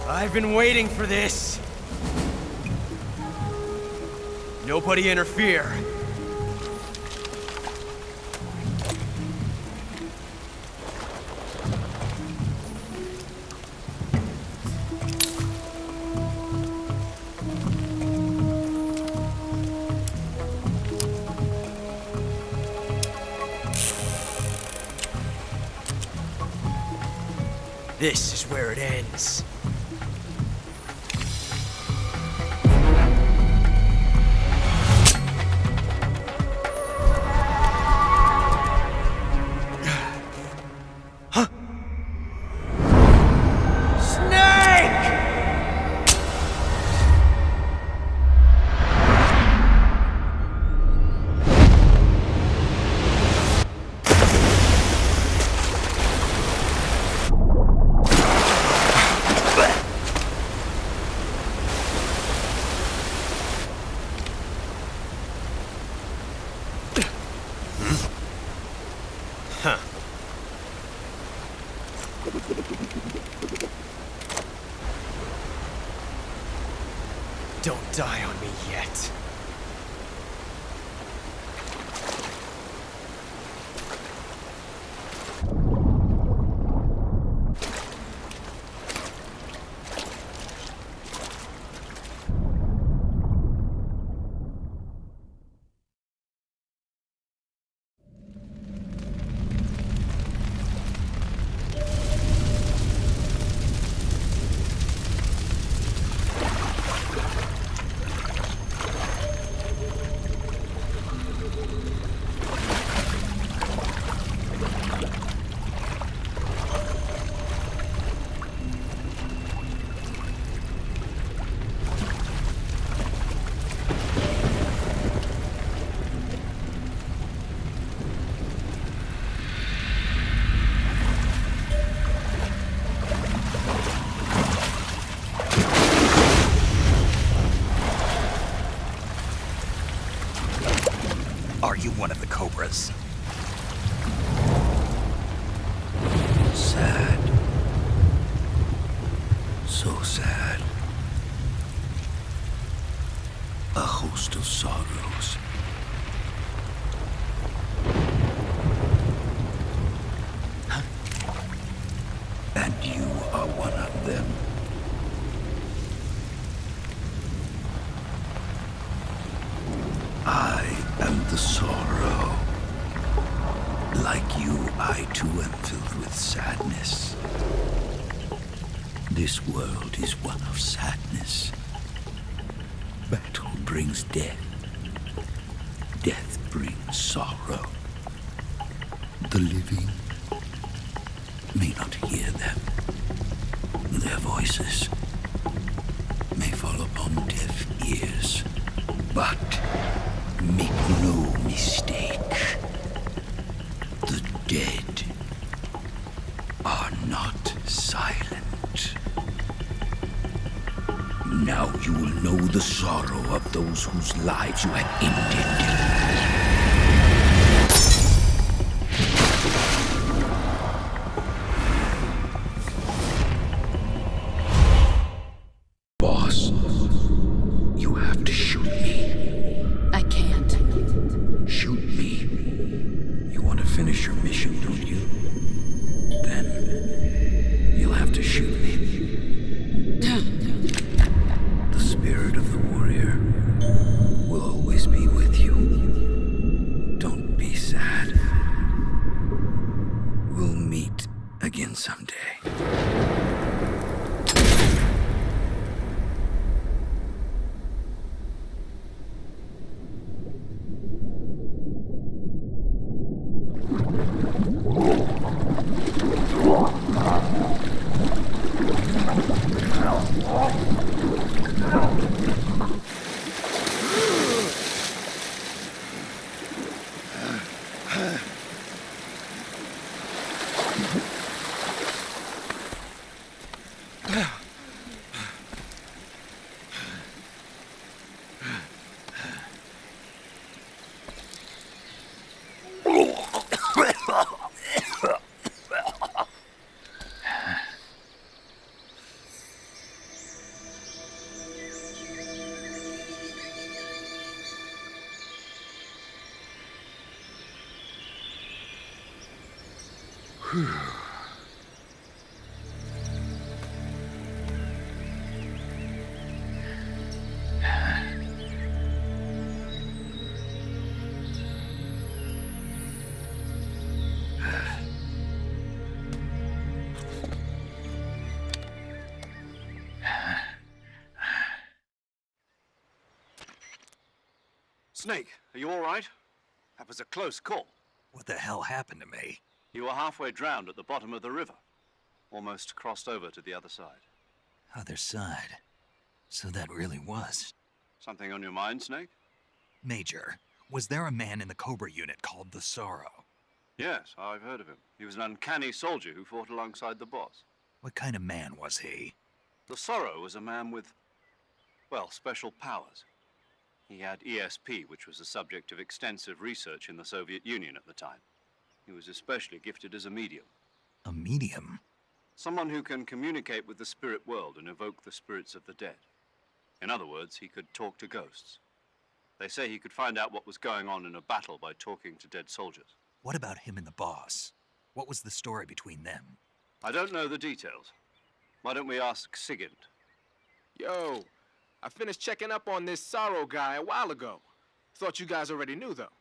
Speaker 17: I've been waiting for this. Nobody interfere. This is where it ends. Don't die on me yet.
Speaker 5: Are you one of the Cobras?
Speaker 18: Sad. So sad. A host of sorrows. And you are one of them. I am the sorrow. Like you, I too am filled with sadness. This world is one of sadness. Battle brings death. Death brings sorrow. The living may not hear them. Their voices may fall upon deaf ears. But make no mistake, the dead are not silent. Now you will know the sorrow of those whose lives you have ended.
Speaker 1: Snake, are you all right? That was a close call.
Speaker 5: What the hell happened to me?
Speaker 1: You were halfway drowned at the bottom of the river. Almost crossed over to the other side.
Speaker 5: Other side? So that really was.
Speaker 1: Something on your mind, Snake?
Speaker 5: Major, was there a man in the Cobra unit called the Sorrow?
Speaker 1: Yes, I've heard of him. He was an uncanny soldier who fought alongside the boss.
Speaker 5: What kind of man was he?
Speaker 1: The Sorrow was a man with, well, special powers. He had ESP, which was the subject of extensive research in the Soviet Union at the time. He was especially gifted as a medium.
Speaker 5: A medium?
Speaker 1: Someone who can communicate with the spirit world and evoke the spirits of the dead. In other words, he could talk to ghosts. They say he could find out what was going on in a battle by talking to dead soldiers.
Speaker 5: What about him and the boss? What was the story between them?
Speaker 1: I don't know the details. Why don't we ask Sigint?
Speaker 20: Yo, I finished checking up on this Sorrow guy a while ago. Thought you guys already knew, though.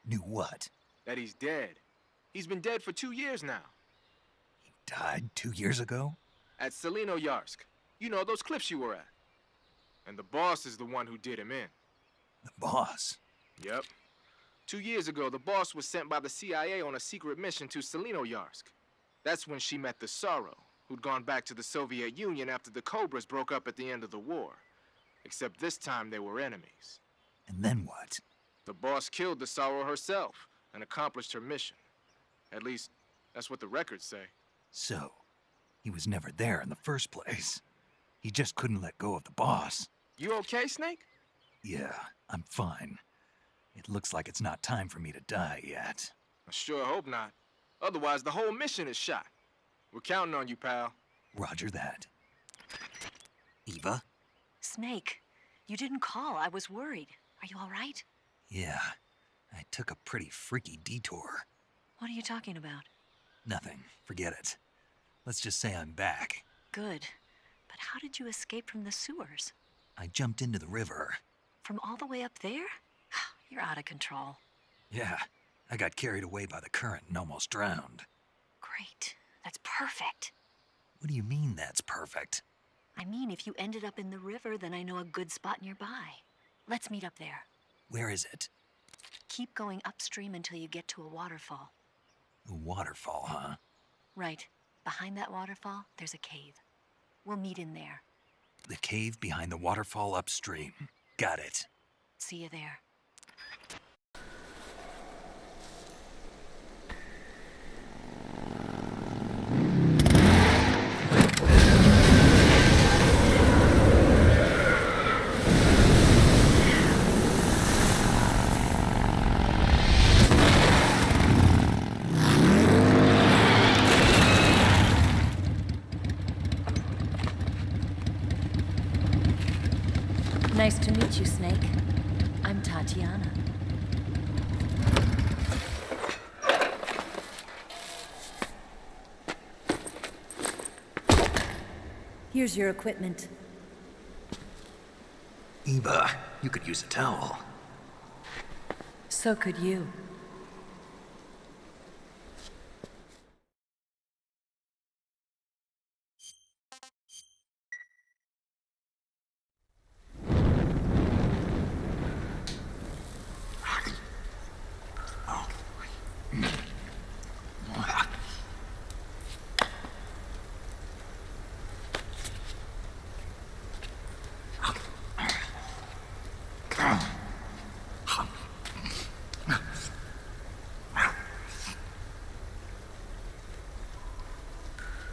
Speaker 5: Knew what?
Speaker 20: That he's dead. He's been dead for 2 years now.
Speaker 5: He died 2 years ago?
Speaker 20: At Selino-Yarsk. You know, those cliffs you were at. And the boss is the one who did him in.
Speaker 5: The boss?
Speaker 20: Yep. 2 years ago, the boss was sent by the CIA on a secret mission to Selino-Yarsk. That's when she met the Sorrow, who'd gone back to the Soviet Union after the Cobras broke up at the end of the war. Except this time they were enemies.
Speaker 5: And then what?
Speaker 20: The boss killed the Sorrow herself and accomplished her mission. At least, that's what the records say.
Speaker 5: So, he was never there in the first place. He just couldn't let go of the boss.
Speaker 20: You okay, Snake?
Speaker 5: Yeah, I'm fine. It looks like it's not time for me to die yet.
Speaker 20: I sure hope not. Otherwise, the whole mission is shot. We're counting on you, pal.
Speaker 5: Roger that. Eva?
Speaker 16: Snake, you didn't call. I was worried. Are you all right?
Speaker 5: Yeah, I took a pretty freaky detour.
Speaker 16: What are you talking about?
Speaker 5: Nothing. Forget it. Let's just say I'm back.
Speaker 16: Good. But how did you escape from the sewers?
Speaker 5: I jumped into the river.
Speaker 16: From all the way up there? You're out of control.
Speaker 5: Yeah, I got carried away by the current and almost drowned.
Speaker 16: Great. That's perfect.
Speaker 5: What do you mean that's perfect?
Speaker 16: I mean, if you ended up in the river, then I know a good spot nearby. Let's meet up there.
Speaker 5: Where is it?
Speaker 16: Keep going upstream until you get to a waterfall.
Speaker 5: A waterfall, huh?
Speaker 16: Right. Behind that waterfall, there's a cave. We'll meet in there.
Speaker 5: The cave behind the waterfall upstream. Got it.
Speaker 16: See you there. Nice to meet you, Snake. I'm Tatiana. Here's your equipment.
Speaker 5: Eva, you could use a towel.
Speaker 16: So could you.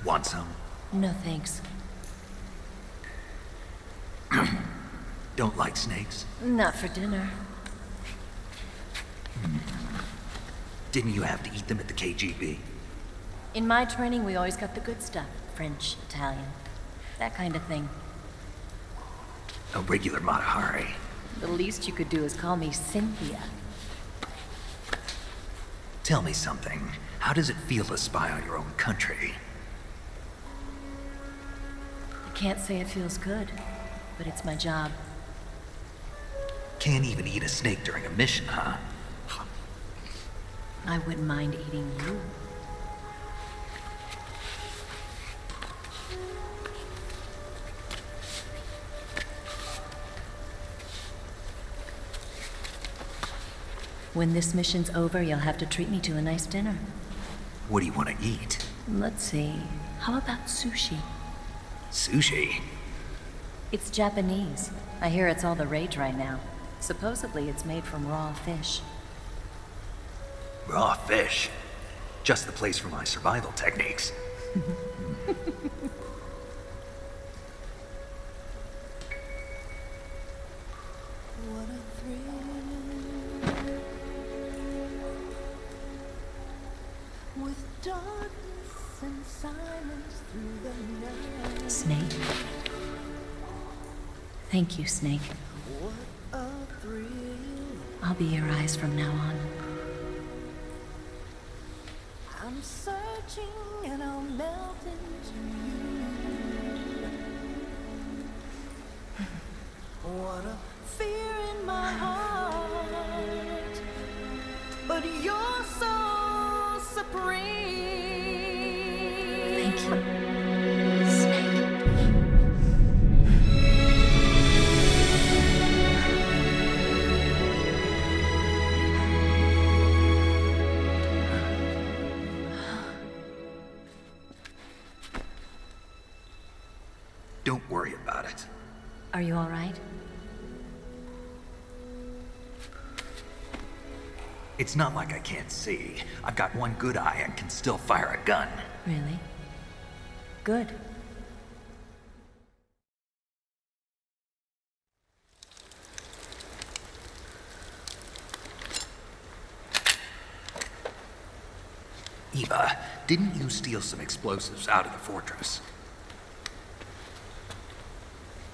Speaker 5: Want some?
Speaker 16: No thanks.
Speaker 5: Don't like snakes?
Speaker 16: Not for dinner.
Speaker 5: Didn't you have to eat them at the KGB?
Speaker 16: In my training, we always got the good stuff. French, Italian, that kind of thing.
Speaker 5: A regular Matahari.
Speaker 16: The least you could do is call me Cynthia.
Speaker 5: Tell me something. How does it feel to spy on your own country?
Speaker 16: I can't say it feels good, but it's my job.
Speaker 5: Can't even eat a snake during a mission, huh?
Speaker 16: I wouldn't mind eating you. When this mission's over, you'll have to treat me to a nice dinner.
Speaker 5: What do you want to eat?
Speaker 16: Let's see. How about sushi?
Speaker 5: Sushi?
Speaker 16: It's Japanese. I hear it's all the rage right now. Supposedly it's made from raw fish.
Speaker 5: Raw fish? Just the place for my survival techniques.
Speaker 16: Snake? Thank you, Snake. I'll be your eyes from now on.
Speaker 21: I'm searching and I'll melt into you. What a fear in my heart, but you're so supreme.
Speaker 16: Thank you.
Speaker 5: Don't worry about it.
Speaker 16: Are you all right?
Speaker 5: It's not like I can't see. I've got one good eye and can still fire a gun.
Speaker 16: Really? Good.
Speaker 5: Eva, didn't you steal some explosives out of the fortress?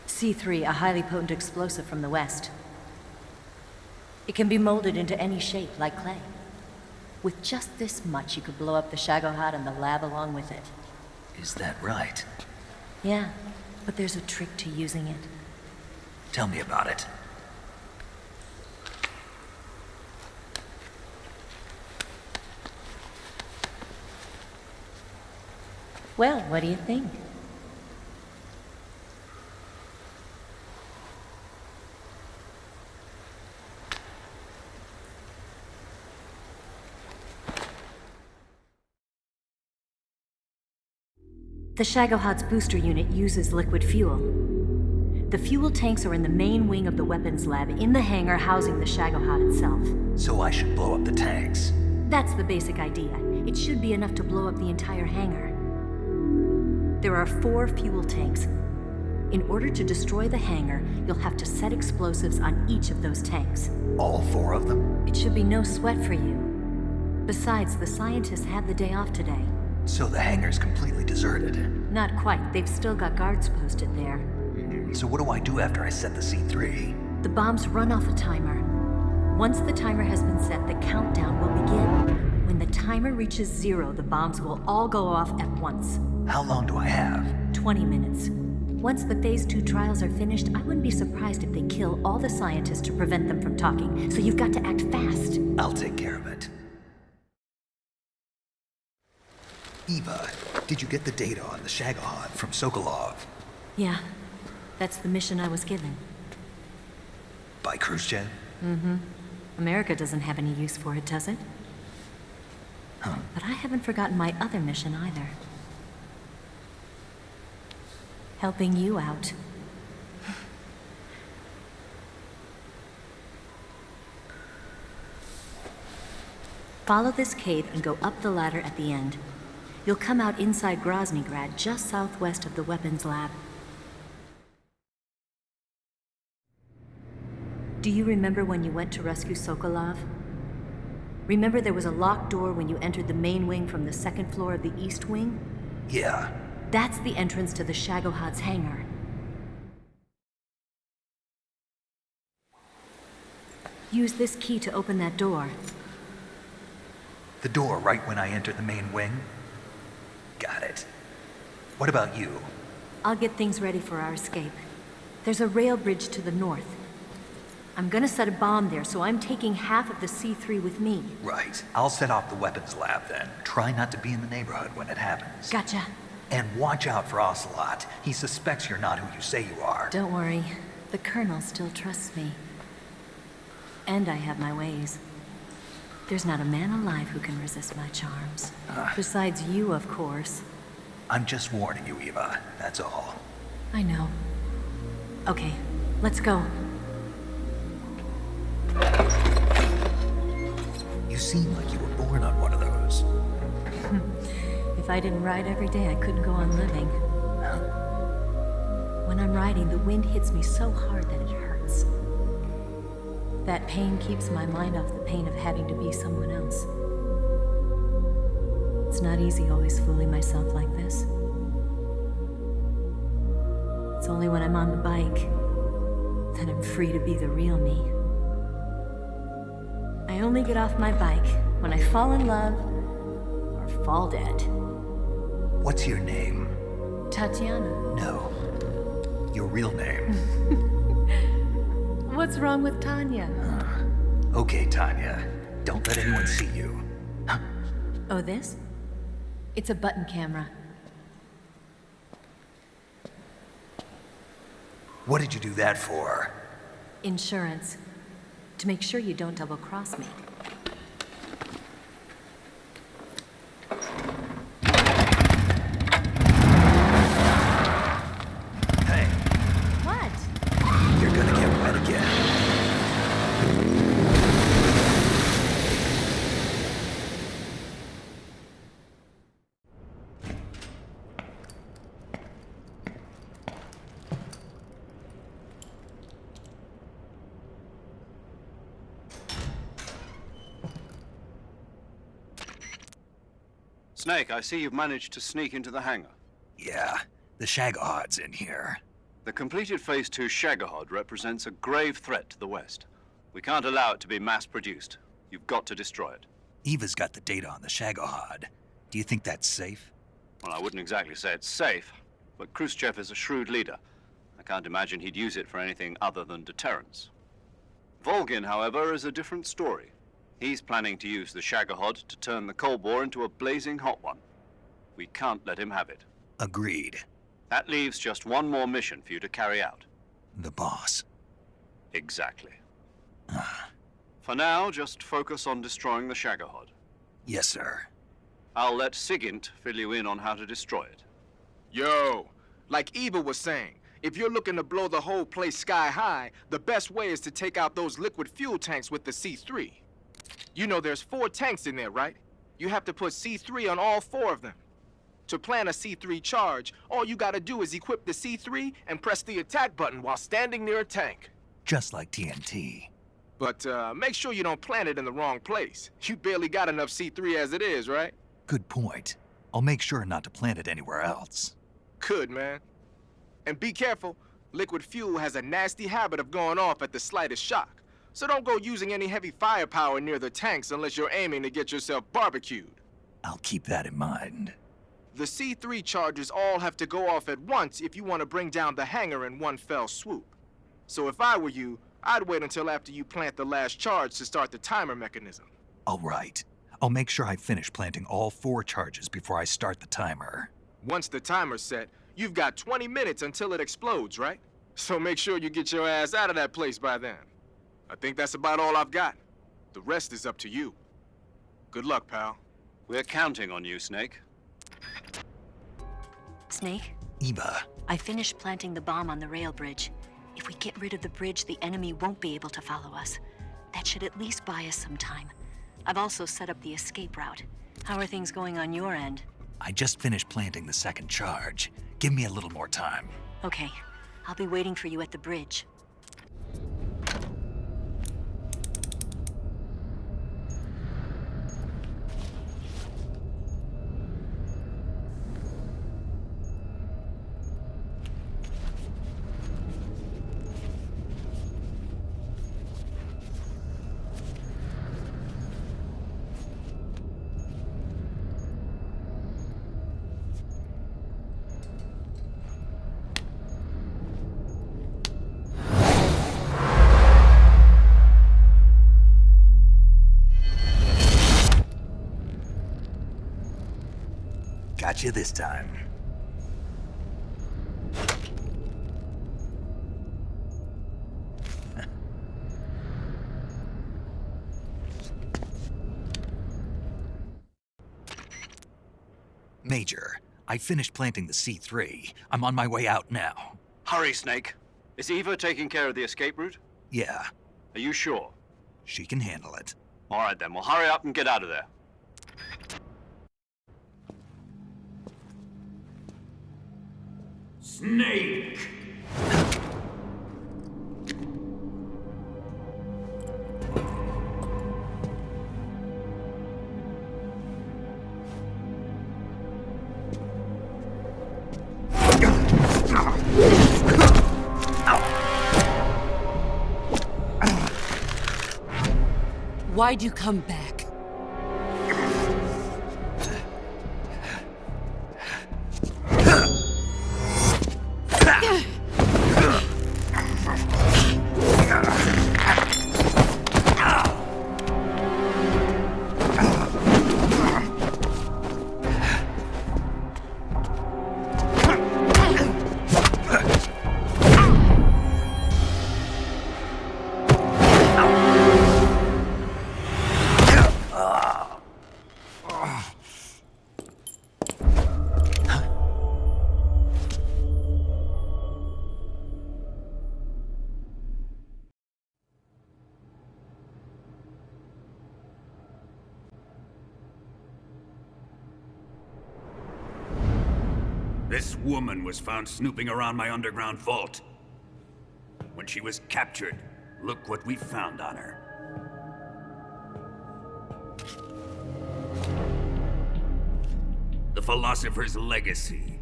Speaker 16: C3, a highly potent explosive from the west. It can be molded into any shape, like clay. With just this much, you could blow up the Shagohod and the lab along with it.
Speaker 5: Is that right?
Speaker 16: Yeah, but there's a trick to using it.
Speaker 5: Tell me about it.
Speaker 16: Well, what do you think? The Shagohod's booster unit uses liquid fuel. The fuel tanks are in the main wing of the weapons lab in the hangar housing the Shagohod itself.
Speaker 6: So I should blow up the tanks.
Speaker 16: That's the basic idea. It should be enough to blow up the entire hangar. There are 4 fuel tanks. In order to destroy the hangar, you'll have to set explosives on each of those tanks.
Speaker 6: All 4 of them?
Speaker 16: It should be no sweat for you. Besides, the scientists had the day off today.
Speaker 6: So the hangar's completely deserted.
Speaker 16: Not quite. They've still got guards posted there.
Speaker 6: So what do I do after I set the C3?
Speaker 16: The bombs run off a timer. Once the timer has been set, the countdown will begin. When the timer reaches 0, the bombs will all go off at once.
Speaker 6: How long do I have?
Speaker 16: 20 minutes. Once the Phase 2 trials are finished, I wouldn't be surprised if they kill all the scientists to prevent them from talking, so you've got to act fast.
Speaker 6: I'll take care of it. Eva, did you get the data on the Shagohod from Sokolov?
Speaker 16: Yeah, that's the mission I was given.
Speaker 6: By Khrushchev?
Speaker 16: Mm-hmm. America doesn't have any use for it, does it?
Speaker 6: Huh.
Speaker 16: But I haven't forgotten my other mission either. Helping you out. Follow this cave and go up the ladder at the end. You'll come out inside Groznygrad, just southwest of the weapons lab. Do you remember when you went to rescue Sokolov? Remember there was a locked door when you entered the main wing from the second floor of the east wing?
Speaker 6: Yeah.
Speaker 16: That's the entrance to the Shagohod's hangar. Use this key to open that door.
Speaker 6: The door right when I enter the main wing? Got it. What about you?
Speaker 16: I'll get things ready for our escape. There's a rail bridge to the north. I'm gonna set a bomb there, so I'm taking half of the C3 with me.
Speaker 6: Right. I'll set off the weapons lab then. Try not to be in the neighborhood when it happens.
Speaker 16: Gotcha.
Speaker 6: And watch out for Ocelot. He suspects you're not who you say you are.
Speaker 16: Don't worry. The Colonel still trusts me. And I have my ways. There's not a man alive who can resist my charms. Besides you, of course.
Speaker 6: I'm just warning you, Eva. That's all.
Speaker 16: I know. Okay, let's go.
Speaker 6: You seem like you were born on one of those.
Speaker 16: If I didn't ride every day, I couldn't go on living. When I'm riding, the wind hits me so hard that it hurts. That pain keeps my mind off the pain of having to be someone else. It's not easy always fooling myself like this. It's only when I'm on the bike that I'm free to be the real me. I only get off my bike when I fall in love or fall dead.
Speaker 6: What's your name?
Speaker 16: Tatiana.
Speaker 6: No. Your real name.
Speaker 16: What's wrong with Tanya?
Speaker 6: Okay, Tanya. Don't let anyone see you.
Speaker 16: Oh, this? It's a button camera.
Speaker 6: What did you do that for?
Speaker 16: Insurance. To make sure you don't double-cross me.
Speaker 6: Hey.
Speaker 16: What?
Speaker 6: You're gonna get wet again.
Speaker 1: Snake, I see you've managed to sneak into the hangar.
Speaker 6: Yeah, the Shagohod's in here.
Speaker 1: The completed Phase 2 Shagohod represents a grave threat to the West. We can't allow it to be mass-produced. You've got to destroy it.
Speaker 6: Eva's got the data on the Shagohod. Do you think that's safe?
Speaker 1: Well, I wouldn't exactly say it's safe, but Khrushchev is a shrewd leader. I can't imagine he'd use it for anything other than deterrence. Volgin, however, is a different story. He's planning to use the Shagohod to turn the Cold War into a blazing hot one. We can't let him have it.
Speaker 6: Agreed.
Speaker 1: That leaves just one more mission for you to carry out.
Speaker 6: The boss.
Speaker 1: Exactly. For now, just focus on destroying the Shagohod.
Speaker 6: Yes, sir.
Speaker 1: I'll let Sigint fill you in on how to destroy it.
Speaker 20: Yo, like Eva was saying, if you're looking to blow the whole place sky high, the best way is to take out those liquid fuel tanks with the C3. You know there's 4 tanks in there, right? You have to put C3 on all 4 of them. To plant a C3 charge, all you gotta do is equip the C3 and press the attack button while standing near a tank.
Speaker 6: Just like TNT.
Speaker 20: But make sure you don't plant it in the wrong place. You barely got enough C3 as it is, right?
Speaker 6: Good point. I'll make sure not to plant it anywhere else.
Speaker 20: Good, man. And be careful. Liquid fuel has a nasty habit of going off at the slightest shock. So don't go using any heavy firepower near the tanks unless you're aiming to get yourself barbecued.
Speaker 6: I'll keep that in mind.
Speaker 20: The C3 charges all have to go off at once if you want to bring down the hangar in one fell swoop. So if I were you, I'd wait until after you plant the last charge to start the timer mechanism.
Speaker 6: All right. I'll make sure I finish planting all 4 charges before I start the timer.
Speaker 20: Once the timer's set, you've got 20 minutes until it explodes, right? So make sure you get your ass out of that place by then. I think that's about all I've got. The rest is up to you. Good luck, pal.
Speaker 1: We're counting on you, Snake.
Speaker 16: Snake?
Speaker 6: Eva.
Speaker 16: I finished planting the bomb on the rail bridge. If we get rid of the bridge, the enemy won't be able to follow us. That should at least buy us some time. I've also set up the escape route. How are things going on your end?
Speaker 6: I just finished planting the 2nd charge. Give me a little more time.
Speaker 16: Okay. I'll be waiting for you at the bridge.
Speaker 6: Got you this time. Major, I finished planting the C3. I'm on my way out now.
Speaker 1: Hurry, Snake. Is Eva taking care of the escape route?
Speaker 6: Yeah.
Speaker 1: Are you sure?
Speaker 6: She can handle it.
Speaker 1: All right, then. Well, hurry up and get out of there.
Speaker 19: Snake!
Speaker 10: Why'd you come back?
Speaker 19: This woman was found snooping around my underground vault. When she was captured, look what we found on her. The philosopher's legacy.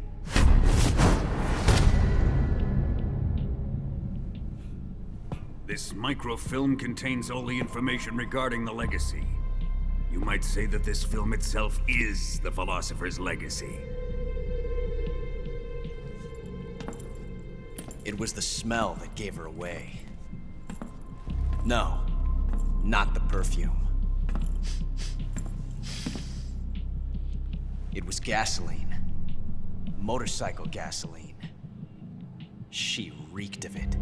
Speaker 19: This microfilm contains all the information regarding the legacy. You might say that this film itself is the philosopher's legacy.
Speaker 17: It was the smell that gave her away. No, not the perfume. It was gasoline. Motorcycle gasoline. She reeked of it.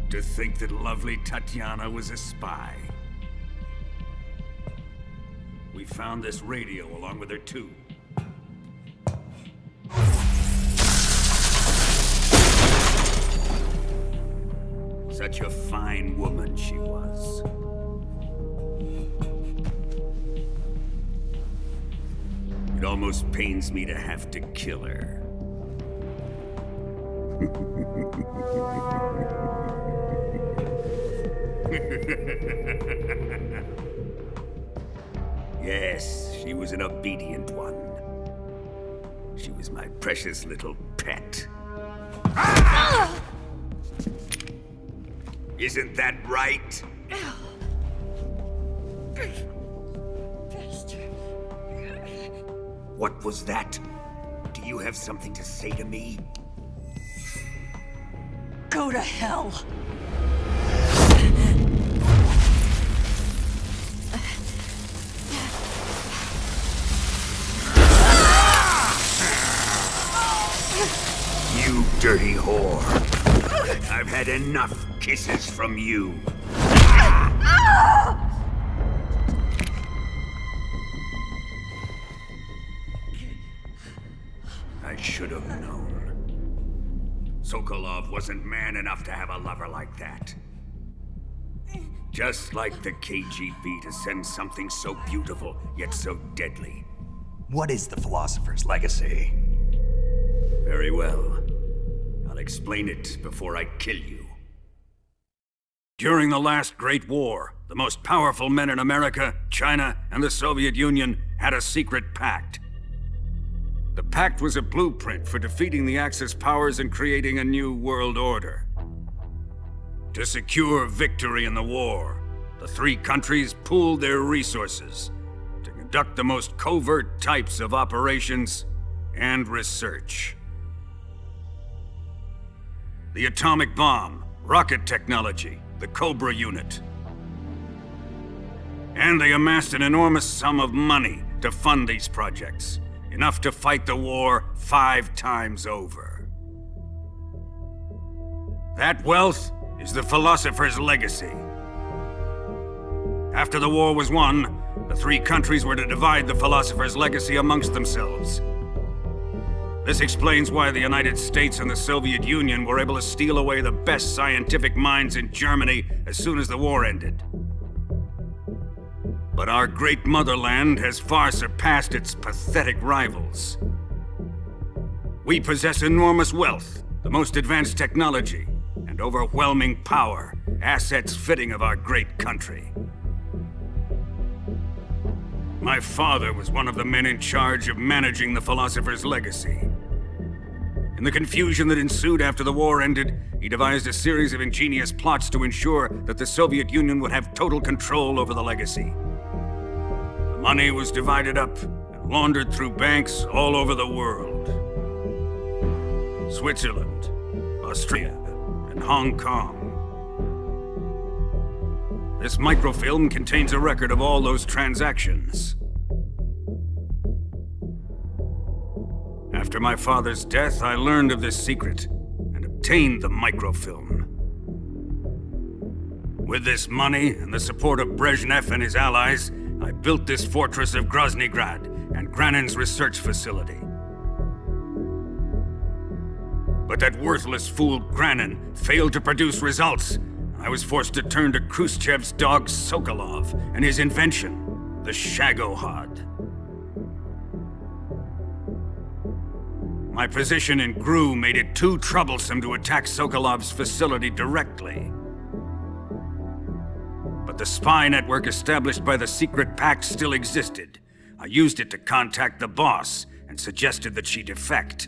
Speaker 19: To think that lovely Tatiana was a spy. We found this radio along with her too. Such a fine woman she was. It almost pains me to have to kill her. Yes, she was an obedient one. She was my precious little pet. Isn't that right? What was that? Do you have something to say to me?
Speaker 21: Go to hell.
Speaker 19: You dirty whore. I've had enough kisses from you. I should have known. Sokolov wasn't man enough to have a lover like that. Just like the KGB to send something so beautiful, yet so deadly.
Speaker 6: What is the philosopher's legacy?
Speaker 19: Very well. I'll explain it before I kill you. During the last Great War, the most powerful men in America, China, and the Soviet Union had a secret pact. The pact was a blueprint for defeating the Axis powers and creating a new world order. To secure victory in the war, the three countries pooled their resources to conduct the most covert types of operations and research. The atomic bomb, rocket technology, the Cobra unit. And they amassed an enormous sum of money to fund these projects, enough to fight the war 5 times over. That wealth is the philosopher's legacy. After the war was won, the three countries were to divide the philosopher's legacy amongst themselves. This explains why the United States and the Soviet Union were able to steal away the best scientific minds in Germany as soon as the war ended. But our great motherland has far surpassed its pathetic rivals. We possess enormous wealth, the most advanced technology, and overwhelming power, assets fitting of our great country. My father was one of the men in charge of managing the philosopher's legacy. In the confusion that ensued after the war ended, he devised a series of ingenious plots to ensure that the Soviet Union would have total control over the legacy. The money was divided up and laundered through banks all over the world. Switzerland, Austria, and Hong Kong. This microfilm contains a record of all those transactions. After my father's death, I learned of this secret and obtained the microfilm. With this money and the support of Brezhnev and his allies, I built this fortress of Groznygrad and Granin's research facility. But that worthless fool Granin failed to produce results. I was forced to turn to Khrushchev's dog Sokolov and his invention, the Shagohod. My position in GRU made it too troublesome to attack Sokolov's facility directly. But the spy network established by the secret pact still existed. I used it to contact the boss and suggested that she defect.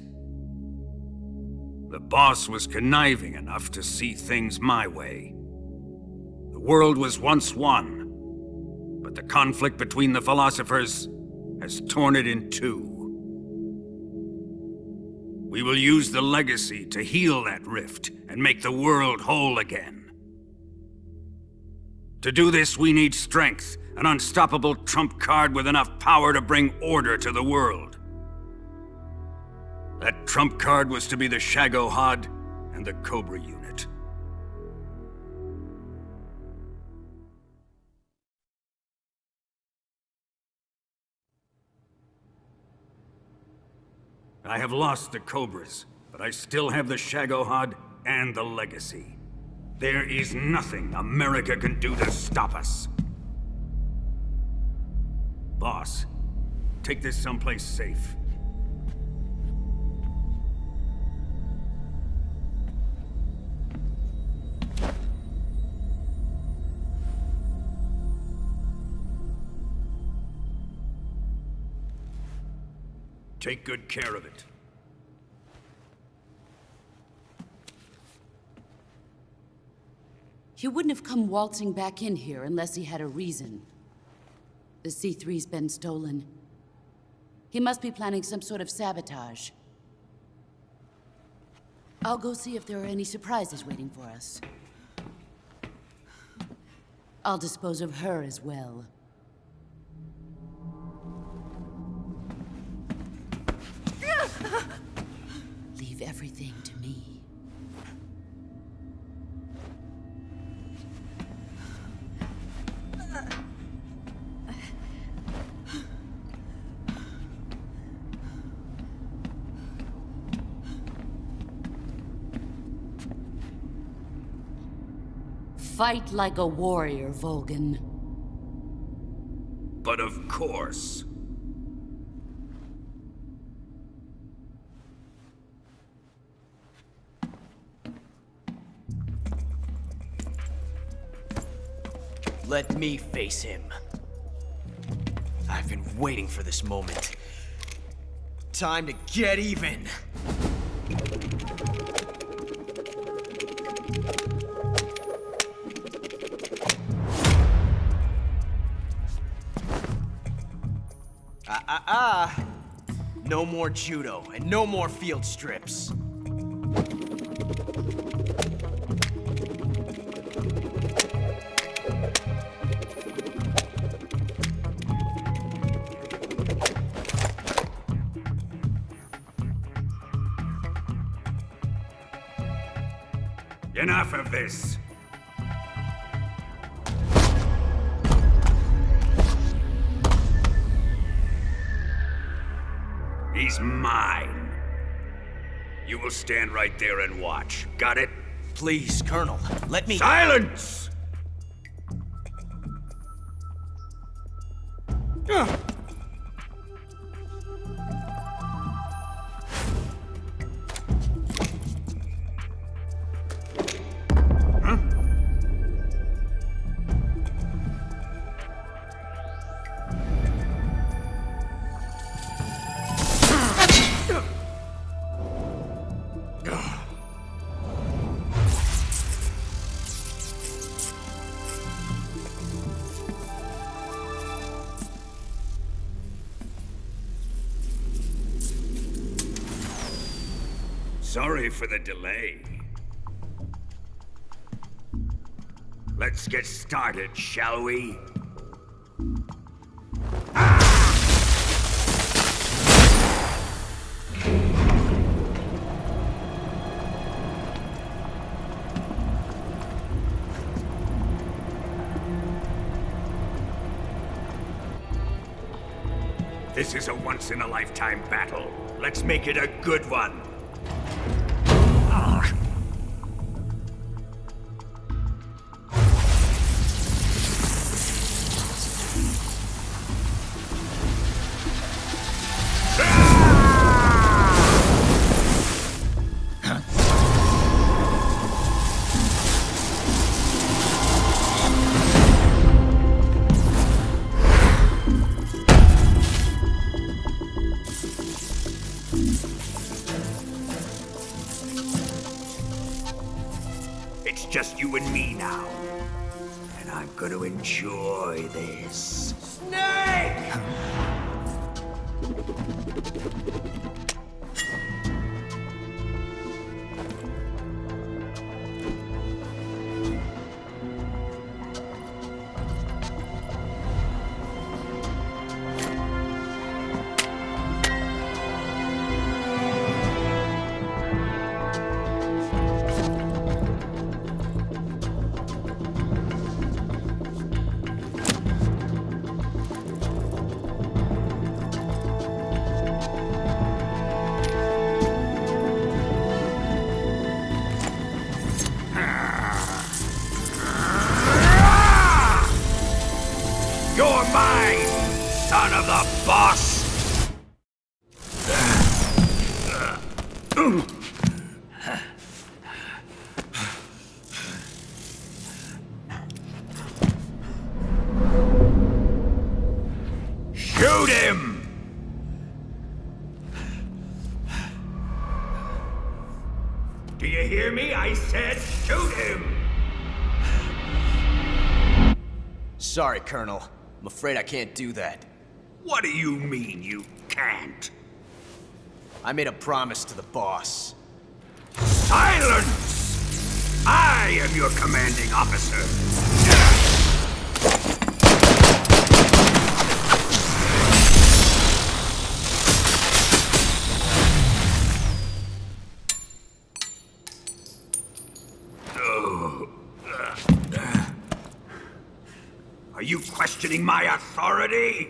Speaker 19: The boss was conniving enough to see things my way. The world was once one, but the conflict between the philosophers has torn it in two. We will use the legacy to heal that rift and make the world whole again. To do this, we need strength, an unstoppable trump card with enough power to bring order to the world. That trump card was to be the Shagohod and the Cobra unit. I have lost the Cobras, but I still have the Shagohod and the legacy. There is nothing America can do to stop us. Boss, take this someplace safe. Take good care of it.
Speaker 10: He wouldn't have come waltzing back in here unless he had a reason. The C3's been stolen. He must be planning some sort of sabotage. I'll go see if there are any surprises waiting for us. I'll dispose of her as well. Leave everything to me. Fight like a warrior, Volgan.
Speaker 19: But of course.
Speaker 17: Let me face him. I've been waiting for this moment. Time to get even. No more judo, and no more field strips.
Speaker 19: Enough of this. He's mine. You will stand right there and watch. Got it?
Speaker 17: Please, Colonel, let me—
Speaker 19: Silence! Sorry for the delay. Let's get started, shall we? This is a once-in-a-lifetime battle. Let's make it a good one. It's just you and me now. And I'm gonna enjoy this. Snake!
Speaker 18: Shoot him! Do you hear me? I said shoot him!
Speaker 17: Sorry, Colonel. I'm afraid I can't do that.
Speaker 18: What do you mean you can't?
Speaker 17: I made a promise to the boss.
Speaker 18: Silence! I am your commanding officer. Are you questioning my authority?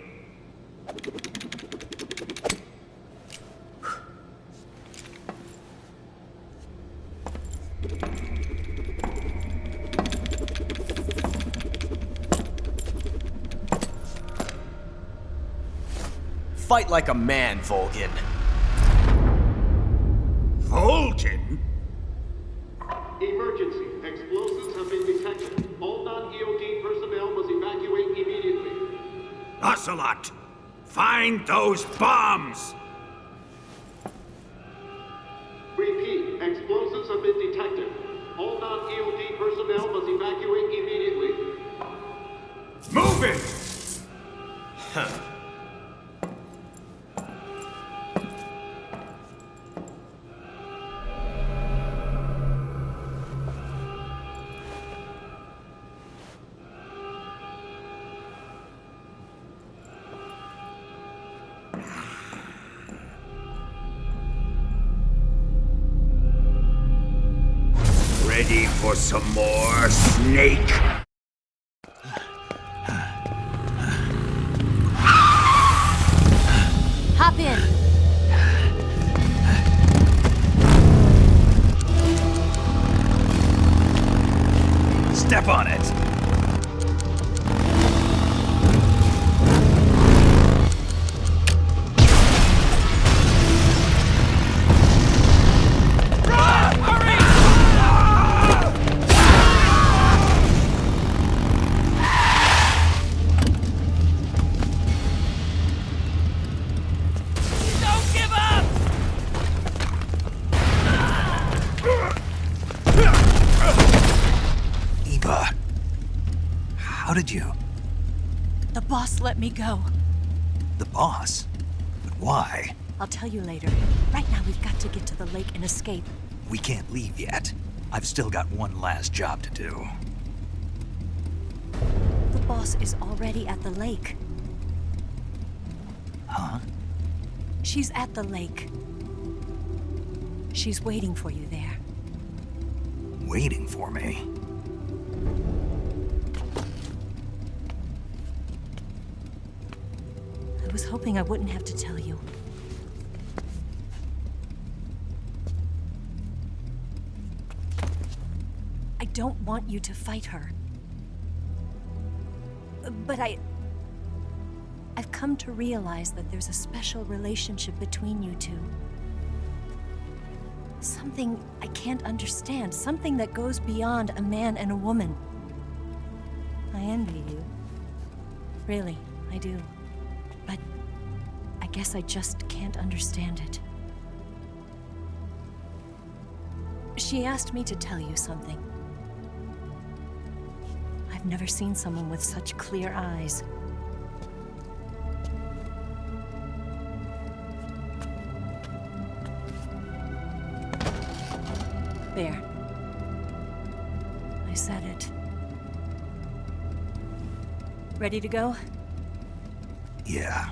Speaker 17: Fight like a man, Volgin.
Speaker 18: Volgin?
Speaker 2: Emergency. Explosives have been detected. All non-EOD personnel must evacuate immediately.
Speaker 18: Ocelot! Find those bombs!
Speaker 2: Repeat. Explosives have been detected. All non-EOD personnel must evacuate immediately.
Speaker 18: Move it!
Speaker 17: Huh.
Speaker 18: Ready for some more, Snake?
Speaker 10: Hop in.
Speaker 6: Step on it. How did you?
Speaker 10: The boss let me go.
Speaker 6: The boss? But why?
Speaker 16: I'll tell you later. Right now, we've got to get to the lake and escape.
Speaker 6: We can't leave yet. I've still got one last job to do.
Speaker 16: The boss is already at the lake.
Speaker 6: Huh?
Speaker 16: She's at the lake. She's waiting for you there.
Speaker 6: Waiting for me?
Speaker 16: I was hoping I wouldn't have to tell you. I don't want you to fight her. But I've come to realize that there's a special relationship between you two. Something I can't understand. Something that goes beyond a man and a woman. I envy you. Really, I do. But I guess I just can't understand it. She asked me to tell you something. I've never seen someone with such clear eyes. There. I said it. Ready to go?
Speaker 6: Yeah.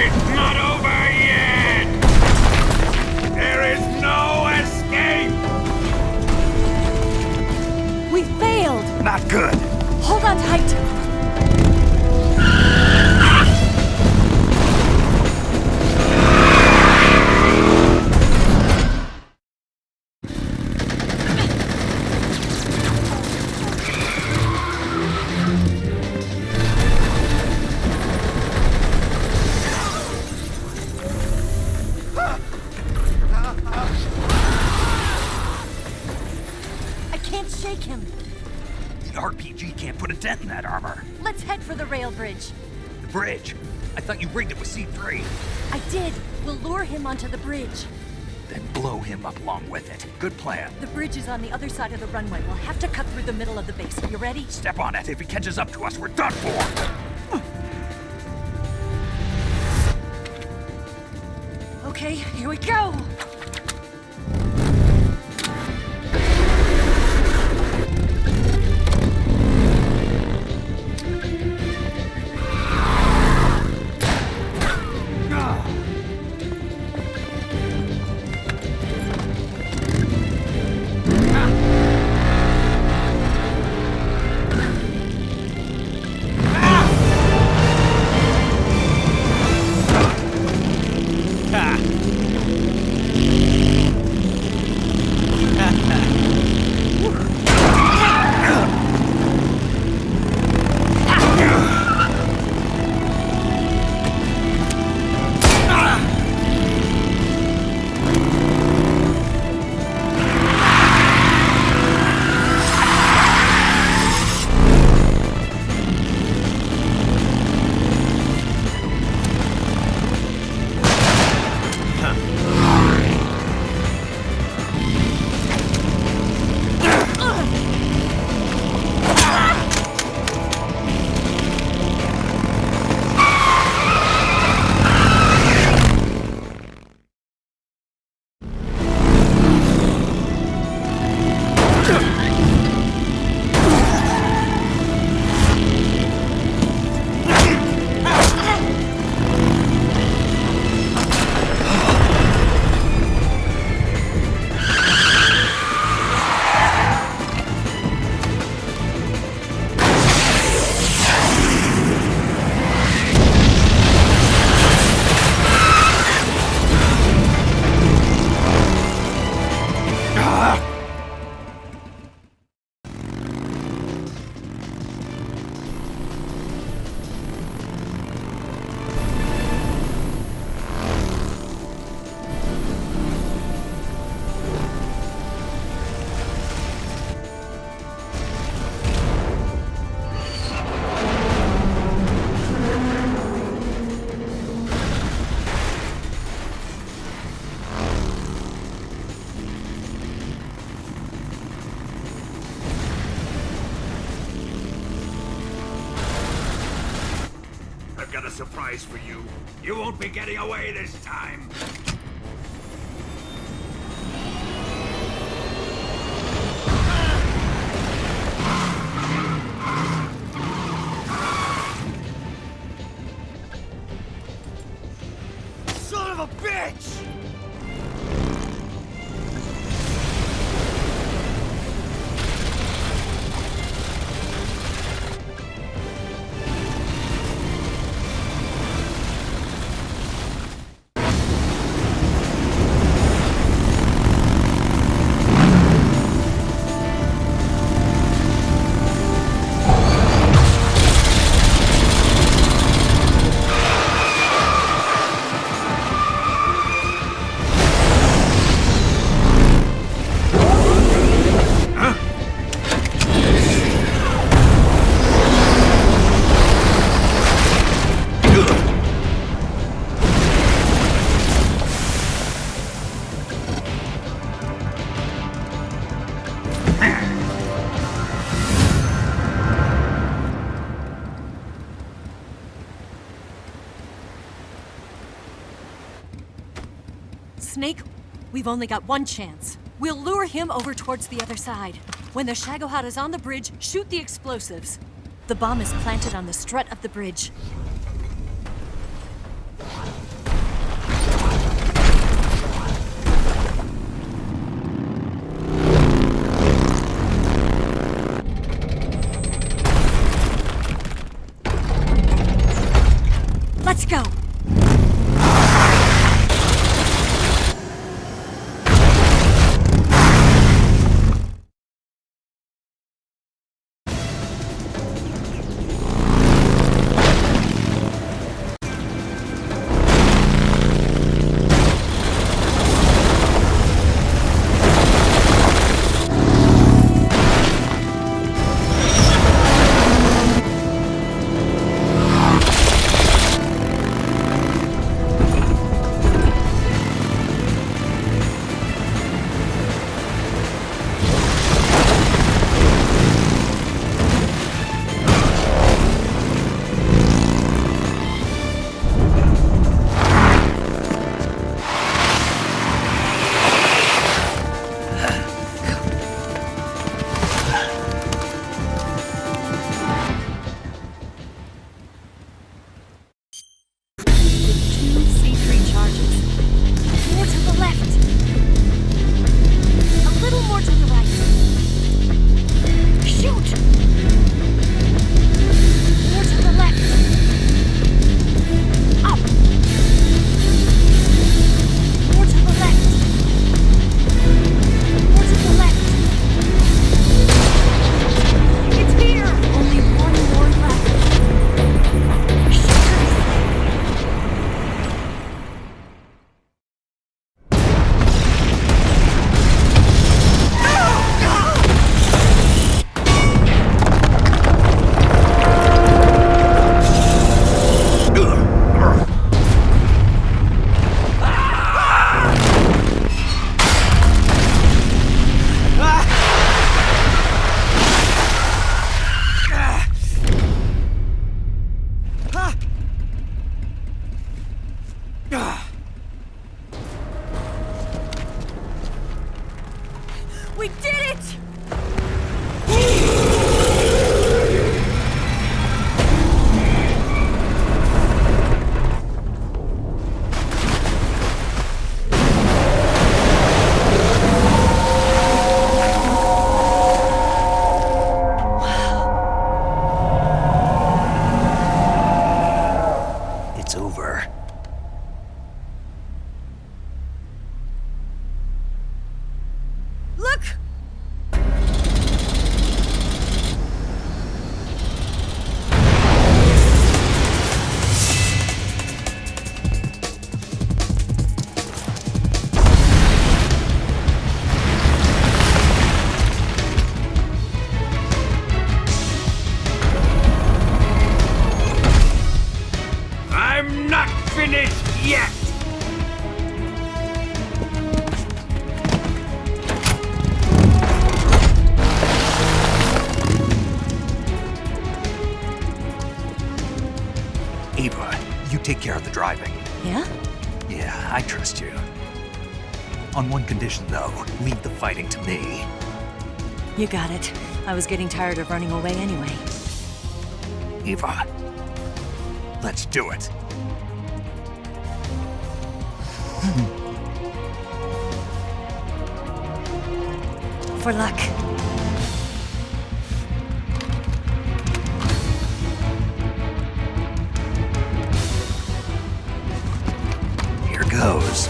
Speaker 18: It's not over yet!
Speaker 5: not good.
Speaker 21: Hold on tight.
Speaker 5: RPG can't put a dent in that armor.
Speaker 21: Let's head for the rail bridge.
Speaker 5: The bridge? I thought you rigged it with C3.
Speaker 21: I did. We'll lure him onto the bridge.
Speaker 5: Then blow him up along with it. Good plan.
Speaker 21: The bridge is on the other side of the runway. We'll have to cut through the middle of the base. You ready?
Speaker 5: Step on it. If he catches up to us, we're done for.
Speaker 21: Okay, here we go.
Speaker 19: Surprise for you. You won't be getting away this time.
Speaker 5: Son of a bitch!
Speaker 21: Snake, we've only got one chance. We'll lure him over towards the other side. When the Shagohod is on the bridge, shoot the explosives. The bomb is planted on the strut of the bridge. We did it!
Speaker 5: It's over.
Speaker 21: Look!
Speaker 19: I'm not finished yet!
Speaker 5: Ava, you take care of the driving.
Speaker 21: Yeah?
Speaker 5: Yeah, I trust you. On one condition, though, leave the fighting to me.
Speaker 16: You got it. I was getting tired of running away anyway.
Speaker 5: Ava, let's do it.
Speaker 16: For luck.
Speaker 5: Here goes.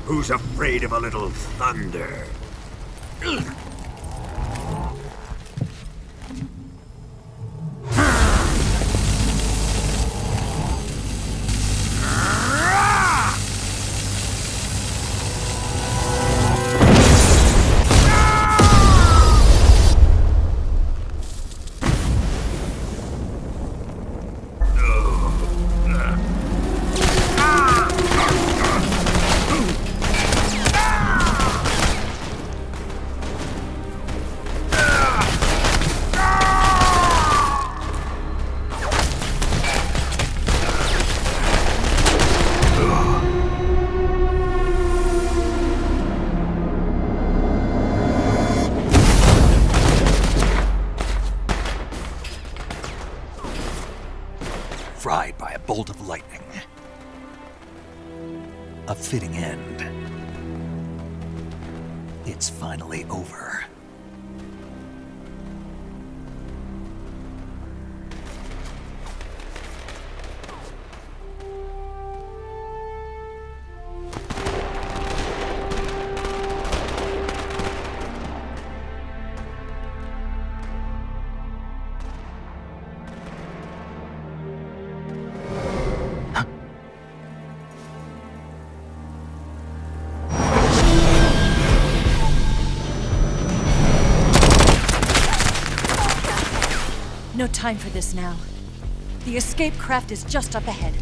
Speaker 19: Who's afraid of a little thunder?
Speaker 5: Fried by a bolt of lightning. A fitting end. It's finally over.
Speaker 21: No time for this now. The escape craft is just up ahead.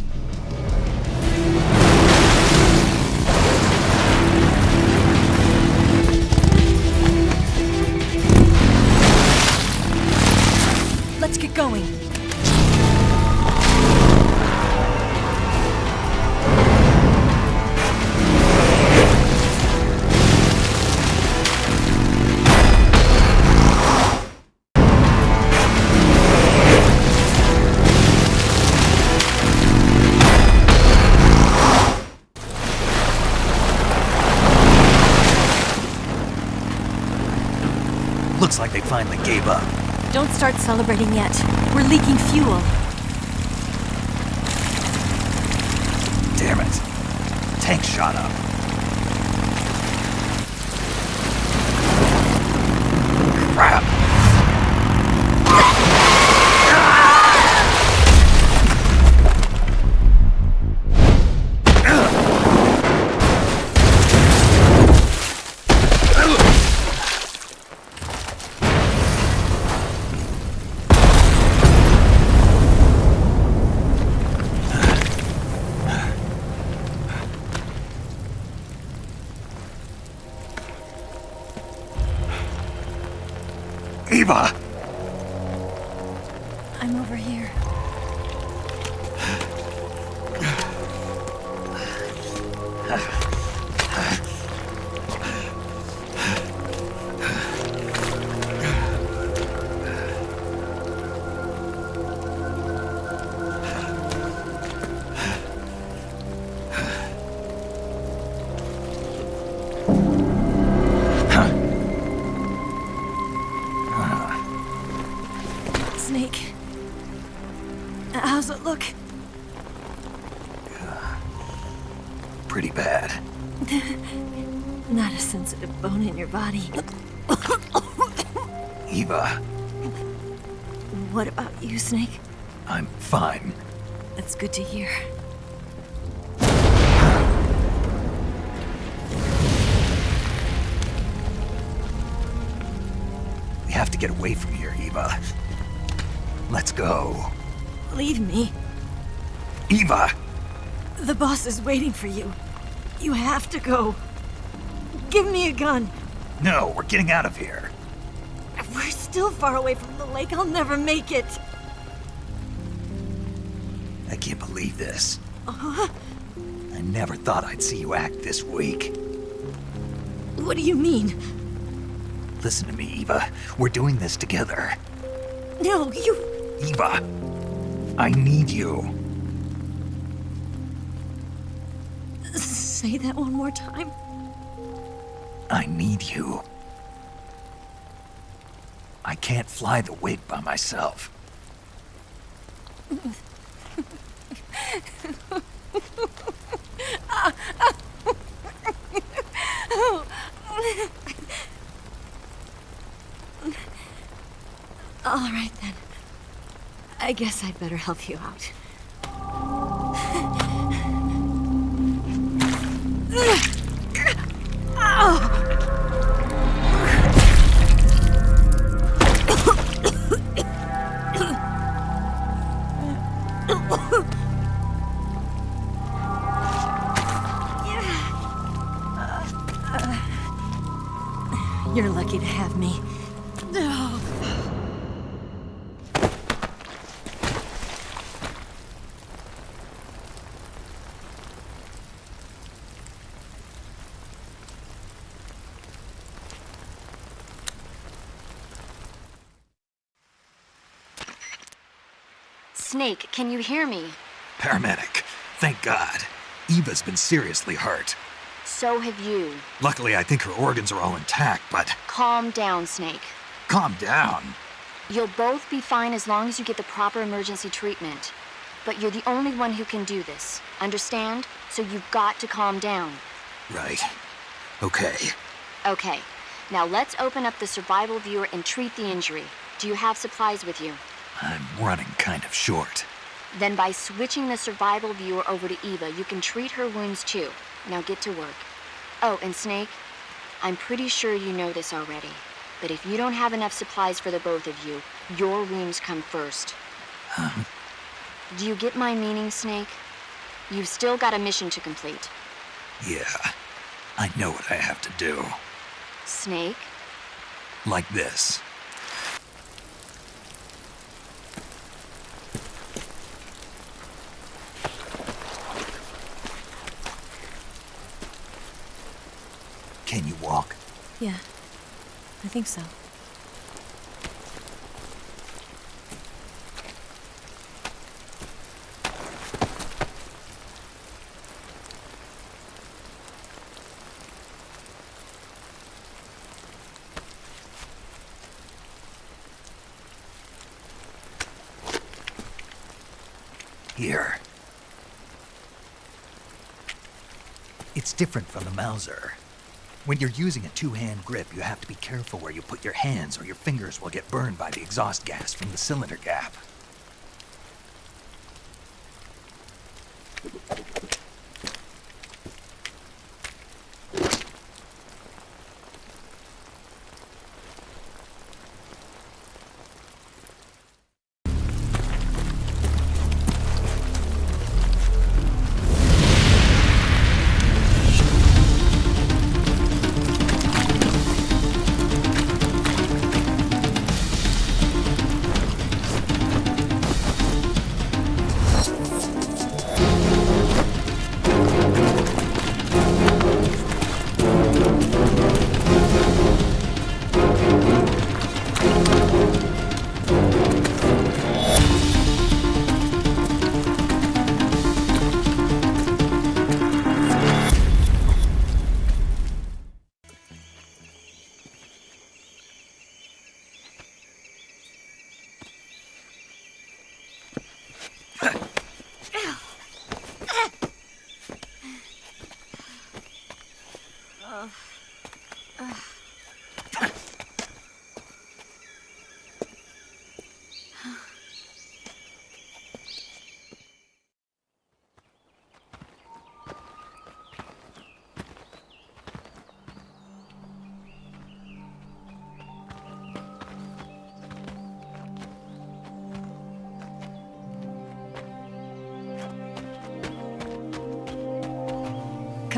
Speaker 21: Let's get going.
Speaker 5: Looks like they finally gave up.
Speaker 21: Don't start celebrating yet. We're leaking fuel.
Speaker 5: Damn it. Tank shot up. Crap.
Speaker 6: Eva!
Speaker 21: I'm over here. Snake. How's it look?
Speaker 6: Pretty bad.
Speaker 21: Not a sensitive bone in your body.
Speaker 6: Eva.
Speaker 21: What about you, Snake?
Speaker 6: I'm fine.
Speaker 21: That's good to hear.
Speaker 6: We have to get away from here, Eva. Let's go.
Speaker 21: Leave me.
Speaker 6: Eva!
Speaker 21: The boss is waiting for you. You have to go. Give me a gun.
Speaker 6: No, we're getting out of here.
Speaker 21: We're still far away from the lake. I'll never make it.
Speaker 6: I can't believe this.
Speaker 21: Uh-huh.
Speaker 6: I never thought I'd see you act this weak.
Speaker 21: What do you mean?
Speaker 6: Listen to me, Eva. We're doing this together.
Speaker 21: No, you...
Speaker 6: Eva, I need you.
Speaker 21: Say that one more time.
Speaker 6: I need you. I can't fly the wig by myself.
Speaker 21: All right, then. I guess I'd better help you out. You're lucky to have me.
Speaker 13: Snake, can you hear me?
Speaker 6: Paramedic, thank God. Eva's been seriously hurt.
Speaker 13: So have you.
Speaker 6: Luckily, I think her organs are all intact, but...
Speaker 13: Calm down, Snake.
Speaker 6: Calm down.
Speaker 13: You'll both be fine as long as you get the proper emergency treatment. But you're the only one who can do this. Understand? So you've got to calm down.
Speaker 6: Right. Okay.
Speaker 13: Okay. Now let's open up the survival viewer and treat the injury. Do you have supplies with you?
Speaker 6: I'm running kind of short.
Speaker 13: Then by switching the survival viewer over to Eva, you can treat her wounds too. Now get to work. Oh, and Snake, I'm pretty sure you know this already, but if you don't have enough supplies for the both of you, your wounds come first. Do you get my meaning, Snake? You've still got a mission to complete.
Speaker 6: Yeah, I know what I have to do.
Speaker 13: Snake?
Speaker 6: Like this. Can you walk?
Speaker 21: Yeah, I think so.
Speaker 6: Here. It's different from the Mauser. When you're using a two-hand grip, you have to be careful where you put your hands or your fingers will get burned by the exhaust gas from the cylinder gap.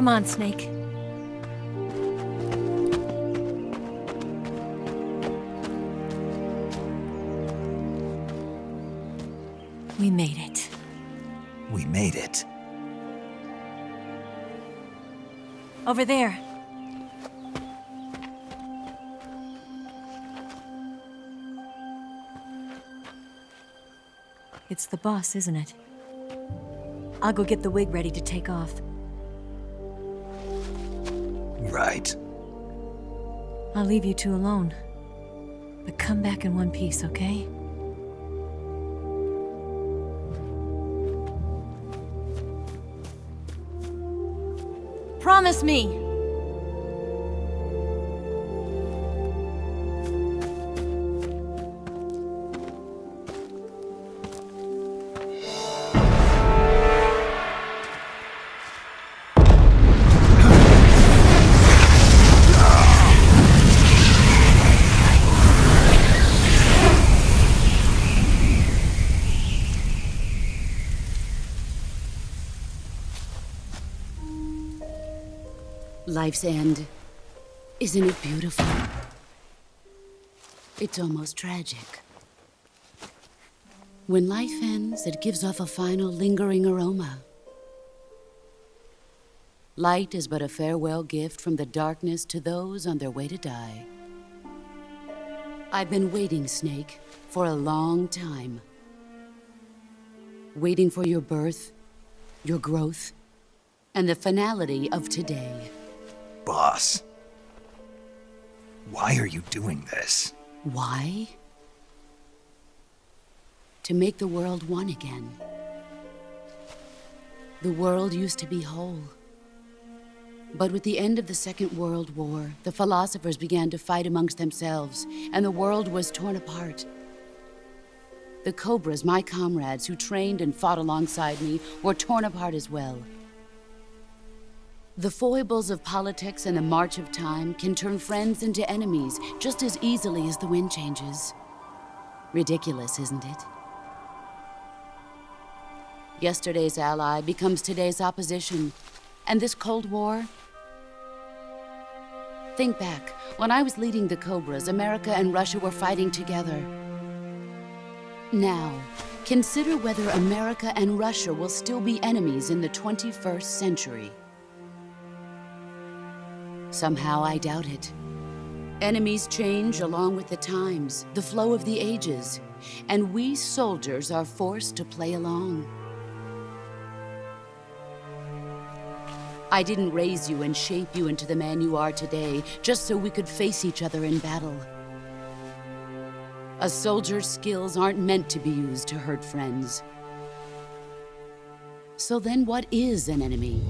Speaker 21: Come on, Snake. We made it.
Speaker 6: We made it.
Speaker 21: Over there. It's the boss, isn't it? I'll go get the wig ready to take off.
Speaker 6: Right.
Speaker 21: I'll leave you two alone. But come back in one piece, okay? Promise me!
Speaker 10: Life's end. Isn't it beautiful? It's almost tragic. When life ends, it gives off a final lingering aroma. Light is but a farewell gift from the darkness to those on their way to die. I've been waiting, Snake, for a long time. Waiting for your birth, your growth, and the finality of today.
Speaker 6: Boss, why are you doing this?
Speaker 10: Why? To make the world one again. The world used to be whole. But with the end of the Second World War, the philosophers began to fight amongst themselves, and the world was torn apart. The Cobras, my comrades who trained and fought alongside me, were torn apart as well. The foibles of politics and the march of time can turn friends into enemies just as easily as the wind changes. Ridiculous, isn't it? Yesterday's ally becomes today's opposition. And this Cold War? Think back. When I was leading the Cobras, America and Russia were fighting together. Now, consider whether America and Russia will still be enemies in the 21st century. Somehow I doubt it. Enemies change along with the times, the flow of the ages, and we soldiers are forced to play along. I didn't raise you and shape you into the man you are today just so we could face each other in battle. A soldier's skills aren't meant to be used to hurt friends. So then what is an enemy?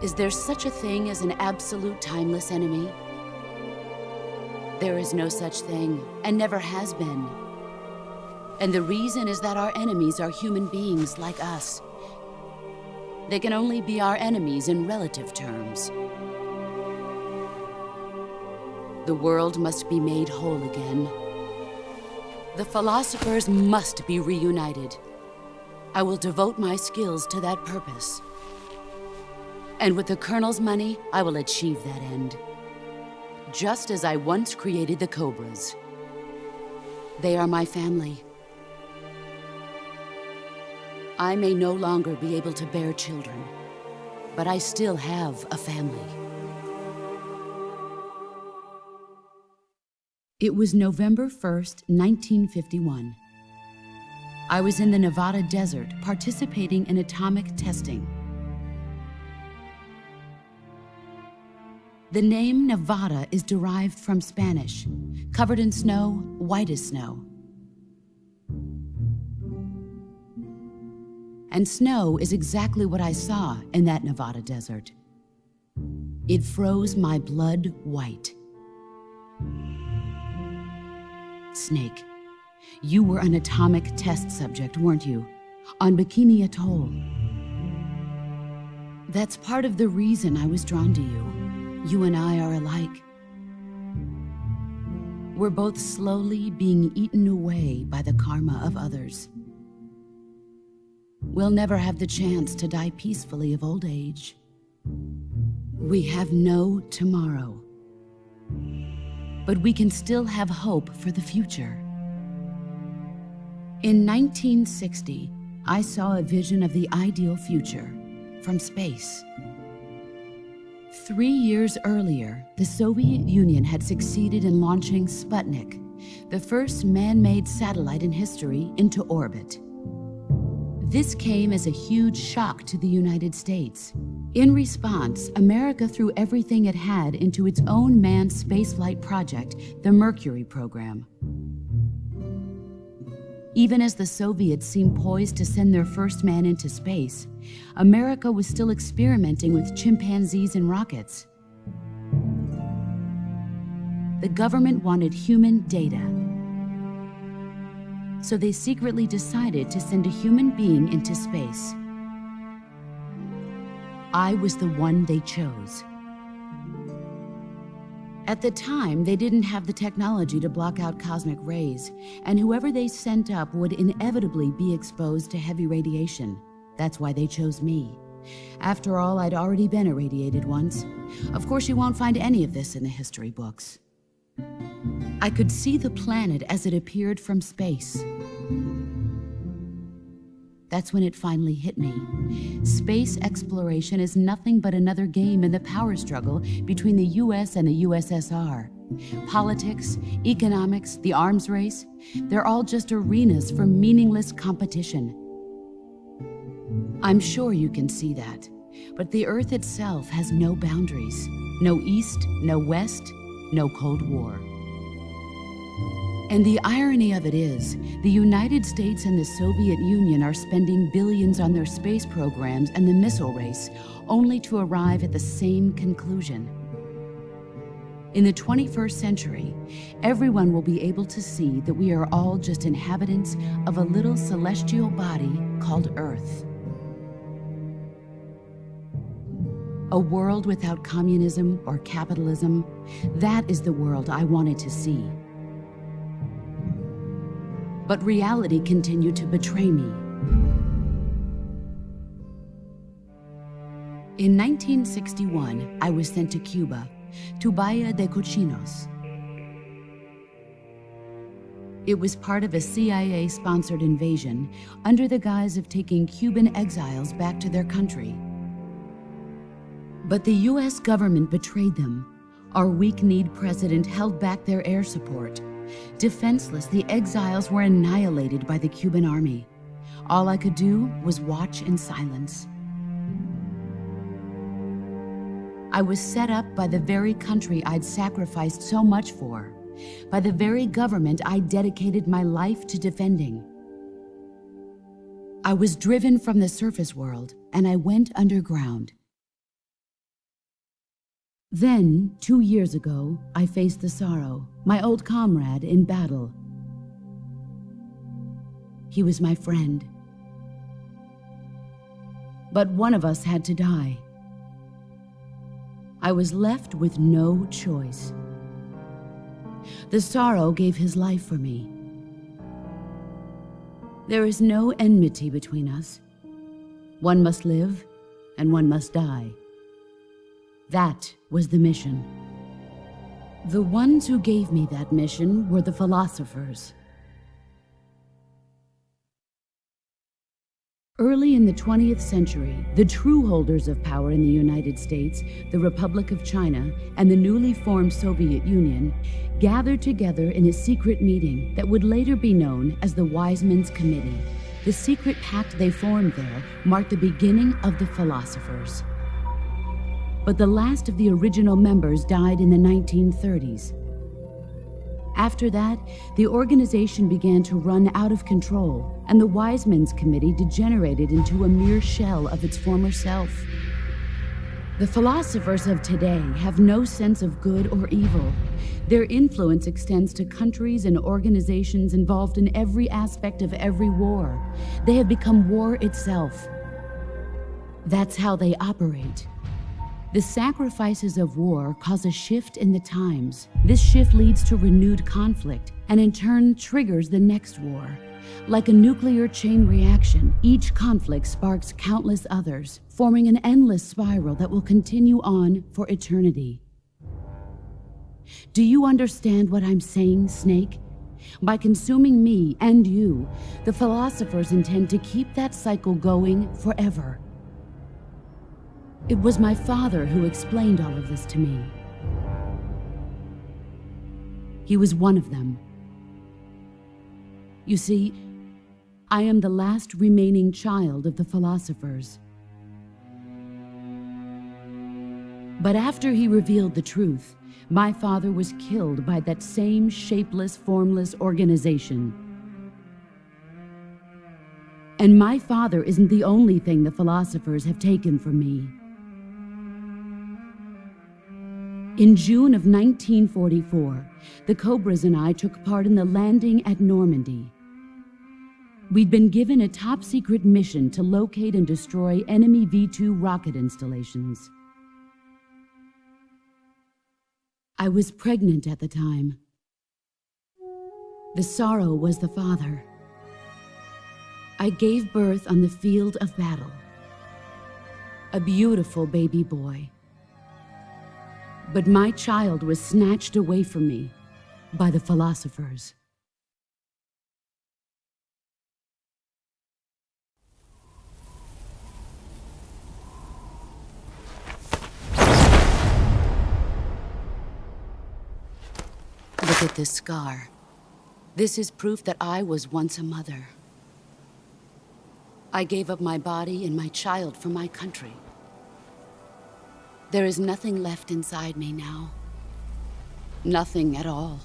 Speaker 10: Is there such a thing as an absolute timeless enemy? There is no such thing, and never has been. And the reason is that our enemies are human beings like us. They can only be our enemies in relative terms. The world must be made whole again. The philosophers must be reunited. I will devote my skills to that purpose. And with the Colonel's money, I will achieve that end. Just as I once created the Cobras. They are my family. I may no longer be able to bear children, but I still have a family. It was November 1st, 1951. I was in the Nevada desert participating in atomic testing. The name Nevada is derived from Spanish, covered in snow, white as snow. And snow is exactly what I saw in that Nevada desert. It froze my blood white. Snake, you were an atomic test subject, weren't you? On Bikini Atoll. That's part of the reason I was drawn to you. You and I are alike. We're both slowly being eaten away by the karma of others. we'll never have the chance to die peacefully of old age. We have no tomorrow. But we can still have hope for the future. In 1960, I saw a vision of the ideal future from space. 3 years earlier, the Soviet Union had succeeded in launching Sputnik, the first man-made satellite in history, into orbit. This came as a huge shock to the United States. In response, America threw everything it had into its own manned spaceflight project, the Mercury program. Even as the Soviets seemed poised to send their first man into space, America was still experimenting with chimpanzees and rockets. The government wanted human data, so they secretly decided to send a human being into space. I was the one they chose. At the time, they didn't have the technology to block out cosmic rays, and whoever they sent up would inevitably be exposed to heavy radiation. That's why they chose me. After all, I'd already been irradiated once. Of course, you won't find any of this in the history books. I could see the planet as it appeared from space. That's when it finally hit me. Space exploration is nothing but another game in the power struggle between the US and the USSR. Politics, economics, the arms race, they're all just arenas for meaningless competition. I'm sure you can see that, but the Earth itself has no boundaries. No East, no West, no Cold War. And the irony of it is, the United States and the Soviet Union are spending billions on their space programs and the missile race, only to arrive at the same conclusion. In the 21st century, everyone will be able to see that we are all just inhabitants of a little celestial body called Earth. A world without communism or capitalism, that is the world I wanted to see. But reality continued to betray me. In 1961, I was sent to Cuba, to Bahia de Cochinos. It was part of a CIA-sponsored invasion under the guise of taking Cuban exiles back to their country. But the US government betrayed them. Our weak-kneed president held back their air support. Defenseless, the exiles were annihilated by the Cuban army. All I could do was watch in silence. I was set up by the very country I'd sacrificed so much for, by the very government I dedicated my life to defending. I was driven from the surface world, and I went underground. Then, 2 years ago, I faced the Sorrow, my old comrade in battle. He was my friend. But one of us had to die. I was left with no choice. The Sorrow gave his life for me. There is no enmity between us. One must live, and one must die. That was the mission. The ones who gave me that mission were the philosophers. Early in the 20th century, the true holders of power in the United States, the Republic of China, and the newly formed Soviet Union gathered together in a secret meeting that would later be known as the Wise Men's Committee. The secret pact they formed there marked the beginning of the philosophers. But the last of the original members died in the 1930s. After that, the organization began to run out of control, and the Wise Men's Committee degenerated into a mere shell of its former self. The philosophers of today have no sense of good or evil. Their influence extends to countries and organizations involved in every aspect of every war. They have become war itself. That's how they operate. The sacrifices of war cause a shift in the times. This shift leads to renewed conflict, and in turn triggers the next war. Like a nuclear chain reaction, each conflict sparks countless others, forming an endless spiral that will continue on for eternity. Do you understand what I'm saying, Snake? By consuming me and you, the philosophers intend to keep that cycle going forever. It was my father who explained all of this to me. He was one of them. You see, I am the last remaining child of the philosophers. But after he revealed the truth, my father was killed by that same shapeless, formless organization. And my father isn't the only thing the philosophers have taken from me. In June of 1944, the Cobras and I took part in the landing at Normandy. We'd been given a top-secret mission to locate and destroy enemy V-2 rocket installations. I was pregnant at the time. The sorrow was the father. I gave birth on the field of battle. A beautiful baby boy. But my child was snatched away from me by the philosophers. Look at this scar. This is proof that I was once a mother. I gave up my body and my child for my country. There is nothing left inside me now. Nothing at all.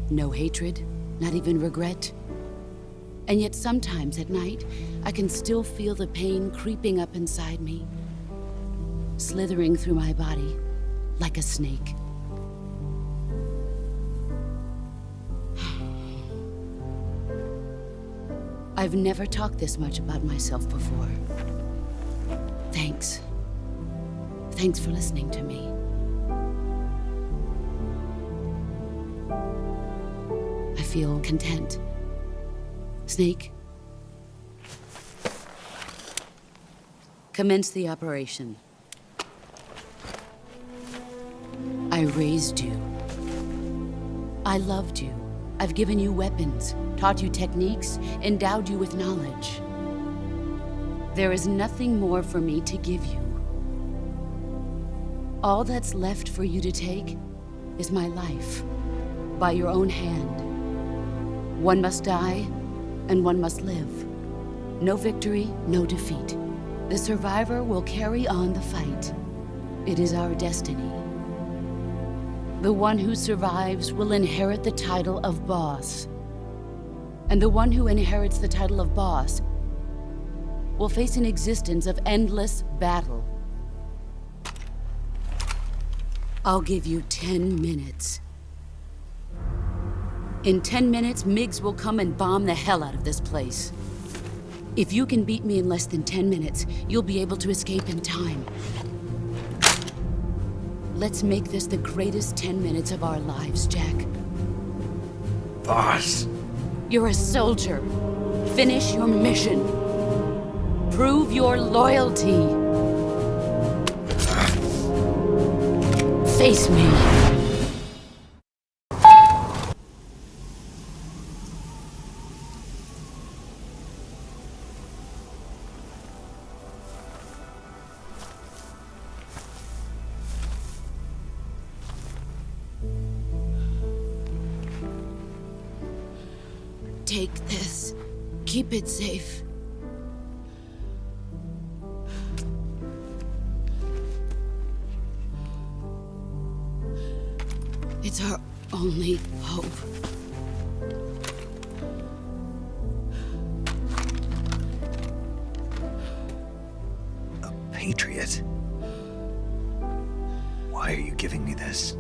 Speaker 10: No hatred, not even regret. And yet sometimes at night, I can still feel the pain creeping up inside me, slithering through my body like a snake. I've never talked this much about myself before. Thanks. Thanks for listening to me. I feel content. Snake, commence the operation. I raised you. I loved you. I've given you weapons, taught you techniques, endowed you with knowledge. There is nothing more for me to give you. All that's left for you to take is my life, by your own hand. One must die, and one must live. No victory, no defeat. The survivor will carry on the fight. It is our destiny. The one who survives will inherit the title of boss. And the one who inherits the title of boss will face an existence of endless battle. I'll give you 10 minutes. In 10 minutes, MiGs will come and bomb the hell out of this place. If you can beat me in less than 10 minutes, you'll be able to escape in time. Let's make this the greatest 10 minutes of our lives, Jack.
Speaker 18: Boss.
Speaker 10: You're a soldier. Finish your mission. Prove your loyalty. Face me. Take this. Keep it safe. It's our only hope.
Speaker 6: A patriot? Why are you giving me this?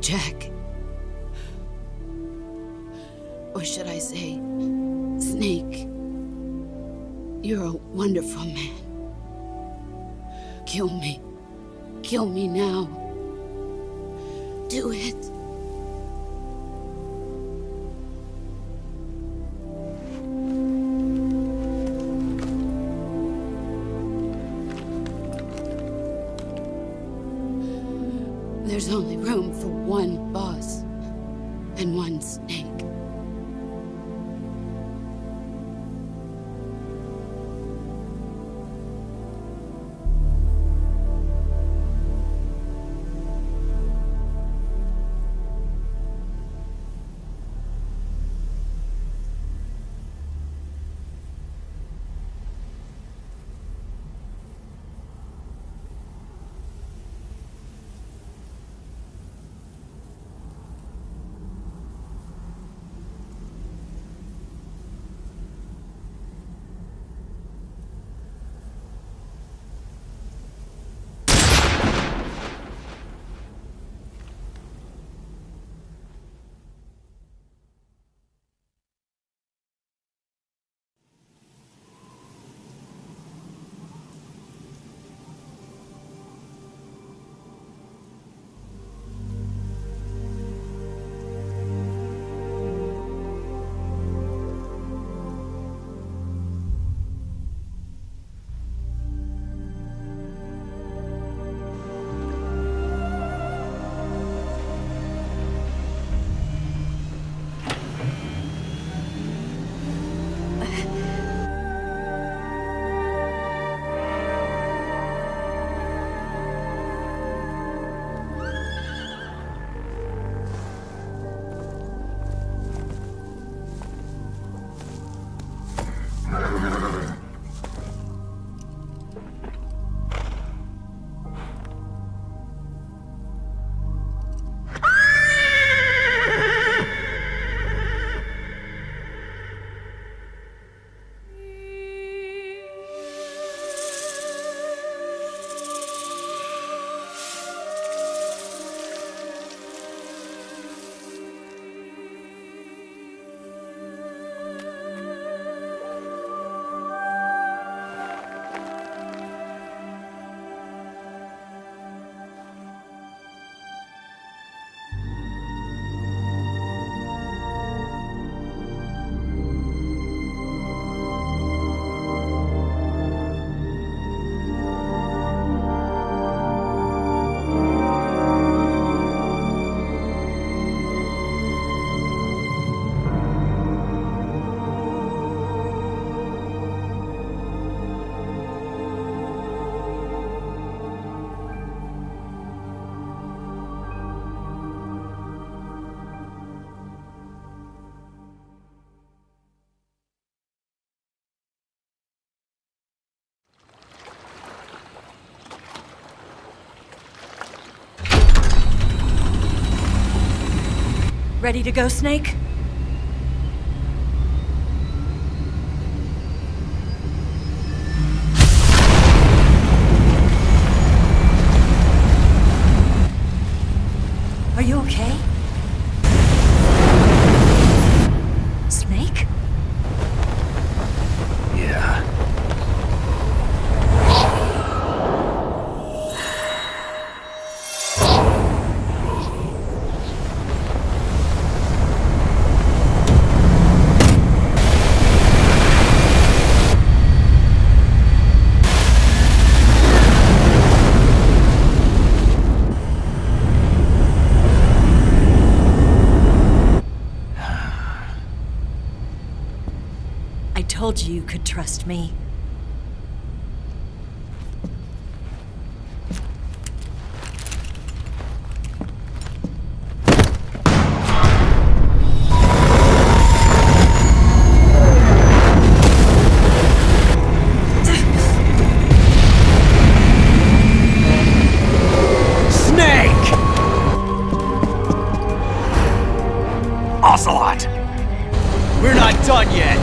Speaker 10: Jack. Or should I say, Snake, you're a wonderful man. Kill me. Kill me now. Do it. There's only room for one boss and one snake.
Speaker 21: Ready to go, Snake? Are you okay? Snake?
Speaker 3: Yeah.
Speaker 21: I told you could trust me.
Speaker 17: Snake! Ocelot! We're not done yet!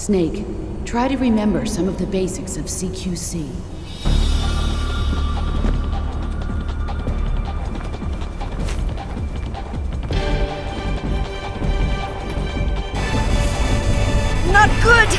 Speaker 10: Snake, try to remember some of the basics of CQC.
Speaker 21: Not good!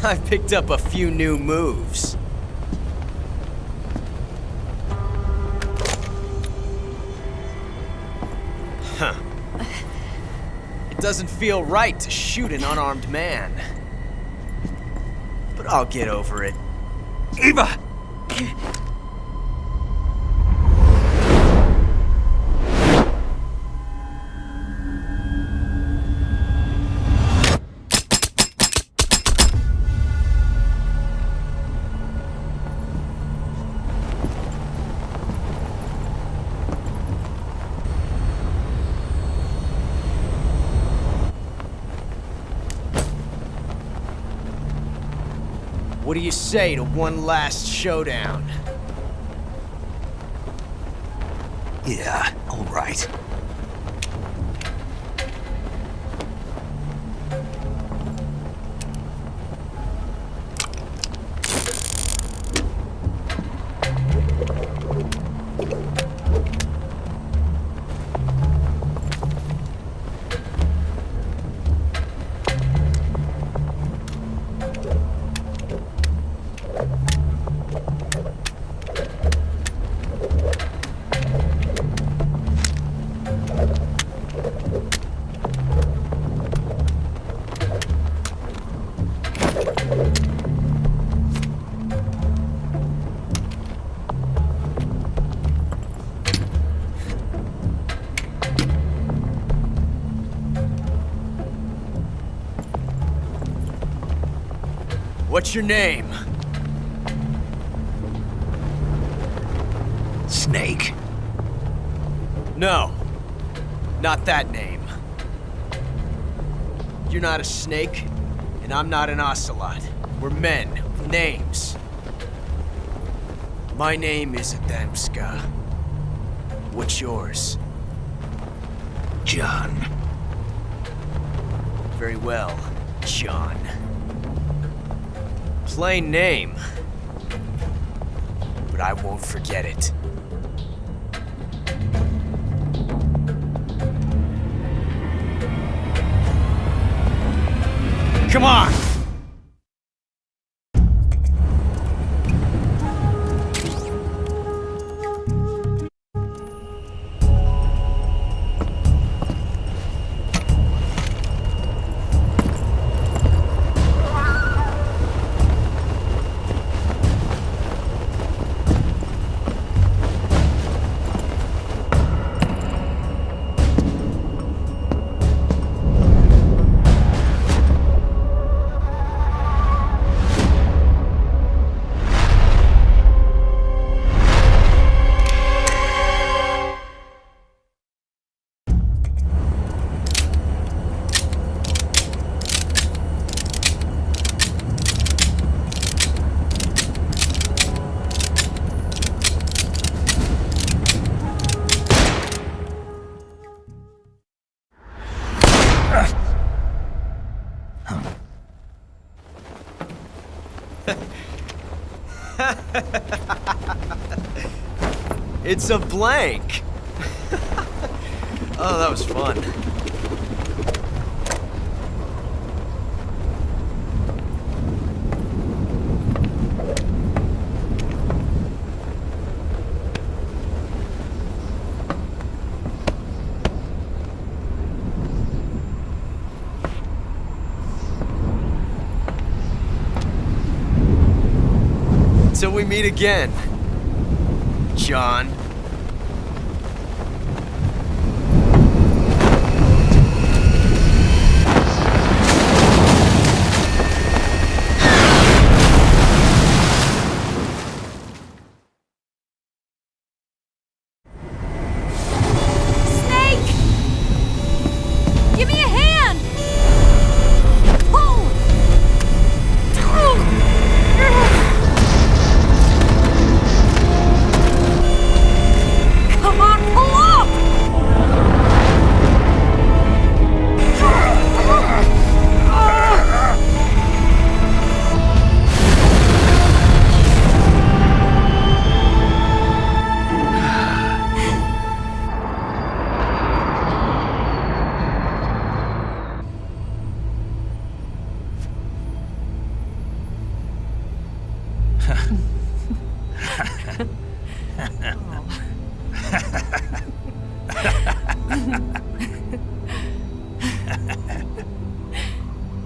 Speaker 17: I picked up a few new moves. Huh. It doesn't feel right to shoot an unarmed man. But I'll get over it.
Speaker 19: Eva!
Speaker 17: What do you say to one last showdown?
Speaker 5: Yeah, all right.
Speaker 17: What's your name?
Speaker 5: Snake.
Speaker 17: No, not that name. You're not a snake, and I'm not an ocelot. We're men with names. My name is Adamska. What's yours?
Speaker 5: John.
Speaker 17: Very well, John. Plain name, but I won't forget it. Come on! It's a blank. Oh, that was fun. Until we meet again, John.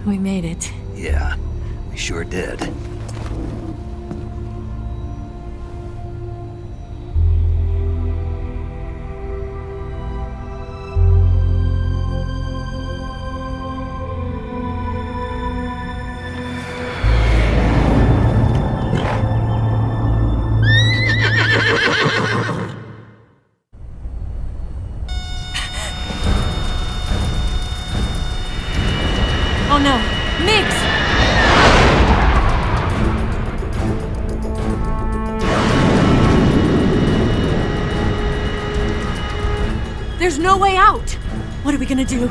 Speaker 21: We made it.
Speaker 6: Yeah, we sure did.
Speaker 21: Oh no! Migs! There's no way out! What are we gonna do?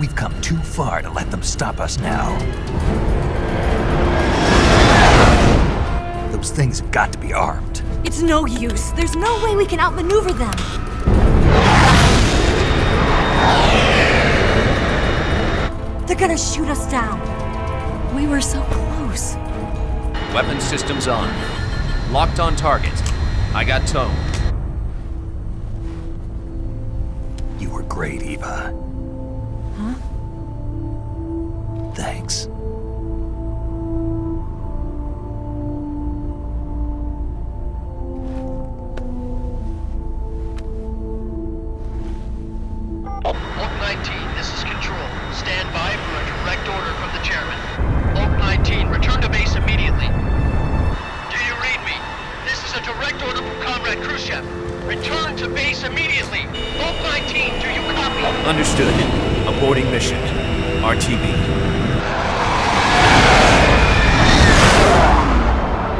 Speaker 6: We've come too far to let them stop us now. Those things have got to be armed.
Speaker 21: It's no use. There's no way we can outmaneuver them. They're gonna shoot us down. We were so close.
Speaker 3: Weapon systems on. Locked on target. I got tone.
Speaker 6: You were great, Eva.
Speaker 21: Huh?
Speaker 6: Thanks.
Speaker 9: Oak 19, this is Control. Stand by for a direct order from the chairman. Oak 19, return to base immediately. Do you read me? This is a direct order from Comrade Khrushchev. Return to base immediately. Oak 19, do you copy?
Speaker 3: Understood. Aborting mission. RTB.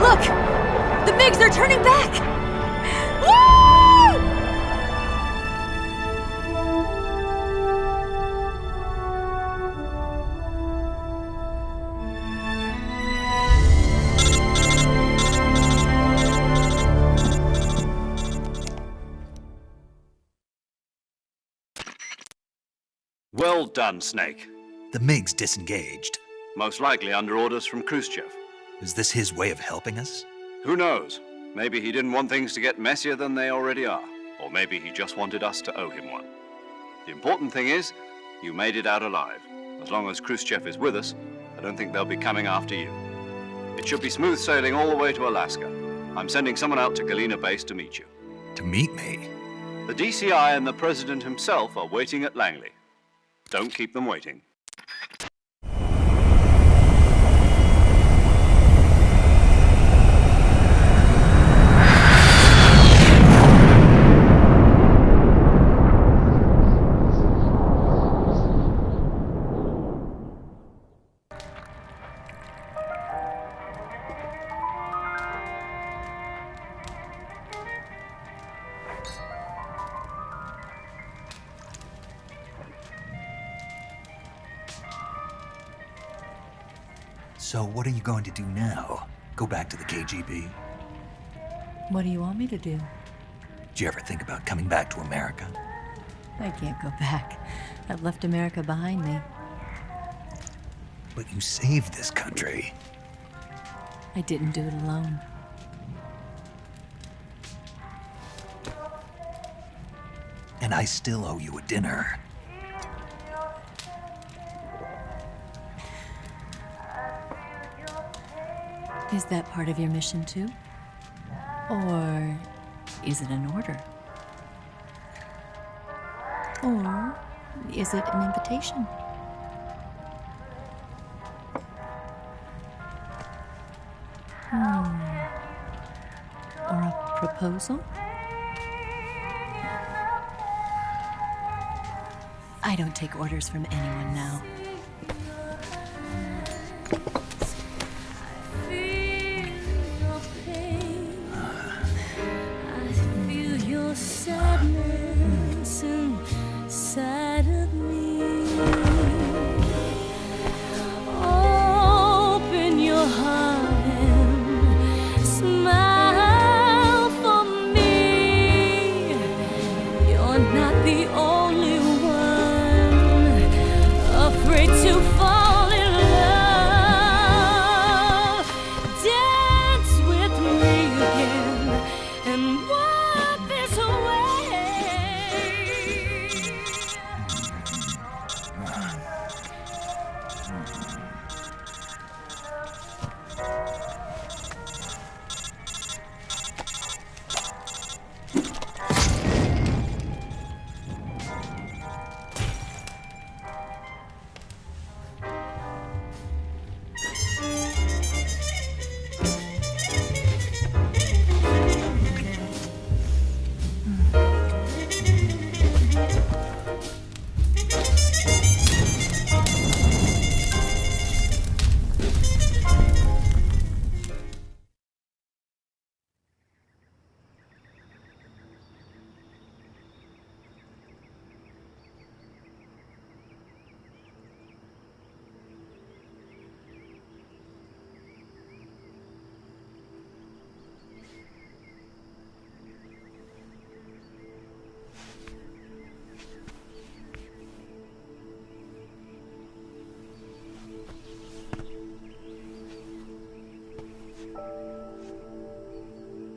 Speaker 21: Look! The MiGs are turning back! Woo!
Speaker 1: Well done, Snake.
Speaker 6: The MiGs disengaged.
Speaker 1: Most likely under orders from Khrushchev.
Speaker 6: Is this his way of helping us?
Speaker 1: Who knows? Maybe he didn't want things to get messier than they already are. Or maybe he just wanted us to owe him one. The important thing is, you made it out alive. As long as Khrushchev is with us, I don't think they'll be coming after you. It should be smooth sailing all the way to Alaska. I'm sending someone out to Galena Base to meet you.
Speaker 6: To meet me?
Speaker 1: The DCI and the President himself are waiting at Langley. Don't keep them waiting.
Speaker 6: So what are you going to do now? Go back to the KGB?
Speaker 21: What do you want me to do?
Speaker 6: Did you ever think about coming back to America?
Speaker 21: I can't go back. I've left America behind me.
Speaker 6: But you saved this country.
Speaker 21: I didn't do it alone.
Speaker 6: And I still owe you a dinner.
Speaker 16: Is that part of your mission too? Or is it an order? Or is it an invitation? Or a proposal? I don't take orders from anyone now.
Speaker 8: Sadness inside of me. Open your heart and smile for me. You're not the only one afraid to fall in love. Dance with me again and walk this way.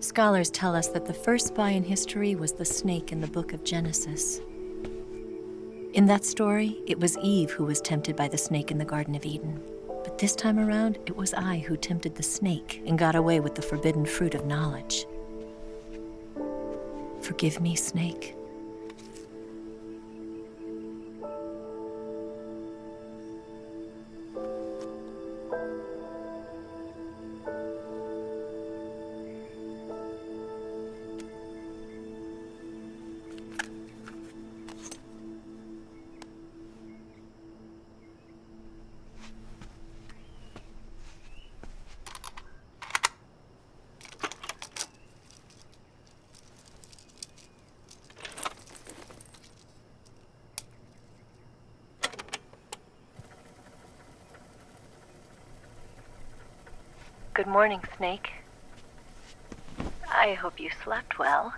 Speaker 16: Scholars tell us that the first spy in history was the snake in the book of Genesis. In that story, it was Eve who was tempted by the snake in the Garden of Eden. But this time around, it was I who tempted the snake and got away with the forbidden fruit of knowledge. Forgive me, snake.
Speaker 22: Good morning, Snake. I hope you slept well.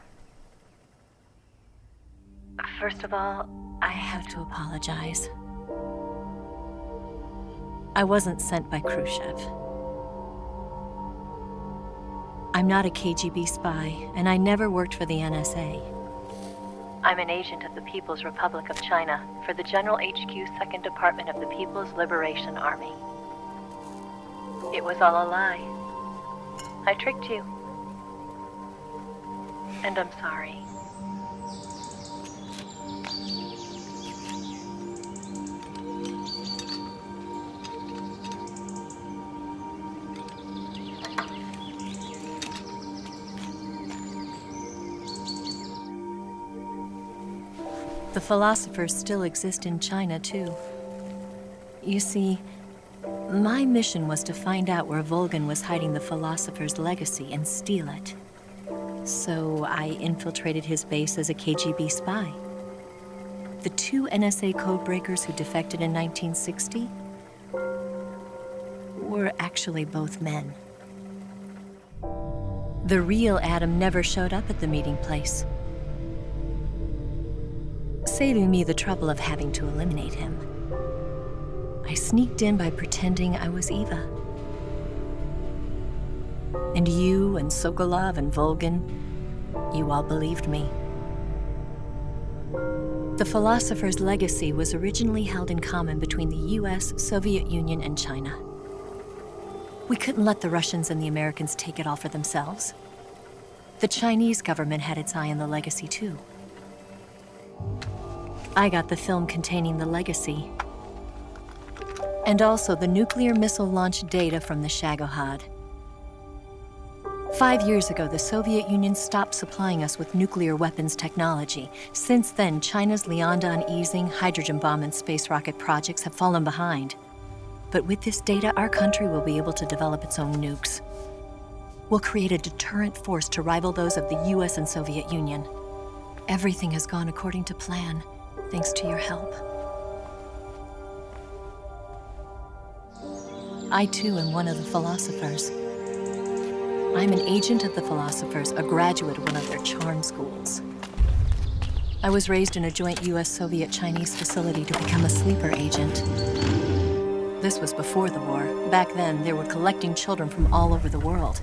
Speaker 22: First of all,
Speaker 16: I have to apologize. I wasn't sent by Khrushchev. I'm not a KGB spy, and I never worked for the NSA.
Speaker 22: I'm an agent of the People's Republic of China for the General HQ 2nd Department of the People's Liberation Army. It was all a lie. I tricked you. And I'm sorry.
Speaker 16: The philosophers still exist in China, too. You see, my mission was to find out where Volgan was hiding the philosopher's legacy and steal it. So I infiltrated his base as a KGB spy. The two NSA codebreakers who defected in 1960 were actually both men. The real Adam never showed up at the meeting place, saving me the trouble of having to eliminate him. I sneaked in by pretending I was Eva. And you and Sokolov and Volgan, you all believed me. The philosopher's legacy was originally held in common between the US, Soviet Union, and China. We couldn't let the Russians and the Americans take it all for themselves. The Chinese government had its eye on the legacy, too. I got the film containing the legacy. And also the nuclear missile launch data from the Shagohod. 5 years ago, the Soviet Union stopped supplying us with nuclear weapons technology. Since then, China's Liaodong easing, hydrogen bomb, and space rocket projects have fallen behind. But with this data, our country will be able to develop its own nukes. We'll create a deterrent force to rival those of the US and Soviet Union. Everything has gone according to plan, thanks to your help. I, too, am one of the philosophers. I'm an agent of the philosophers, a graduate of one of their charm schools. I was raised in a joint US-Soviet-Chinese facility to become a sleeper agent. This was before the war. Back then, they were collecting children from all over the world.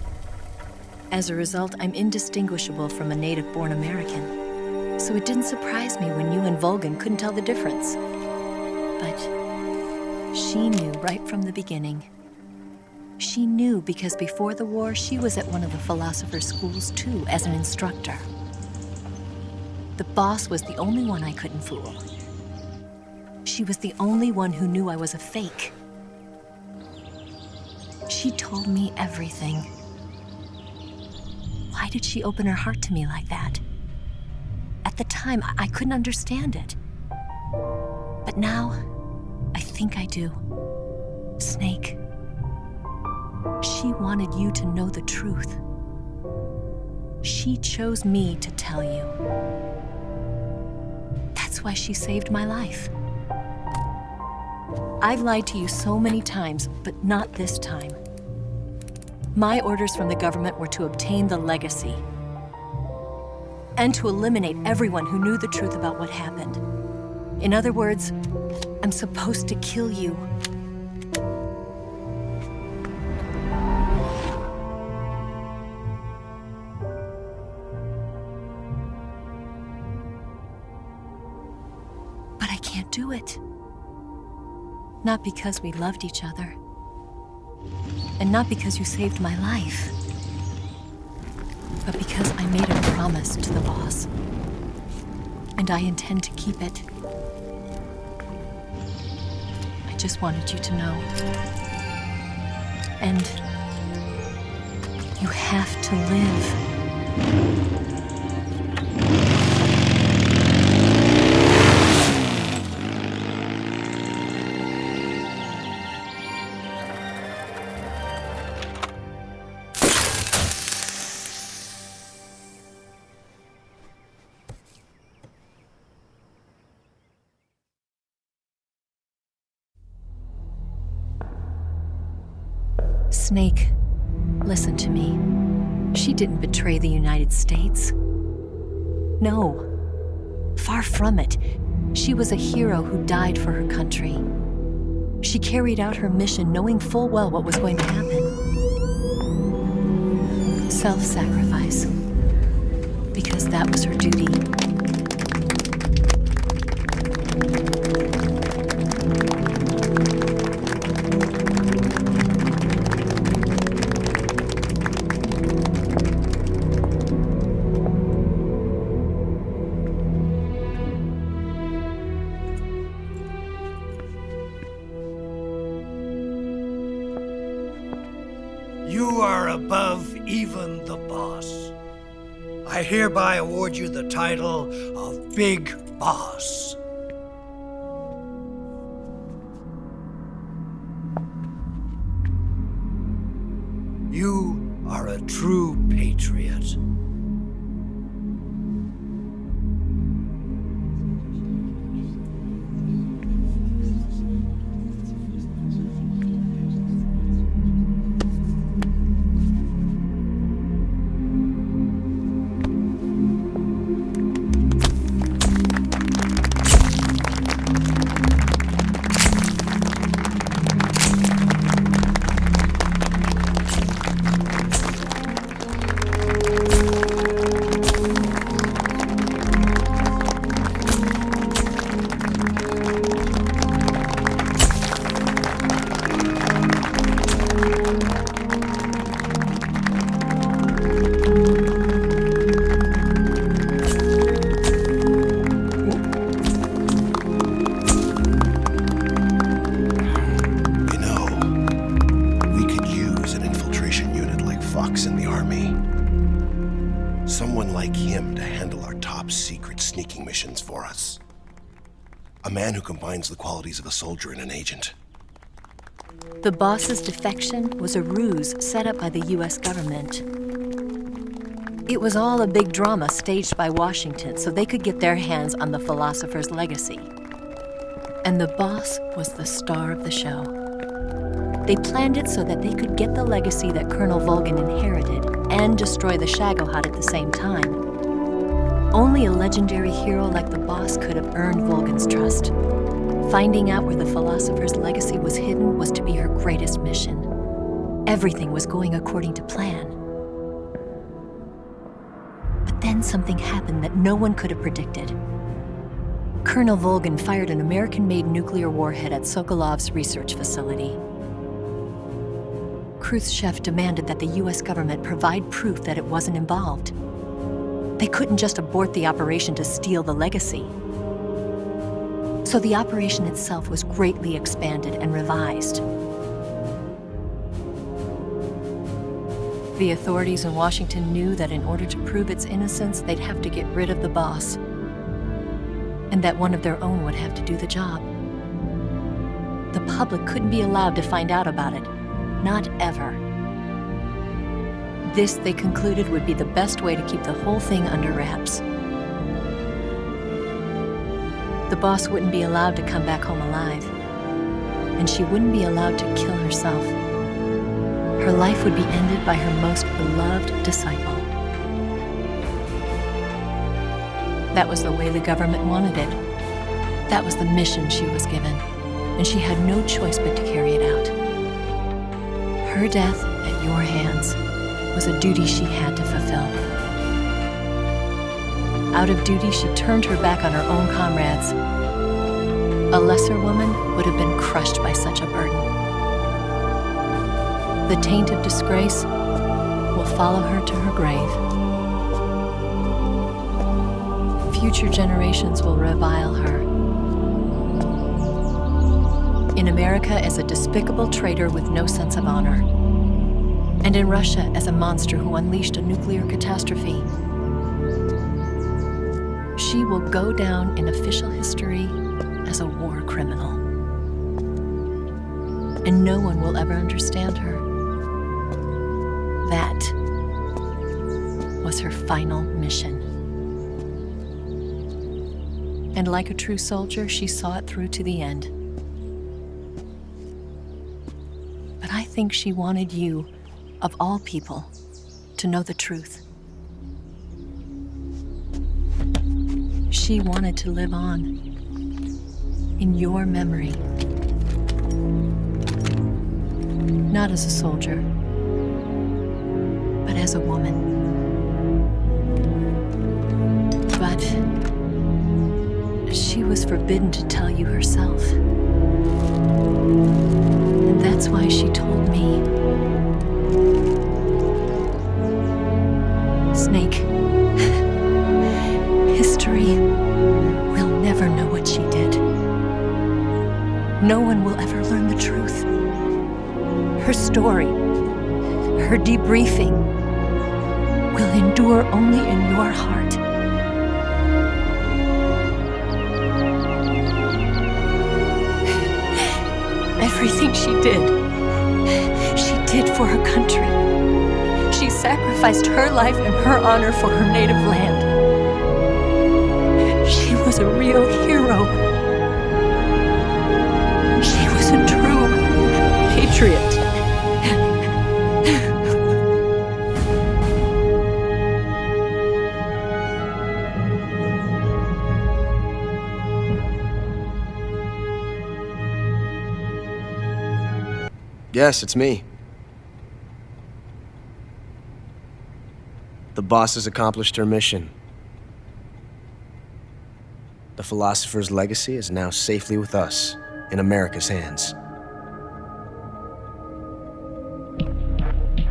Speaker 16: As a result, I'm indistinguishable from a native-born American. So it didn't surprise me when you and Volgan couldn't tell the difference. But she knew right from the beginning. She knew because before the war, she was at one of the philosopher's schools too, as an instructor. The boss was the only one I couldn't fool. She was the only one who knew I was a fake. She told me everything. Why did she open her heart to me like that? At the time, I couldn't understand it. But now, I think I do. Snake. She wanted you to know the truth. She chose me to tell you. That's why she saved my life. I've lied to you so many times, but not this time. My orders from the government were to obtain the legacy and to eliminate everyone who knew the truth about what happened. In other words, I'm supposed to kill you. But I can't do it. Not because we loved each other. And not because you saved my life. But because I made a promise to the boss. And I intend to keep it. I just wanted you to know. And you have to live. Snake, listen to me. She didn't betray the United States. No, far from it. She was a hero who died for her country. She carried out her mission knowing full well what was going to happen. Self-sacrifice. Because that was her duty.
Speaker 11: You are above even the boss. I hereby award you the title of Big Boss. You are a true patriot.
Speaker 14: top-secret sneaking missions for us. A man who combines the qualities of a soldier and an agent.
Speaker 16: The boss's defection was a ruse set up by the US government. It was all a big drama staged by Washington so they could get their hands on the philosopher's legacy. And the boss was the star of the show. They planned it so that they could get the legacy that Colonel Volgin inherited and destroy the Shagohod at the same time. Only a legendary hero like the boss could have earned Volgin's trust. Finding out where the philosopher's legacy was hidden was to be her greatest mission. Everything was going according to plan. But then something happened that no one could have predicted. Colonel Volgin fired an American-made nuclear warhead at Sokolov's research facility. Khrushchev demanded that the US government provide proof that it wasn't involved. They couldn't just abort the operation to steal the legacy. So the operation itself was greatly expanded and revised. The authorities in Washington knew that in order to prove its innocence, they'd have to get rid of the boss, and that one of their own would have to do the job. The public couldn't be allowed to find out about it. Not ever. This, they concluded, would be the best way to keep the whole thing under wraps. The boss wouldn't be allowed to come back home alive, and she wouldn't be allowed to kill herself. Her life would be ended by her most beloved disciple. That was the way the government wanted it. That was the mission she was given, and she had no choice but to carry it out. Her death at your hands was a duty she had to fulfill. Out of duty, she turned her back on her own comrades. A lesser woman would have been crushed by such a burden. The taint of disgrace will follow her to her grave. Future generations will revile her. In America as a despicable traitor with no sense of honor. And in Russia as a monster who unleashed a nuclear catastrophe. She will go down in official history as a war criminal. And no one will ever understand her. That was her final mission. And like a true soldier, she saw it through to the end. But I think she wanted you, of all people, to know the truth. She wanted to live on in your memory. Not as a soldier, but as a woman. But she was forbidden to tell you herself. And that's why she told me. Snake, history will never know what she did. No one will ever learn the truth. Her story, her debriefing, will endure only in your heart. Everything she did for her country. She sacrificed her life and her honor for her native land. She was a real hero. She was a true patriot.
Speaker 17: Yes, it's me. The boss has accomplished her mission. The philosopher's legacy is now safely with us, in America's hands.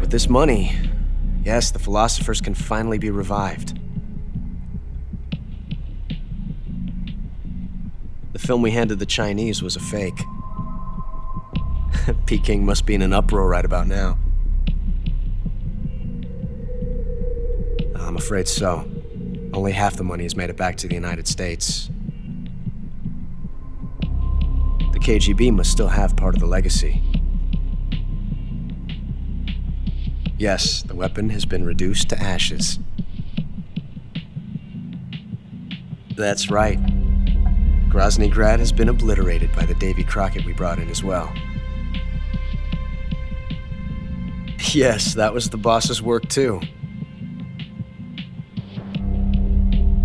Speaker 17: With this money, yes, the philosophers can finally be revived. The film we handed the Chinese was a fake. Peking must be in an uproar right about now. I'm afraid so. Only half the money has made it back to the United States. The KGB must still have part of the legacy. Yes, the weapon has been reduced to ashes. That's right. Grozny Grad has been obliterated by the Davy Crockett we brought in as well. Yes, that was the boss's work too.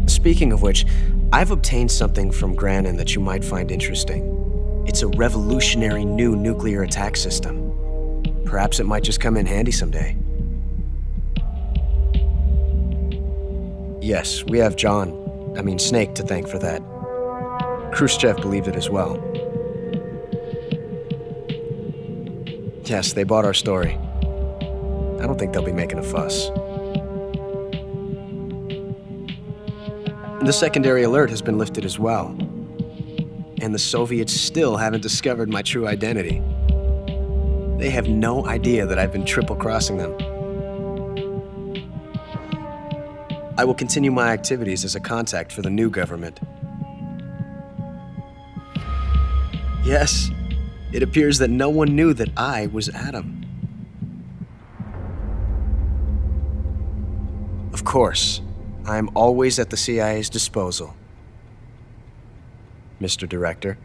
Speaker 17: Speaking of which, I've obtained something from Granin that you might find interesting. It's a revolutionary new nuclear attack system. Perhaps it might just come in handy someday. Yes, we have Snake to thank for that. Khrushchev believed it as well. Yes, they bought our story. I don't think they'll be making a fuss. The secondary alert has been lifted as well. And the Soviets still haven't discovered my true identity. They have no idea that I've been triple-crossing them. I will continue my activities as a contact for the new government. Yes, it appears that no one knew that I was Adam. Of course, I'm always at the CIA's disposal, Mr. Director.